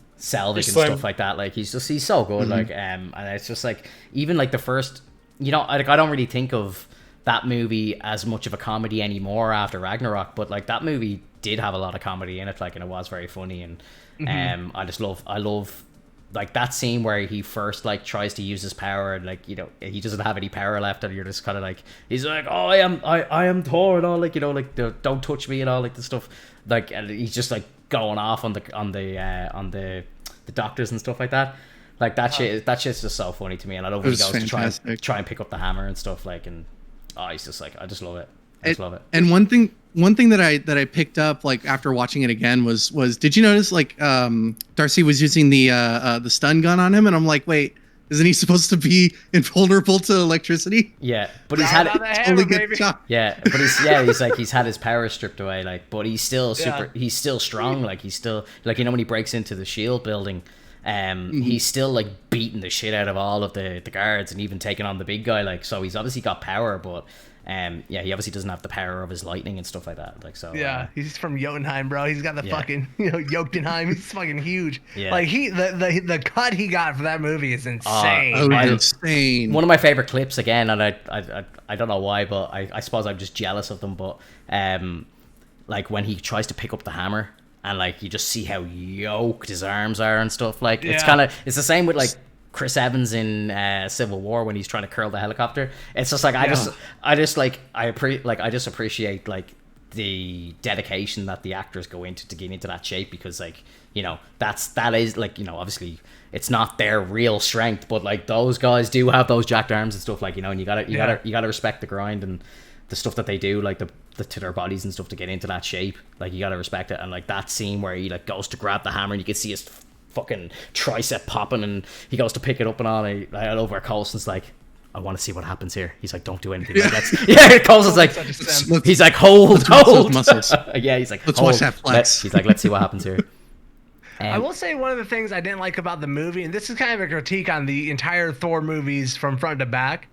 [SPEAKER 1] and stuff like that. Like, he's so good. Like, and it's just like even like the first you know, like I don't really think of that movie as much of a comedy anymore after Ragnarok, but like that movie did have a lot of comedy in it, like, and it was very funny, and I love like that scene where he first like tries to use his power, and like, you know, he doesn't have any power left, and you're just kind of like, he's like, oh, I am Thor and all, like, you know, like don't touch me and all, like the stuff, like, and he's just like going off on the doctors and stuff like that. Like that shit's just so funny to me, and I love when he goes to try and pick up the hammer and stuff, like, and he's just like, I just love it. I just love it.
[SPEAKER 4] And one thing that I picked up like after watching it again was did you notice like Darcy was using the stun gun on him, and I'm like, wait, isn't he supposed to be invulnerable to electricity?
[SPEAKER 1] Yeah, but he's had
[SPEAKER 4] it totally get shot.
[SPEAKER 1] Yeah, but he's like, he's had his power stripped away, like, but he's still he's still strong, like he's still like, you know, when he breaks into the shield building, he's still like beating the shit out of all of the guards and even taking on the big guy, like, so he's obviously got power, but he obviously doesn't have the power of his lightning and stuff like that, like, so
[SPEAKER 3] he's from Jotunheim, bro. He's got the fucking, you know, Jotunheim. He's fucking huge. Like the cut he got for that movie is insane.
[SPEAKER 4] Insane.
[SPEAKER 1] One of my favorite clips again, and I don't know why, but I suppose I'm just jealous of them, but like when he tries to pick up the hammer, and like you just see how yoked his arms are and stuff, like it's the same with like Chris Evans in Civil War when he's trying to curl the helicopter. It's just like I just appreciate like the dedication that the actors go into to get into that shape, because like, you know, that is like, you know, obviously it's not their real strength, but like those guys do have those jacked arms and stuff, like, you know, and you gotta respect the grind and the stuff that they do, like the to their bodies and stuff to get into that shape. Like, you gotta respect it. And like that scene where he like goes to grab the hammer and you can see his fucking tricep popping, and he goes to pick it up and all, and I love where Coulson's like, I want to see what happens here. He's like, don't do anything. Like, Coulson's like, he's like, hold
[SPEAKER 4] muscles.
[SPEAKER 1] Yeah, he's like,
[SPEAKER 4] let's watch that flex.
[SPEAKER 1] He's like, let's see what happens here.
[SPEAKER 3] I will say one of the things I didn't like about the movie, and this is kind of a critique on the entire Thor movies from front to back,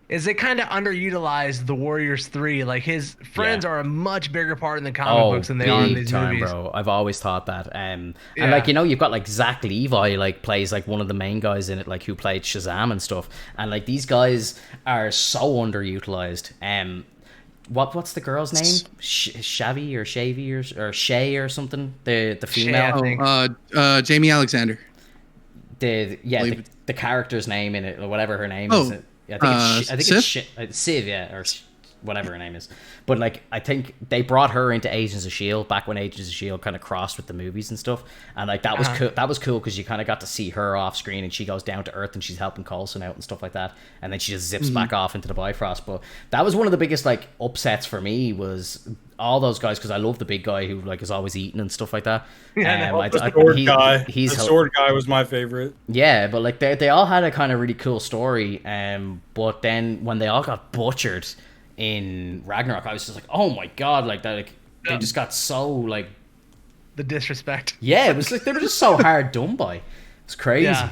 [SPEAKER 3] is they kind of underutilized the Warriors 3. Like, his friends are a much bigger part in the comic books than they are in these movies. Bro.
[SPEAKER 1] I've always thought that. And like, you know, you've got like Zach Levi, like plays like one of the main guys in it, like who played Shazam and stuff. And like these guys are so underutilized. What's the girl's name? Shavy or Shavy or Shay or something? The female.
[SPEAKER 4] Jamie Alexander.
[SPEAKER 1] The character's name in it, or whatever her name is. I think it's Civ, or whatever her name is. But like, I think they brought her into Agents of S.H.I.E.L.D. back when Agents of S.H.I.E.L.D. kind of crossed with the movies and stuff. And like, that was cool. That was cool because you kind of got to see her off screen, and she goes down to Earth and she's helping Coulson out and stuff like that. And then she just zips back off into the Bifrost. But that was one of the biggest like upsets for me, was all those guys, because I love the big guy who like is always eating and stuff like that.
[SPEAKER 2] The sword guy. The sword guy was my favorite.
[SPEAKER 1] Yeah, but like they all had a kind of really cool story. But then when they all got butchered in Ragnarok, I was just like, oh my god, like that, like they just got so like
[SPEAKER 3] the disrespect.
[SPEAKER 1] Yeah, it was like they were just so hard done by. It's crazy. Yeah.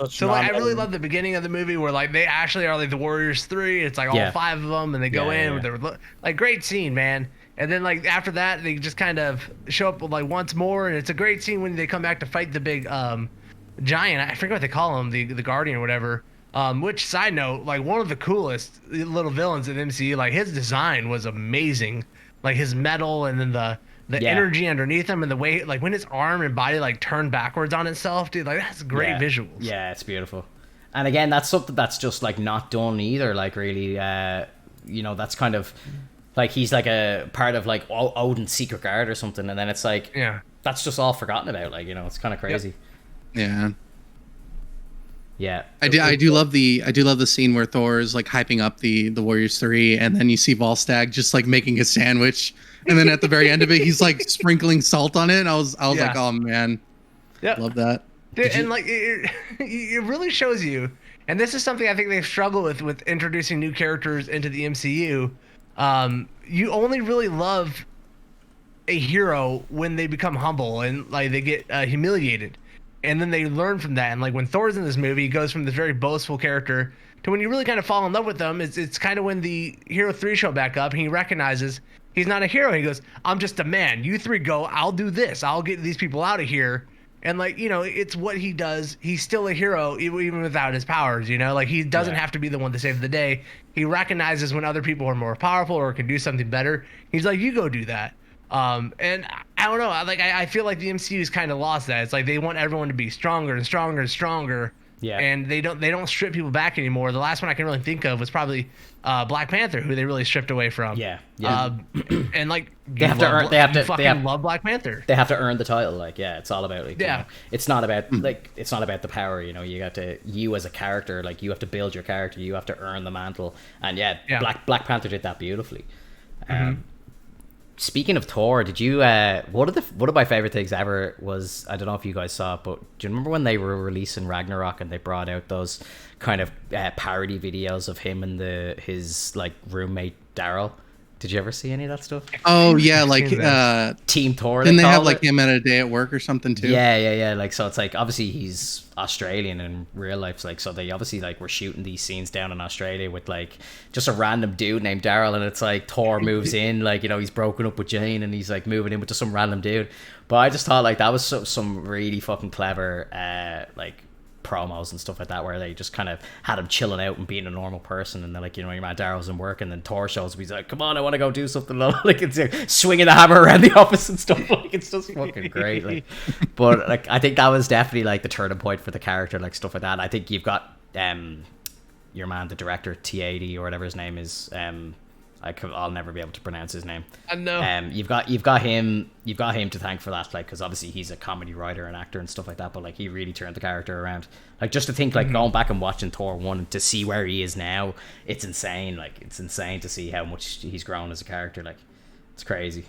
[SPEAKER 3] So like, I really love the beginning of the movie where like they actually are like the Warriors 3. It's like all 5 of them, and they go in with their like, great scene, man. And then like after that, they just kind of show up like once more, and it's a great scene when they come back to fight the big giant. I forget what they call him, the Guardian or whatever. Which, side note, like one of the coolest little villains in MCU. Like, his design was amazing. Like his metal, and then the energy underneath him, and the way like when his arm and body like turn backwards on itself, dude. Like, that's great visuals.
[SPEAKER 1] Yeah, it's beautiful. And again, that's something that's just like not done either. Like, really, you know, that's kind of like he's like a part of like Odin's secret guard or something, and then it's like that's just all forgotten about. Like, you know, it's kind of crazy.
[SPEAKER 4] Yeah.
[SPEAKER 1] Yeah,
[SPEAKER 4] I do love the scene where Thor is like hyping up the Warriors 3, and then you see Volstagg just like making a sandwich, and then at the very end of it, he's like sprinkling salt on it. And I was like, oh man, love that.
[SPEAKER 3] Dude, and like it really shows you, and this is something I think they've struggled with introducing new characters into the MCU. You only really love a hero when they become humble and like they get humiliated. And then they learn from that. And like when Thor's in this movie, he goes from this very boastful character to when you really kind of fall in love with him. It's kind of when the Hero 3 show back up, and he recognizes he's not a hero. He goes, I'm just a man. You 3 go, I'll do this. I'll get these people out of here. And like, you know, it's what he does. He's still a hero even without his powers, you know? Like he doesn't have to be the one to save the day. He recognizes when other people are more powerful or can do something better. He's like, you go do that. And I don't know, like I feel like the MCU's kind of lost that. It's like they want everyone to be stronger and stronger and stronger. Yeah. And they don't strip people back anymore. The last one I can really think of was probably Black Panther, who they really stripped away from.
[SPEAKER 1] Yeah.
[SPEAKER 3] And like
[SPEAKER 1] they have to earn. They have
[SPEAKER 3] love Black Panther.
[SPEAKER 1] They have to earn the title. Like, yeah, it's all about like, you know, it's not about like it's not about the power. You know, you as a character, like you have to build your character. You have to earn the mantle. And Black Panther did that beautifully. Speaking of Thor, did you one of my favorite things ever was, I don't know if you guys saw it, but do you remember when they were releasing Ragnarok and they brought out those kind of parody videos of him and his like roommate Daryl? Did you ever see any of that stuff?
[SPEAKER 4] Oh yeah, like
[SPEAKER 1] Team Thor.
[SPEAKER 4] Didn't they have like him at a day at work or something too?
[SPEAKER 1] Yeah. Like, so it's like obviously he's Australian in real life, like, so they obviously like were shooting these scenes down in Australia with like just a random dude named Daryl, and it's like Thor moves in, like, you know, he's broken up with Jane and he's like moving in with just some random dude. But I just thought like that was some really fucking clever like promos and stuff like that, where they just kind of had him chilling out and being a normal person, and then like, you know, your man Daryl's in work and then Thor shows up, he's like, come on, I want to go do something, like it's like swinging the hammer around the office and stuff, like it's just fucking great, like. But like I think that was definitely like the turning point for the character, like stuff like that. I think you've got your man, the director, T80 or whatever his name is, I'll never be able to pronounce his name.
[SPEAKER 3] I know.
[SPEAKER 1] You've got him to thank for that, like, because obviously he's a comedy writer and actor and stuff like that. But like, he really turned the character around. Like, just to think, like, going back and watching Thor 1 to see where he is now, it's insane. Like, it's insane to see how much he's grown as a character. Like, it's crazy.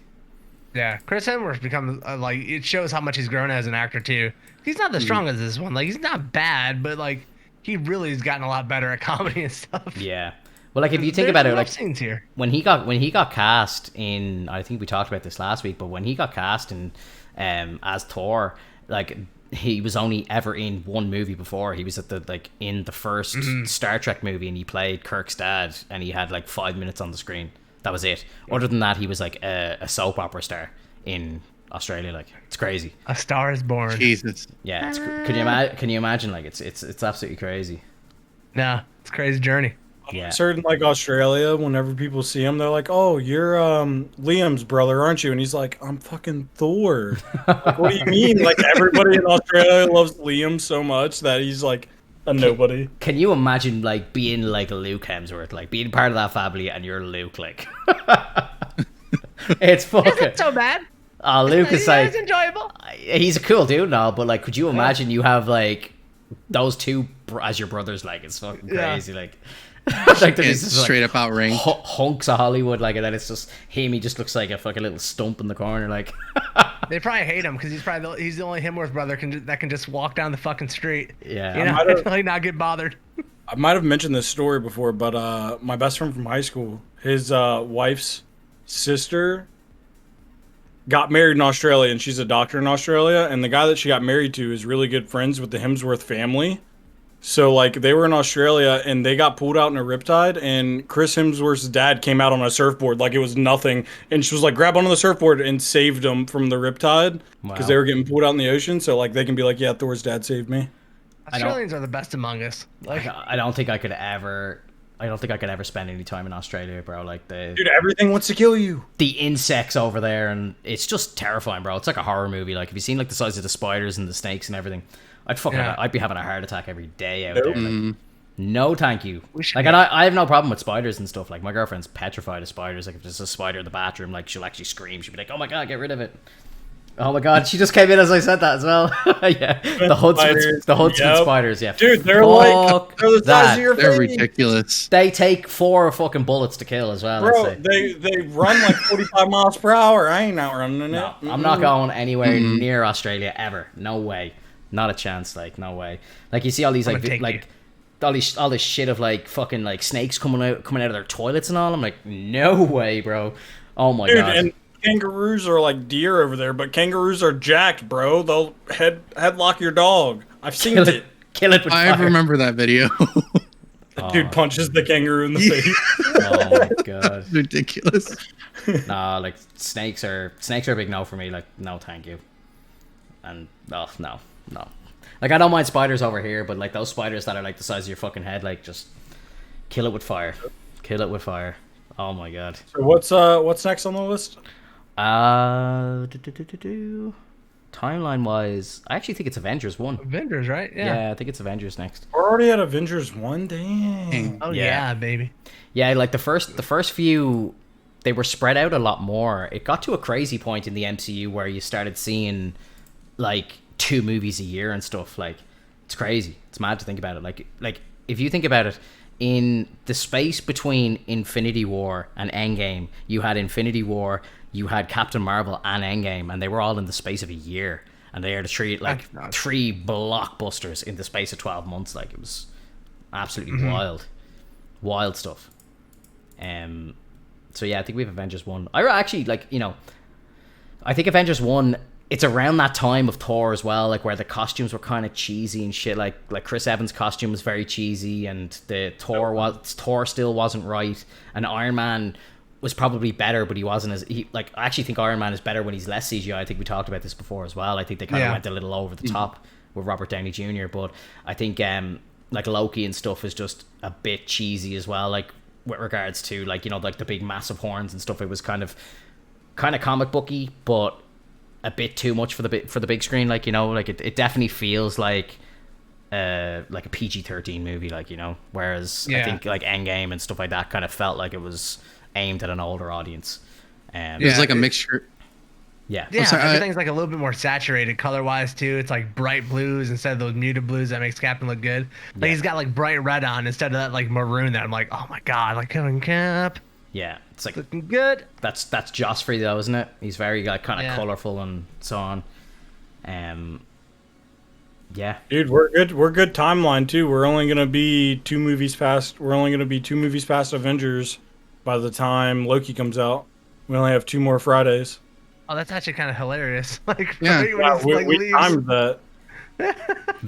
[SPEAKER 3] Yeah, Chris Hemsworth's become like, it shows how much he's grown as an actor too. He's not the strongest as this one. Like, he's not bad, but like, he really has gotten a lot better at comedy and stuff.
[SPEAKER 1] Yeah. Well, like, if you think about it, like,
[SPEAKER 3] scenes here.
[SPEAKER 1] when he got cast in, I think we talked about this last week, but when he got cast in as Thor, like, he was only ever in one movie before. He was in the first Star Trek movie, and he played Kirk's dad, and he had like 5 minutes on the screen. That was it. Other than that, he was like a soap opera star in Australia. Like, it's crazy.
[SPEAKER 3] A Star is Born.
[SPEAKER 4] Jesus.
[SPEAKER 1] Yeah, can you imagine? Like, it's absolutely crazy.
[SPEAKER 3] Nah, it's a crazy journey.
[SPEAKER 1] Yeah.
[SPEAKER 2] Certain like Australia, whenever people see him, they're like, "Oh, you're Liam's brother, aren't you?" And he's like, "I'm fucking Thor." Like, what do you mean? Like, everybody in Australia loves Liam so much that he's like a nobody.
[SPEAKER 1] Can you imagine like being like Luke Hemsworth, like being part of that family, and you're Luke? Like, it's fucking.
[SPEAKER 3] Isn't so bad.
[SPEAKER 1] Oh, Luke is like,
[SPEAKER 3] it's enjoyable.
[SPEAKER 1] He's a cool dude now, but like, could you imagine you have like those two as your brothers? Like, it's fucking crazy. Like. Like,
[SPEAKER 4] it's straight up outranked
[SPEAKER 1] hunks of Hollywood, like, and then it's just him. He just looks like a fucking little stump in the corner, like.
[SPEAKER 3] They probably hate him because he's the only Hemsworth brother that can just walk down the fucking street.
[SPEAKER 1] Yeah,
[SPEAKER 3] you know, like, not get bothered.
[SPEAKER 2] I might have mentioned this story before, but my best friend from high school, his wife's sister got married in Australia, and she's a doctor in Australia, and the guy that she got married to is really good friends with the Hemsworth family. So, like, they were in Australia, and they got pulled out in a riptide, and Chris Hemsworth's dad came out on a surfboard like it was nothing, and she was like, grab onto the surfboard and saved them from the riptide because they were getting pulled out in the ocean. So, like, they can be like, yeah, Thor's dad saved me.
[SPEAKER 3] Australians are the best among us.
[SPEAKER 1] Like, I don't think I could ever spend any time in Australia, bro. Like,
[SPEAKER 2] dude, everything wants to kill you.
[SPEAKER 1] The insects over there, and it's just terrifying, bro. It's like a horror movie. Like, have you seen like the size of the spiders and the snakes and everything? I'd be having a heart attack every day out there. Like, no, thank you. Like, and I have no problem with spiders and stuff. Like, my girlfriend's petrified of spiders. Like, if there's a spider in the bathroom, like, she'll actually scream. She'll be like, "Oh my god, get rid of it!" Oh my god, she just came in as I said that as well. Yeah, the Huntsman spiders. Yeah,
[SPEAKER 2] dude, they're the size of your face.
[SPEAKER 4] They're ridiculous.
[SPEAKER 1] They take 4 fucking bullets to kill as well.
[SPEAKER 2] Bro, they run like 45 miles per hour. I ain't outrunning it.
[SPEAKER 1] No, I'm not going anywhere near Australia ever. No way. Not a chance, like, no way. Like, you see all these like all this shit of like fucking like snakes coming out of their toilets and all. I'm like, no way, bro. Oh my god.
[SPEAKER 2] And kangaroos are like deer over there, but kangaroos are jacked, bro. They'll headlock your dog. I've seen it.
[SPEAKER 1] Kill it with fire.
[SPEAKER 4] I remember that video.
[SPEAKER 2] Dude punches the kangaroo in the face.
[SPEAKER 1] Oh my god.
[SPEAKER 4] Ridiculous.
[SPEAKER 1] Nah, like, snakes are a big no for me. Like, no, thank you. And no. Like, I don't mind spiders over here, but like those spiders that are like the size of your fucking head, like, just kill it with fire. Kill it with fire. Oh my god.
[SPEAKER 2] So what's next on the list?
[SPEAKER 1] Timeline wise, I actually think it's Avengers 1.
[SPEAKER 3] Avengers, right?
[SPEAKER 1] Yeah, I think it's Avengers next.
[SPEAKER 2] We're already at Avengers 1. Dang.
[SPEAKER 3] Oh yeah, baby.
[SPEAKER 1] Yeah, like the first few, they were spread out a lot more. It got to a crazy point in the MCU where you started seeing like 2 movies a year and stuff. Like, it's crazy. It's mad to think about it. Like if you think about it, in the space between Infinity War and Endgame, you had Infinity War, you had Captain Marvel and Endgame, and they were all in the space of a year. And they are three blockbusters in the space of 12 months. Like, it was absolutely wild stuff. So yeah, I think we have Avengers 1. I actually, like, you know, I think Avengers 1, it's around that time of Thor as well, like, where the costumes were kind of cheesy and shit. Like Chris Evans' costume was very cheesy, and the Thor still wasn't right, and Iron Man was probably better, but he wasn't as I actually think Iron Man is better when he's less CGI. I think we talked about this before as well. I think they kind of went a little over the top with Robert Downey Jr., but I think like Loki and stuff is just a bit cheesy as well, like with regards to, like, you know, like the big massive horns and stuff. It was kind of comic booky, but a bit too much for the big screen. Like, you know, like it definitely feels like a PG-13 movie, like, you know, whereas I think like Endgame and stuff like that kind of felt like it was aimed at an older audience.
[SPEAKER 4] It was like a mixture.
[SPEAKER 1] Yeah.
[SPEAKER 3] Yeah, everything's like a little bit more saturated color-wise too. It's like bright blues instead of those muted blues that makes Captain look good. Like, he's got like bright red on instead of that like maroon that I'm like, oh my god, like coming Cap.
[SPEAKER 1] Yeah, it's like
[SPEAKER 3] looking good.
[SPEAKER 1] That's Joffrey though, isn't it? He's very like kind of colorful and so on. Yeah,
[SPEAKER 2] dude, we're good timeline too. We're only gonna be 2 movies past Avengers by the time Loki comes out. We only have 2 more Fridays.
[SPEAKER 3] Oh, that's actually kind of hilarious. Like,
[SPEAKER 2] we timed that.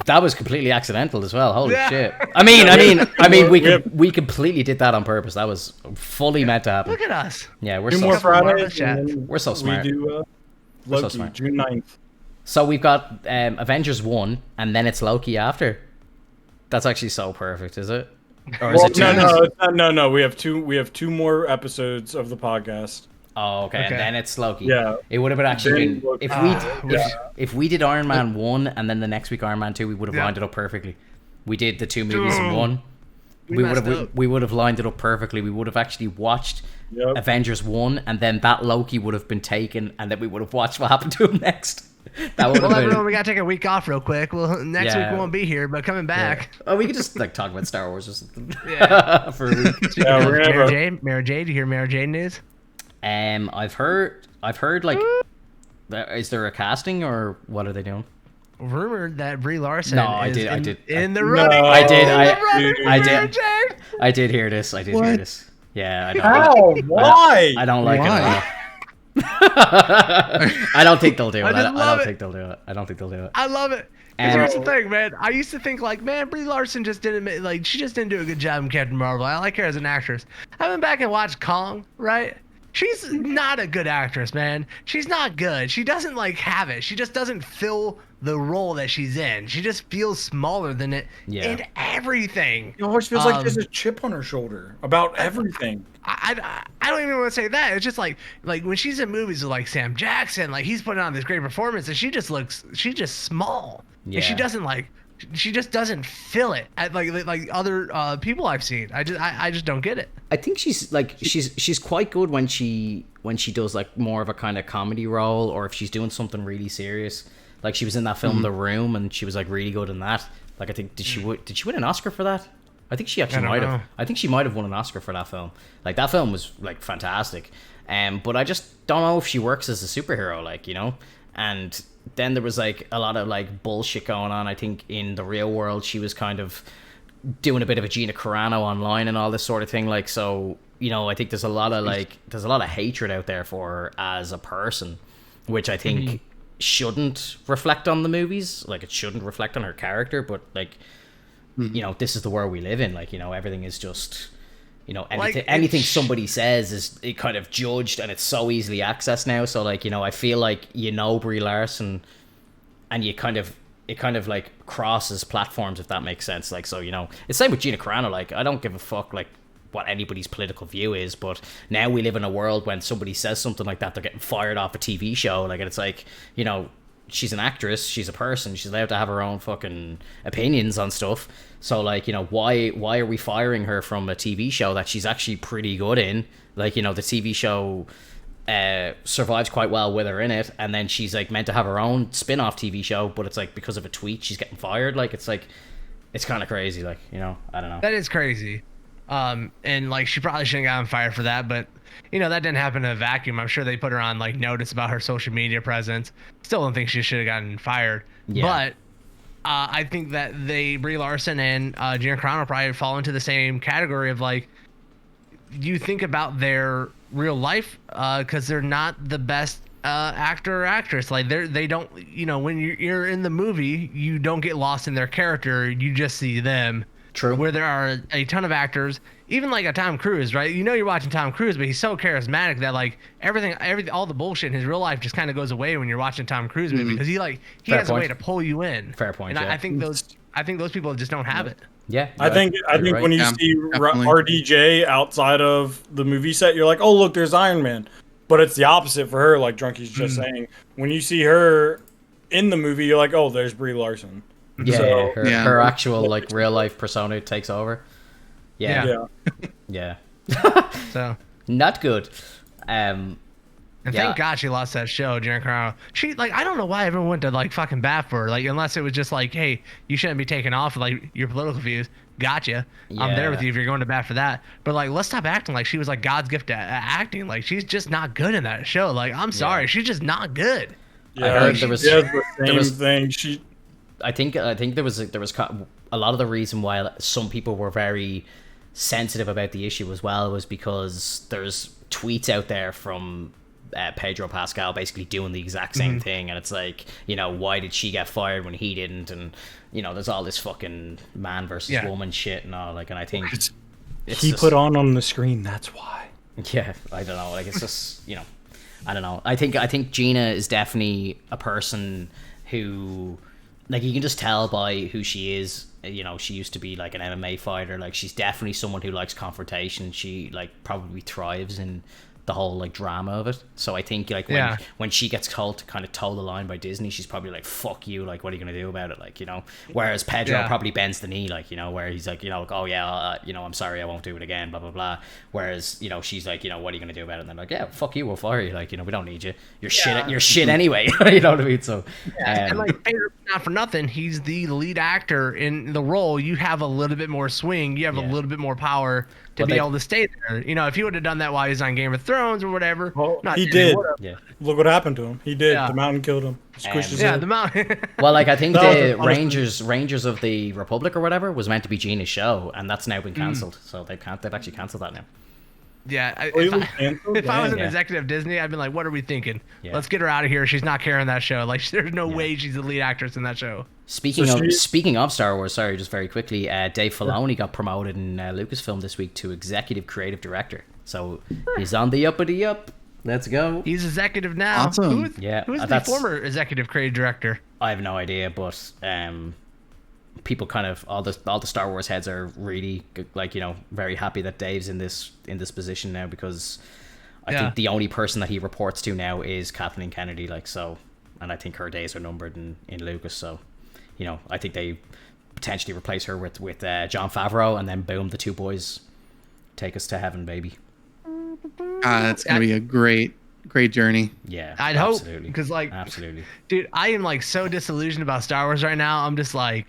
[SPEAKER 1] That was completely accidental as well. Holy shit! I mean, we completely did that on purpose. That was fully meant to happen.
[SPEAKER 3] Look at us.
[SPEAKER 1] Yeah, we're
[SPEAKER 2] 2
[SPEAKER 1] so
[SPEAKER 2] more
[SPEAKER 1] smart.
[SPEAKER 2] Fridays.
[SPEAKER 1] We're so smart.
[SPEAKER 2] We do
[SPEAKER 1] We're
[SPEAKER 2] Loki,
[SPEAKER 1] so smart.
[SPEAKER 2] June 9th.
[SPEAKER 1] So we've got Avengers 1, and then it's Loki after. That's actually so perfect, is it? Or is it 2?
[SPEAKER 2] No. We have 2 more episodes of the podcast.
[SPEAKER 1] Oh, okay. And then it's Loki.
[SPEAKER 2] Yeah.
[SPEAKER 1] It would have actually been if we did Iron Man 1 and then the next week Iron Man 2, we would have lined it up perfectly. We did the 2 movies in one. We would have lined it up perfectly. We would have actually watched Avengers 1, and then that Loki would have been taken, and then we would have watched what happened to him next. That would have been...
[SPEAKER 3] everyone, we gotta take a week off real quick. Well, next week we won't be here, but coming back.
[SPEAKER 1] Yeah. Oh, we could just like talk about Star Wars or something. For a week.
[SPEAKER 3] Mary J. Do you hear Mary J news?
[SPEAKER 1] I've heard like, is there a casting or what are they doing?
[SPEAKER 3] Rumored that Brie Larson.
[SPEAKER 1] No, I did.
[SPEAKER 3] In the running.
[SPEAKER 1] No, I did hear this. I did hear this. Yeah, I don't.
[SPEAKER 2] How? Why?
[SPEAKER 1] I don't like it at all. I don't think they'll do it. I don't think they'll do it. I don't think they'll do it.
[SPEAKER 3] I love it. Here's the thing, man. I used to think like, man, Brie Larson just didn't she just didn't do a good job in Captain Marvel. I like her as an actress. I went back and watched Kong, right? She's not a good actress, man. She's not good. She doesn't like have it. She just doesn't fill the role that she's in. She just feels smaller than it in everything.
[SPEAKER 2] It always feels like there's a chip on her shoulder about everything.
[SPEAKER 3] I don't even want to say that. It's just like when she's in movies with like Sam Jackson, like he's putting on this great performance, and she's just small. Yeah. And she just doesn't feel it like other people I've seen. I just don't get it.
[SPEAKER 1] I think she's quite good when she does like more of a kind of comedy role, or if she's doing something really serious. Like she was in that film The Room, and she was like really good in that. Like I think did she win an Oscar for that? I think she actually might have. I think she might have won an Oscar for that film. Like that film was like fantastic. But I just don't know if she works as a superhero, like, you know. And then there was like a lot of like bullshit going on. I think in the real world she was kind of doing a bit of a Gina Carano online and all this sort of thing. Like, so, you know, I think there's a lot of hatred out there for her as a person, which I think shouldn't reflect on the movies. Like, it shouldn't reflect on her character, but like, you know, this is the world we live in. Like, you know, everything is just, you know, anything somebody says is it kind of judged, and it's so easily accessed now. So like, you know, I feel like, you know, Brie Larson, and it kind of like crosses platforms, if that makes sense. Like, so, you know, it's same with Gina Carano. Like, I don't give a fuck like what anybody's political view is, but now we live in a world when somebody says something like that, they're getting fired off a TV show. Like, and it's like, you know, she's an actress, she's a person, she's allowed to have her own fucking opinions on stuff. So, like, you know, why are we firing her from a TV show that she's actually pretty good in? Like, you know, the TV show survives quite well with her in it, and then she's like meant to have her own spin-off TV show, but it's like because of a tweet she's getting fired. Like, it's like, it's kind of crazy. Like, you know, I don't know.
[SPEAKER 3] That is crazy. And like, she probably shouldn't have gotten fired for that, but you know, that didn't happen in a vacuum. I'm sure they put her on like notice about her social media presence. Still don't think she should have gotten fired. Yeah. But I think that Brie Larson and Gina Carano probably fall into the same category of like, you think about their real life because they're not the best actor or actress. Like, they don't, you know, when you're in the movie, you don't get lost in their character, you just see them.
[SPEAKER 1] True.
[SPEAKER 3] Where there are a ton of actors, even like a Tom Cruise, right? You know, you're watching Tom Cruise, but he's so charismatic that like everything, all the bullshit in his real life just kind of goes away when you're watching Tom Cruise movie, because he has a way to pull you in.
[SPEAKER 1] Fair point.
[SPEAKER 3] And
[SPEAKER 1] yeah.
[SPEAKER 3] I think those people just don't have it.
[SPEAKER 1] Yeah.
[SPEAKER 2] I think right. When you see RDJ outside of the movie set, you're like, oh, look, there's Iron Man. But it's the opposite for her, like Drunkie's just saying. When you see her in the movie, you're like, oh, there's Brie Larson.
[SPEAKER 1] Yeah,
[SPEAKER 2] so,
[SPEAKER 1] her actual like real life persona takes over. Yeah.
[SPEAKER 3] So
[SPEAKER 1] not good.
[SPEAKER 3] And thank God she lost that show, Gina Carano. She, like, I don't know why everyone went to like fucking bat for her. Like, unless it was just like, hey, you shouldn't be taking off like your political views. Gotcha. I'm there with you if you're going to bat for that. But like, let's stop acting like she was like God's gift at acting. Like, she's just not good in that show. Like, I'm sorry, she's just not good.
[SPEAKER 2] Yeah, I heard there was the same thing.
[SPEAKER 1] I think there was a lot of the reason why some people were very sensitive about the issue as well was because there's tweets out there from Pedro Pascal basically doing the exact same thing, and it's like, you know, why did she get fired when he didn't? And you know, there's all this fucking man versus woman shit and all, like, and I think
[SPEAKER 2] he just put on the screen, that's why.
[SPEAKER 1] Yeah, I don't know, like, it's just, you know, I don't know. I think Gina is definitely a person who, like, you can just tell by who she is. You know, she used to be like an MMA fighter. Like, she's definitely someone who likes confrontation. She like probably thrives in the whole like drama of it. So I think like when she gets told to kind of toe the line by Disney, she's probably like, fuck you, like, what are you gonna do about it? Like, you know, whereas Pedro probably bends the knee, like, you know, where he's like, you know, like, oh yeah, you know, I'm sorry, I won't do it again, blah blah blah. Whereas, you know, she's like, you know, what are you gonna do about it? And they're like, yeah, fuck you, we'll fire you, like, you know, we don't need you, you're shit anyway. You know what I mean? So
[SPEAKER 3] and like, Pedro, not for nothing, he's the lead actor in the role. You have a little bit more swing, you have a little bit more power to be able to stay there. You know, if he would have done that while he's on Game of Thrones or whatever.
[SPEAKER 2] Well, he did. Yeah. Look what happened to him. He did. The mountain killed him. Squished his head.
[SPEAKER 3] The mountain.
[SPEAKER 1] Well, like, I think the Rangers of the Republic or whatever was meant to be Gina's show, and that's now been cancelled. So they've actually cancelled that now.
[SPEAKER 3] Yeah, if I was an executive of Disney, I'd been like, what are we thinking? Let's get her out of here. She's not carrying that show. Like, there's no way she's the lead actress in that show.
[SPEAKER 1] Speaking of Star Wars, sorry, just very quickly, Dave Filoni got promoted in Lucasfilm this week to executive creative director. So he's on the uppity up. Let's go.
[SPEAKER 3] He's executive now.
[SPEAKER 4] Awesome.
[SPEAKER 3] Who's the former executive creative director?
[SPEAKER 1] I have no idea, but people kind of, all the Star Wars heads are really, like, you know, very happy that Dave's in this position now, because I think the only person that he reports to now is Kathleen Kennedy, like, so, and I think her days are numbered in Lucas, so, you know, I think they potentially replace her with Jon Favreau, and then boom, the two boys take us to heaven, baby.
[SPEAKER 4] It's gonna be a great journey.
[SPEAKER 1] Yeah,
[SPEAKER 3] I'd hope, because, like,
[SPEAKER 1] absolutely,
[SPEAKER 3] dude, I am like so disillusioned about Star Wars right now. I'm just like,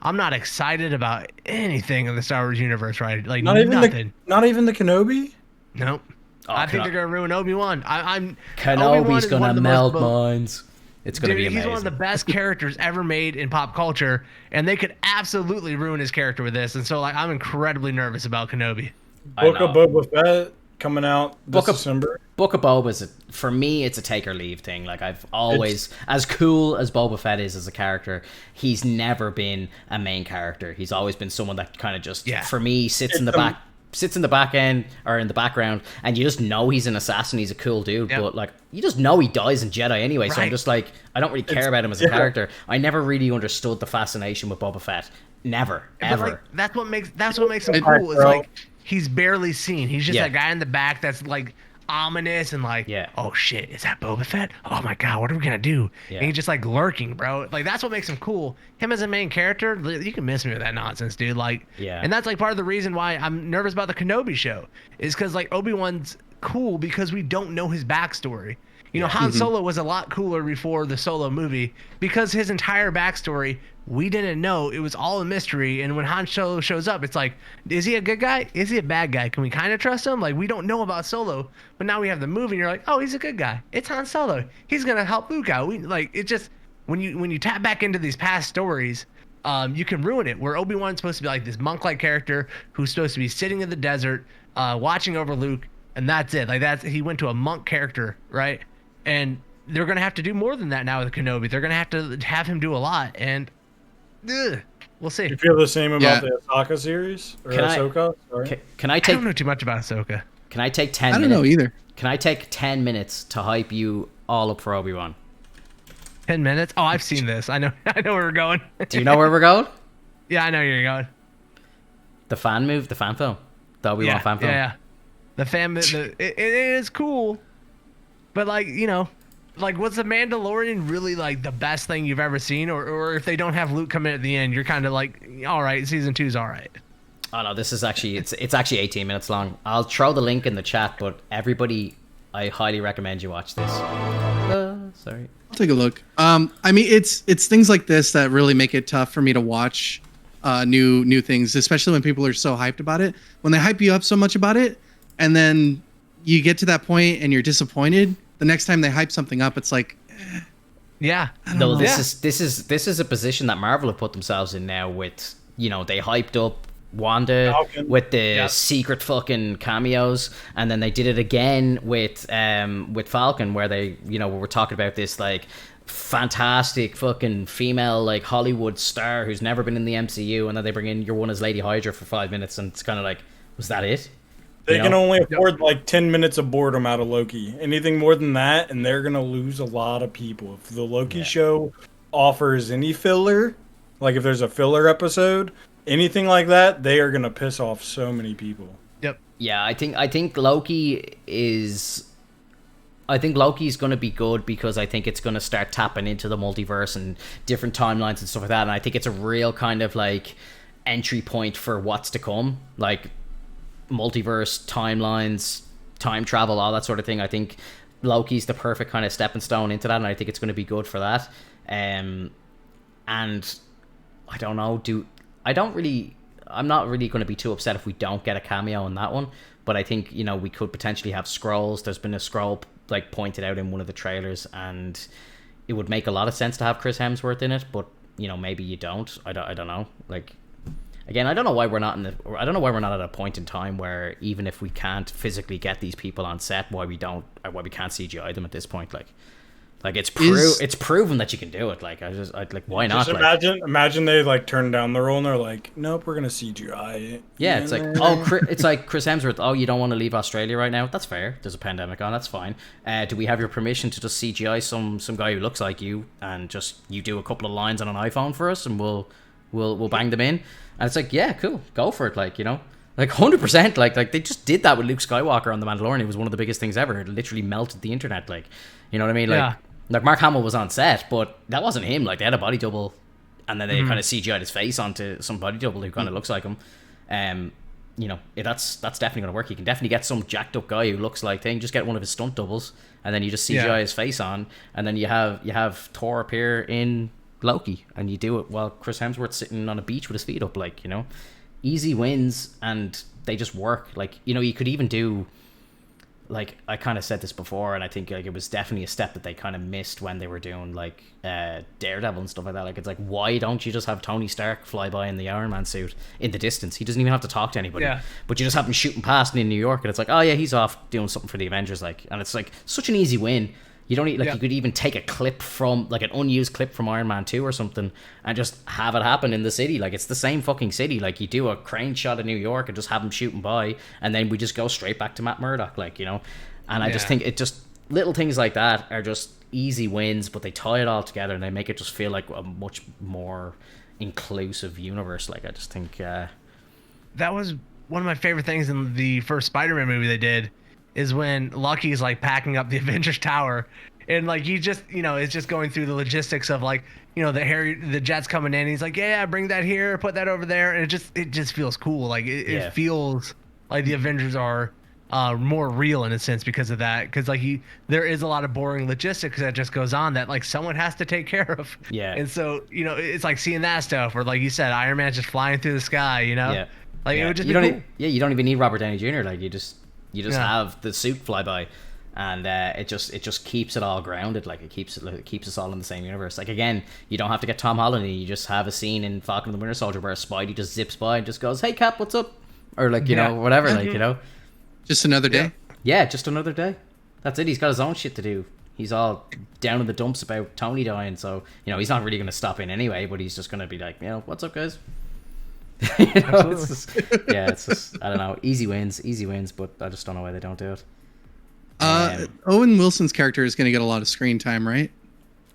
[SPEAKER 3] I'm not excited about anything in the Star Wars universe, right? Like, nothing.
[SPEAKER 2] Not even the Kenobi?
[SPEAKER 3] Nope. I think they're gonna ruin Obi-Wan.
[SPEAKER 1] Kenobi's gonna melt minds. It's gonna be amazing.
[SPEAKER 3] He's one of the best characters ever made in pop culture, and they could absolutely ruin his character with this. And so, like, I'm incredibly nervous about Kenobi.
[SPEAKER 2] Book of Boba Fett coming out this December.
[SPEAKER 1] Book of Boba for me, it's a take or leave thing. Like, I've always, as cool as Boba Fett is as a character, he's never been a main character. He's always been someone that kind of just, for me, sits in the sits in the back end or in the background, and you just know he's an assassin. He's a cool dude, but like you just know he dies in Jedi anyway. So I'm just like, I don't really care about him as a character. I never really understood the fascination with Boba Fett. Never, ever.
[SPEAKER 3] Like, that's what makes him cool. Is like he's barely seen. He's just that guy in the back that's like ominous and like, oh shit, is that Boba Fett? Oh my god, what are we gonna do? And he's just like lurking, bro. Like that's what makes him cool. Him as a main character, you can miss me with that nonsense, dude. Like, and that's like part of the reason why I'm nervous about the Kenobi show is because like Obi-Wan's cool because we don't know his backstory. You know, Han Solo was a lot cooler before the Solo movie because his entire backstory we didn't know. It was all a mystery. And when Han Solo shows up, it's like, is he a good guy? Is he a bad guy? Can we kind of trust him? Like, we don't know about Solo, but now we have the movie and you're like, oh, he's a good guy. It's Han Solo. He's going to help Luke out. It just, when you tap back into these past stories, you can ruin it. Where Obi-Wan's supposed to be like this monk-like character who's supposed to be sitting in the desert, watching over Luke, and that's it. Like he went to a monk character, right? And they're gonna have to do more than that now with Kenobi. They're gonna have to have him do a lot, and we'll see.
[SPEAKER 2] You feel the same about the Ahsoka series or Ahsoka? Sorry.
[SPEAKER 1] Can I take?
[SPEAKER 3] I don't know too much about Ahsoka.
[SPEAKER 1] Can I take 10 minutes?
[SPEAKER 4] I don't know either.
[SPEAKER 1] Can I take 10 minutes to hype you all up for Obi-Wan?
[SPEAKER 3] 10 minutes? Oh, I've seen this. I know where we're going.
[SPEAKER 1] Do you know where we're going?
[SPEAKER 3] Yeah, I know where you're going.
[SPEAKER 1] The fan film. The Obi-Wan fan film.
[SPEAKER 3] Yeah. The fan, it is cool, but like, you know, like was the Mandalorian really like the best thing you've ever seen, or if they don't have Luke come in at the end, you're kind of like, all right, season 2's all right.
[SPEAKER 1] Oh no, this is actually it's actually 18 minutes long. I'll throw the link in the chat, but everybody, I highly recommend you watch this. Sorry.
[SPEAKER 4] I'll take a look. I mean, it's things like this that really make it tough for me to watch new things, especially when people are so hyped about it. When they hype you up so much about it, and then you get to that point and you're disappointed. The next time they hype something up, it's like,
[SPEAKER 1] no, this is a position that Marvel have put themselves in now. With, you know, they hyped up Wanda with the secret fucking cameos, and then they did it again with Falcon, where they, you know, we're talking about this like fantastic fucking female like Hollywood star who's never been in the MCU, and then they bring in your one as Lady Hydra for 5 minutes, and it's kind of like, was that it?
[SPEAKER 2] They can only afford like 10 minutes of boredom out of Loki. Anything more than that, and they're going to lose a lot of people. If the Loki show offers any filler, like if there's a filler episode, anything like that, they are going to piss off so many people.
[SPEAKER 3] Yep.
[SPEAKER 1] Yeah, I think Loki is... I think Loki's going to be good because I think it's going to start tapping into the multiverse and different timelines and stuff like that. And I think it's a real kind of like entry point for what's to come. Like... multiverse, timelines, time travel, all that sort of thing. I think Loki's the perfect kind of stepping stone into that, and I think it's going to be good for that. And I don't know, I'm not really going to be too upset if we don't get a cameo in that one, but I think, you know, we could potentially have Skrulls. There's been a Skrull like pointed out in one of the trailers, and it would make a lot of sense to have Chris Hemsworth in it, but, you know, maybe you don't. I don't know. Like, again, I don't know why we're not at a point in time where even if we can't physically get these people on set, why we can't CGI them at this point. Like it's proven that you can do it. Like why not?
[SPEAKER 2] Just imagine they like turn down the role and they're like, nope, we're gonna CGI it.
[SPEAKER 1] Yeah, it's like it's like Chris Hemsworth. Oh, you don't want to leave Australia right now? That's fair. There's a pandemic on. That's fine. Do we have your permission to just CGI some guy who looks like you and just you do a couple of lines on an iPhone for us and we'll bang them in? And it's like, yeah, cool, go for it. Like, you know, like 100%. Like they just did that with Luke Skywalker on The Mandalorian. It was one of the biggest things ever. It literally melted the internet. Like, you know what I mean? Like Mark Hamill was on set, but that wasn't him. Like they had a body double, and then they kind of CGI'd his face onto some body double who kind of looks like him. You know, that's definitely going to work. You can definitely get some jacked up guy who looks like thing. Just get one of his stunt doubles, and then you just CGI his face on, and then you have Thor appear in Loki, and you do it while Chris Hemsworth's sitting on a beach with his feet up. Like, you know, easy wins, and they just work. Like, you know, you could even do, like, I kind of said this before, and I think like it was definitely a step that they kind of missed when they were doing like Daredevil and stuff like that. Like, it's like, why don't you just have Tony Stark fly by in the Iron Man suit in the distance? He doesn't even have to talk to anybody, but you just have him shooting past in New York, and it's like, oh yeah, he's off doing something for the Avengers. Like, and it's like such an easy win. You don't need, like, you could even take a clip from, like, an unused clip from Iron Man 2 or something and just have it happen in the city. Like, it's the same fucking city. Like, you do a crane shot of New York and just have them shooting by, and then we just go straight back to Matt Murdock, like, you know. And I just think it just, little things like that are just easy wins, but they tie it all together and they make it just feel like a much more inclusive universe. Like, I just think
[SPEAKER 3] that was one of my favorite things in the first Spider-Man movie they did, is when Loki's like packing up the Avengers Tower, and like he just, you know, is just going through the logistics of, like, you know, the jet's coming in, and he's like, yeah, bring that here, put that over there, and it just feels cool. Like it feels like the Avengers are more real in a sense because of that, because like there is a lot of boring logistics that just goes on that like someone has to take care of. And so, you know, it's like seeing that stuff, or like you said, Iron Man's just flying through the sky, you know. Like it would just
[SPEAKER 1] you
[SPEAKER 3] be
[SPEAKER 1] don't
[SPEAKER 3] cool.
[SPEAKER 1] you don't even need Robert Downey Jr. Like, you just have the suit fly by, and it just keeps it all grounded. Like, it keeps us all in the same universe. Like, again, you don't have to get Tom Holland. You just have a scene in Falcon and the Winter Soldier where Spidey just zips by and just goes, "Hey Cap, what's up?" Or like, you know, whatever. Like, you know,
[SPEAKER 4] just another day.
[SPEAKER 1] Yeah, just another day. That's it. He's got his own shit to do. He's all down in the dumps about Tony dying, so, you know, he's not really going to stop in anyway. But he's just going to be like, you know, "What's up, guys?" You know, it's just, I don't know, easy wins, but I just don't know why they don't do it.
[SPEAKER 4] Owen Wilson's character is going to get a lot of screen time, right?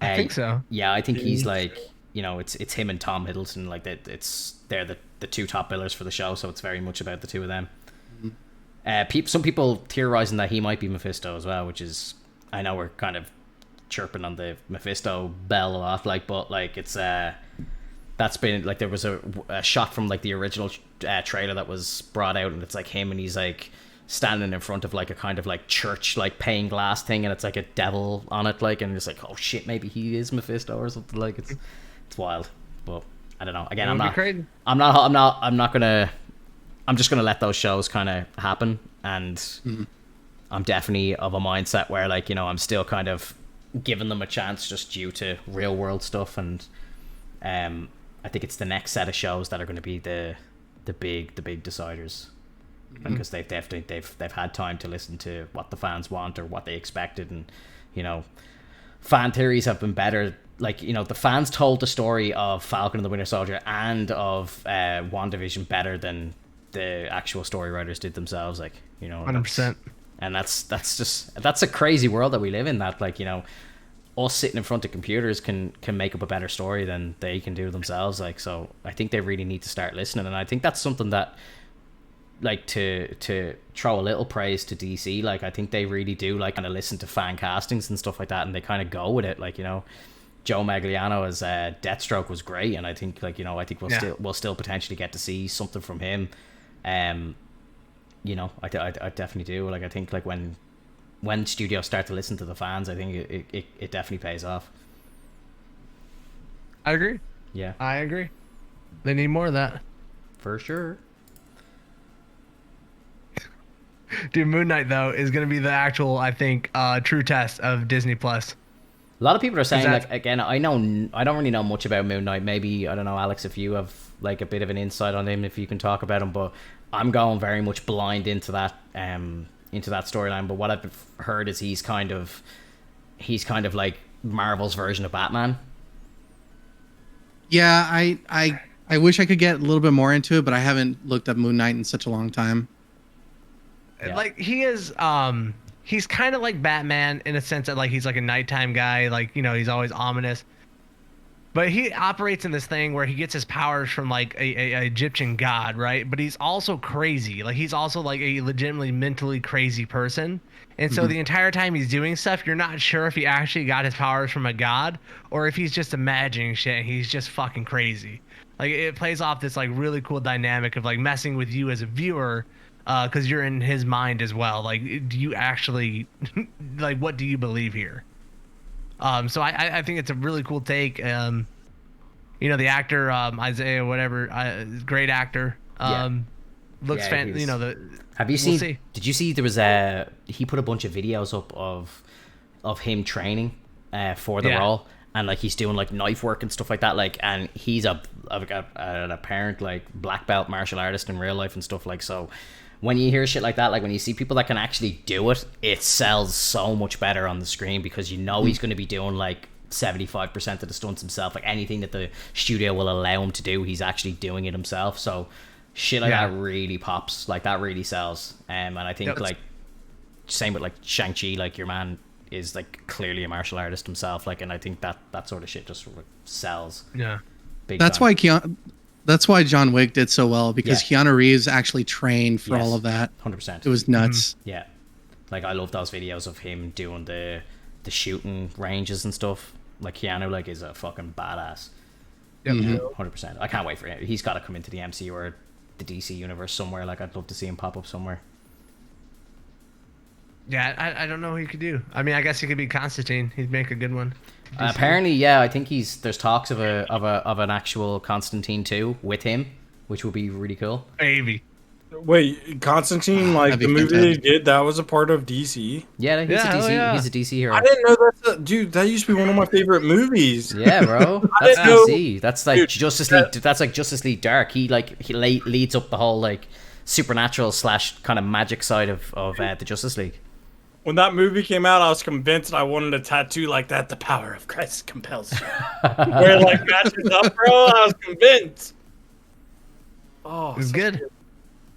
[SPEAKER 3] I think so.
[SPEAKER 1] Yeah, I think he's like, you know, it's him and Tom Hiddleston. Like, they're the two top billers for the show, so it's very much about the two of them. Some people theorizing that he might be Mephisto as well, which is, I know we're kind of chirping on the Mephisto bell a lot, like, but like it's that's been like, there was a shot from like the original trailer that was brought out, and it's like him, and he's like standing in front of like a kind of like church like pane glass thing, and it's like a devil on it, like, and it's like, oh shit, maybe he is Mephisto or something. Like, it's wild. But I don't know. Again, I'm just gonna let those shows kind of happen, and I'm definitely of a mindset where, like, you know, I'm still kind of giving them a chance just due to real world stuff, and I think it's the next set of shows that are going to be the big deciders, because they've had time to listen to what the fans want or what they expected, and, you know, fan theories have been better. Like, you know, the fans told the story of Falcon and the Winter Soldier and of WandaVision better than the actual story writers did themselves. Like, you know,
[SPEAKER 3] 100%.
[SPEAKER 1] And that's a crazy world that we live in, that, like, you know, us sitting in front of computers can make up a better story than they can do themselves. Like, so I think they really need to start listening, and I think that's something that, like, to throw a little praise to DC, like, I think they really do, like, kind of listen to fan castings and stuff like that, and they kind of go with it. Like, you know, Joe Magliano as Deathstroke was great, and I think, like, you know, I think we'll still potentially get to see something from him. You know, I definitely do. Like, I think, like, when studios start to listen to the fans, I think it definitely pays off.
[SPEAKER 3] I agree.
[SPEAKER 1] Yeah,
[SPEAKER 3] I agree. They need more of that,
[SPEAKER 1] for sure.
[SPEAKER 3] Dude, Moon Knight though is going to be the actual, I think, true test of Disney Plus.
[SPEAKER 1] A lot of people are saying, like, again, I don't really know much about Moon Knight. Maybe, I don't know, Alex, if you have like a bit of an insight on him, if you can talk about him. But I'm going very much blind into that storyline. But what I've heard is he's kind of like Marvel's version of Batman.
[SPEAKER 4] Yeah, I wish I could get a little bit more into it, but I haven't looked up Moon Knight in such a long time.
[SPEAKER 3] Yeah. Like, he is he's kind of like Batman in a sense that, like, he's like a nighttime guy, like, you know, he's always ominous, but he operates in this thing where he gets his powers from like a Egyptian god, right? But he's also crazy. Like, he's also like a legitimately mentally crazy person, and so the entire time he's doing stuff, you're not sure if he actually got his powers from a god or if he's just imagining shit and he's just fucking crazy. Like, it plays off this like really cool dynamic of like messing with you as a viewer, because you're in his mind as well. Like, do you actually like, what do you believe here? So I think it's a really cool take. You know, the actor Isaiah, whatever, great actor. Looks You know,
[SPEAKER 1] have you seen? Did you see there was he put a bunch of videos up of him training for the role, and like he's doing like knife work and stuff like that. Like, and he's an apparent like black belt martial artist in real life and stuff, like, so. when you hear shit like that, like when you see people that can actually do it, it sells so much better on the screen because you know he's going to be doing like 75% of the stunts himself. Like anything that the studio will allow him to do, he's actually doing it himself. So shit like that really pops. Like that really sells. And I think like same with like Shang-Chi, like your man is like clearly a martial artist himself. Like, and I think that sort of shit just sells.
[SPEAKER 3] Yeah.
[SPEAKER 1] Big
[SPEAKER 4] That's
[SPEAKER 1] time.
[SPEAKER 4] That's why John Wick did so well, because Keanu Reeves actually trained for all of that.
[SPEAKER 1] 100%.
[SPEAKER 4] It was nuts.
[SPEAKER 1] Yeah. Like I love those videos of him doing the shooting ranges and stuff. Like Keanu like is a fucking badass.
[SPEAKER 3] Yep.
[SPEAKER 1] 100%. I can't wait for him. He's got to come into the MCU or the DC universe somewhere. Like I'd love to see him pop up somewhere.
[SPEAKER 3] Yeah, I don't know what he could do. I mean, I guess he could be Constantine. He'd make a good one.
[SPEAKER 1] Apparently, yeah. I think there's talks of an actual Constantine 2 with him, which would be really cool.
[SPEAKER 3] Maybe.
[SPEAKER 2] Wait, Constantine, like the movie they did, that was a part of DC.
[SPEAKER 1] Yeah, he's a DC.
[SPEAKER 3] Yeah.
[SPEAKER 1] He's a DC hero.
[SPEAKER 2] I didn't know dude. That used to be one of my favorite movies.
[SPEAKER 1] Yeah, bro. That's DC. That's like Justice League. That's like Justice League Dark. He leads up the whole like supernatural / kind of magic side of the Justice League.
[SPEAKER 2] When that movie came out, I was convinced I wanted a tattoo like that. The power of Christ compels you. Where it like matches up, bro. I was convinced. Oh,
[SPEAKER 3] it's good.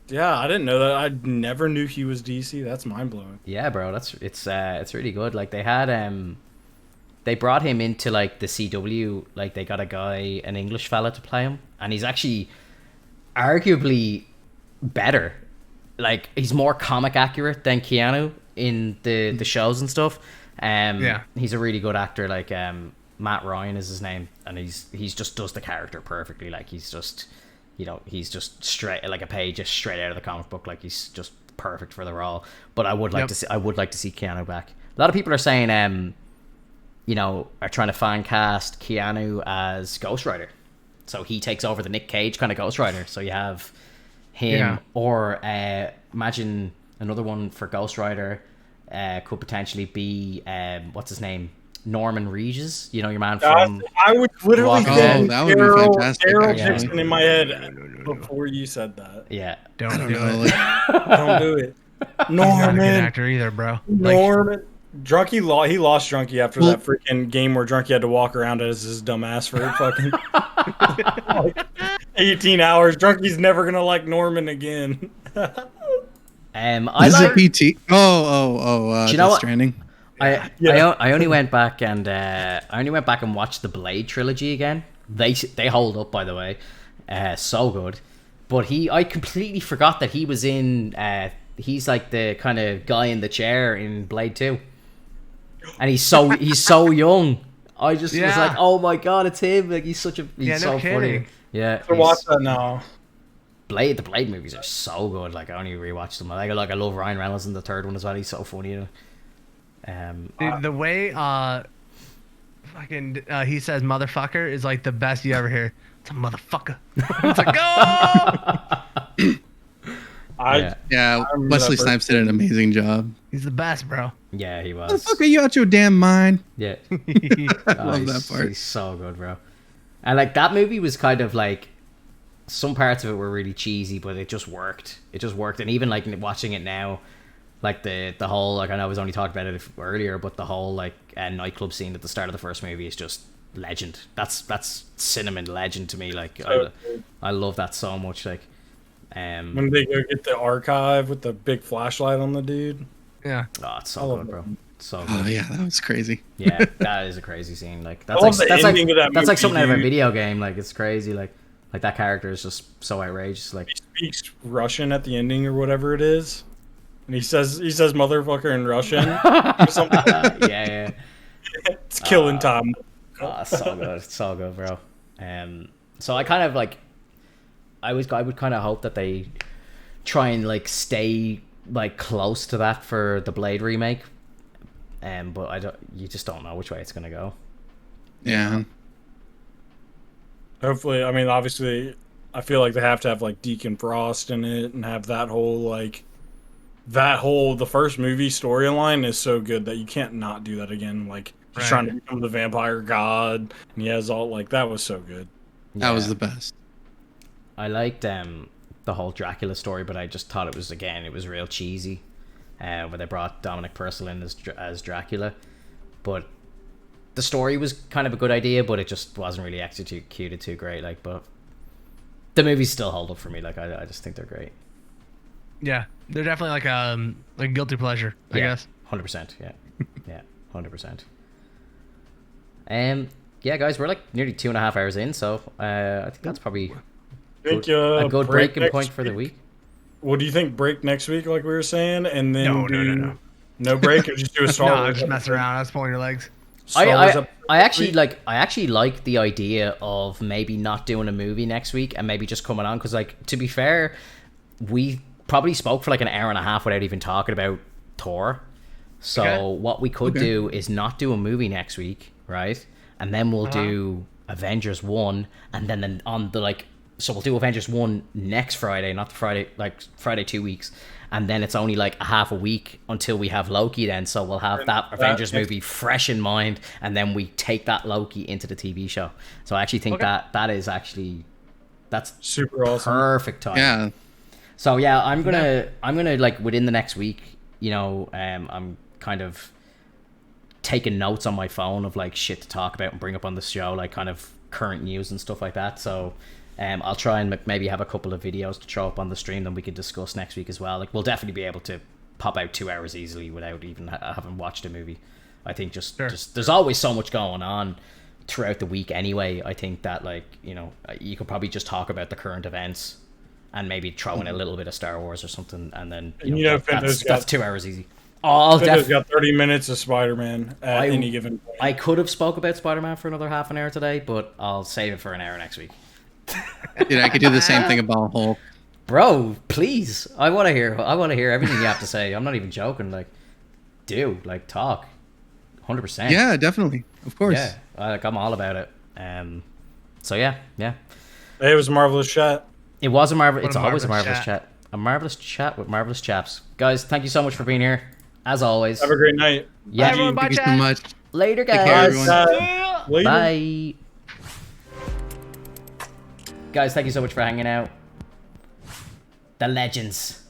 [SPEAKER 2] Yeah, I didn't know that. I never knew he was DC. That's mind blowing.
[SPEAKER 1] Yeah, bro. It's really good. Like they had they brought him into like the CW. Like they got an English fella to play him, and he's actually arguably better. Like he's more comic accurate than Keanu in the shows and stuff. He's a really good actor. Like Matt Ryan is his name, and he's just does the character perfectly. Like he's just he's just straight like a page just straight out of the comic book. Like he's just perfect for the role. But I would like to see Keanu back. A lot of people are saying are trying to fan cast Keanu as Ghost Rider, so he takes over the Nick Cage kind of Ghost Rider. So you have him or imagine another one for Ghost Rider could potentially be what's his name, Norman Reedus, your man from
[SPEAKER 2] I would literally
[SPEAKER 4] that would be fantastic.
[SPEAKER 2] Daryl Dixon in my head before you said that.
[SPEAKER 1] Yeah.
[SPEAKER 3] Don't do
[SPEAKER 2] it. Don't do it. Norman.
[SPEAKER 3] He's not a good actor either, bro.
[SPEAKER 2] Norman. Drunky he lost Drunky after that freaking game where Drunky had to walk around as his dumb ass for fucking like 18 hours. Drunky's never gonna like Norman again.
[SPEAKER 4] Is it PT? Do you know what? Stranding.
[SPEAKER 1] I only went back and watched the Blade trilogy again. They hold up, by the way, so good. But I completely forgot that he was in. He's like the kind of guy in the chair in Blade 2, and he's so young. I just was like, oh my god, it's him! Like he's so funny. Yeah,
[SPEAKER 2] I watch that now.
[SPEAKER 1] The Blade movies are so good. Like I only rewatched them. I love Ryan Reynolds in the third one as well. He's so funny.
[SPEAKER 3] Dude, the way he says motherfucker is like the best you ever hear. It's a motherfucker. It's like go.
[SPEAKER 4] Wesley Snipes did an amazing job.
[SPEAKER 3] He's the best, bro.
[SPEAKER 1] Yeah, he was.
[SPEAKER 4] Motherfucker, you out your damn mind.
[SPEAKER 1] Yeah.
[SPEAKER 4] I love that part.
[SPEAKER 1] He's so good, bro. And like that movie was kind of like some parts of it were really cheesy, but it just worked. And even like watching it now, like the whole, like I know I was only talking about it earlier, but the whole like nightclub scene at the start of the first movie is just legend. That's cinnamon legend to me. Like I love that so much. Like
[SPEAKER 2] when they go get the archive with the big flashlight on the dude.
[SPEAKER 3] Yeah.
[SPEAKER 1] Oh, it's so good, bro. So good.
[SPEAKER 4] Oh yeah, that was crazy.
[SPEAKER 1] Yeah, that is a crazy scene. Like that's like something out of a video game. Like it's crazy. Like that character is just so outrageous. Like
[SPEAKER 2] he speaks Russian at the ending or whatever it is, and he says motherfucker in Russian or something.
[SPEAKER 1] Yeah.
[SPEAKER 2] It's killing time.
[SPEAKER 1] Oh, it's so good. It's so good, bro. So I kind of like, I would kind of hope that they try and like stay like close to that for the Blade remake. But you just don't know which way it's gonna go.
[SPEAKER 4] Yeah.
[SPEAKER 2] Hopefully, I mean, obviously, I feel like they have to have like Deacon Frost in it and have that whole the first movie storyline is so good that you can't not do that again. Like he's trying to become the vampire god, and he has all like that was so good.
[SPEAKER 4] That was the best.
[SPEAKER 1] I liked the whole Dracula story, but I just thought it was real cheesy, where they brought Dominic Purcell in as Dracula, but the story was kind of a good idea, but it just wasn't really executed too great. Like, but the movies still hold up for me. Like, I just think they're great.
[SPEAKER 3] Yeah, they're definitely like a guilty pleasure, I guess.
[SPEAKER 1] 100%. Yeah, yeah, 100%. Yeah, guys, we're like nearly 2.5 hours in, so I think that's probably a good breaking point for the week.
[SPEAKER 2] What do you think? Break next week, like we were saying, and then no break, or just do a Star Wars?
[SPEAKER 3] No, just mess around. I was pulling your legs.
[SPEAKER 1] I actually like the idea of maybe not doing a movie next week and maybe just coming on, because, like, to be fair, we probably spoke for like an hour and a half without even talking about Thor. So what we could do is not do a movie next week, right? And then we'll do Avengers 1, and then on the so we'll do Avengers 1 next Friday, not the Friday, like Friday 2 weeks, and then it's only like a half a week until we have Loki then, so we'll have that Avengers movie fresh in mind, and then we take that Loki into the TV show. So I actually think that's
[SPEAKER 2] super awesome.
[SPEAKER 1] Perfect time.
[SPEAKER 4] Yeah.
[SPEAKER 1] So yeah, I'm gonna like within the next week, I'm kind of taking notes on my phone of like shit to talk about and bring up on the show, like kind of current news and stuff like that. So I'll try and maybe have a couple of videos to throw up on the stream that we could discuss next week as well. Like, we'll definitely be able to pop out 2 hours easily without even having watched a movie. I think just there's always so much going on throughout the week anyway. I think that, like, you could probably just talk about the current events and maybe throw in a little bit of Star Wars or something, and then that's 2 hours easy.
[SPEAKER 2] I've got 30 minutes of Spider-Man at any given point.
[SPEAKER 1] I could have spoke about Spider-Man for another half an hour today, but I'll save it for an hour next week.
[SPEAKER 4] Dude, I could do the same thing about Hulk.
[SPEAKER 1] Bro, please. I want to hear everything you have to say. I'm not even joking. Like, talk. 100%.
[SPEAKER 4] Yeah, definitely. Of course.
[SPEAKER 1] Yeah, I'm all about it. So yeah.
[SPEAKER 2] Hey, it was a marvelous chat.
[SPEAKER 1] It was it's always a marvelous chat. A marvelous chat with Marvelous Chaps. Guys, thank you so much for being here. As always.
[SPEAKER 2] Have a great night.
[SPEAKER 1] Yeah.
[SPEAKER 3] Bye, everyone. Bye,
[SPEAKER 4] Thank you so much.
[SPEAKER 1] Later, guys.
[SPEAKER 4] Take care, everyone.
[SPEAKER 1] Bye. Guys, thank you so much for hanging out. The legends.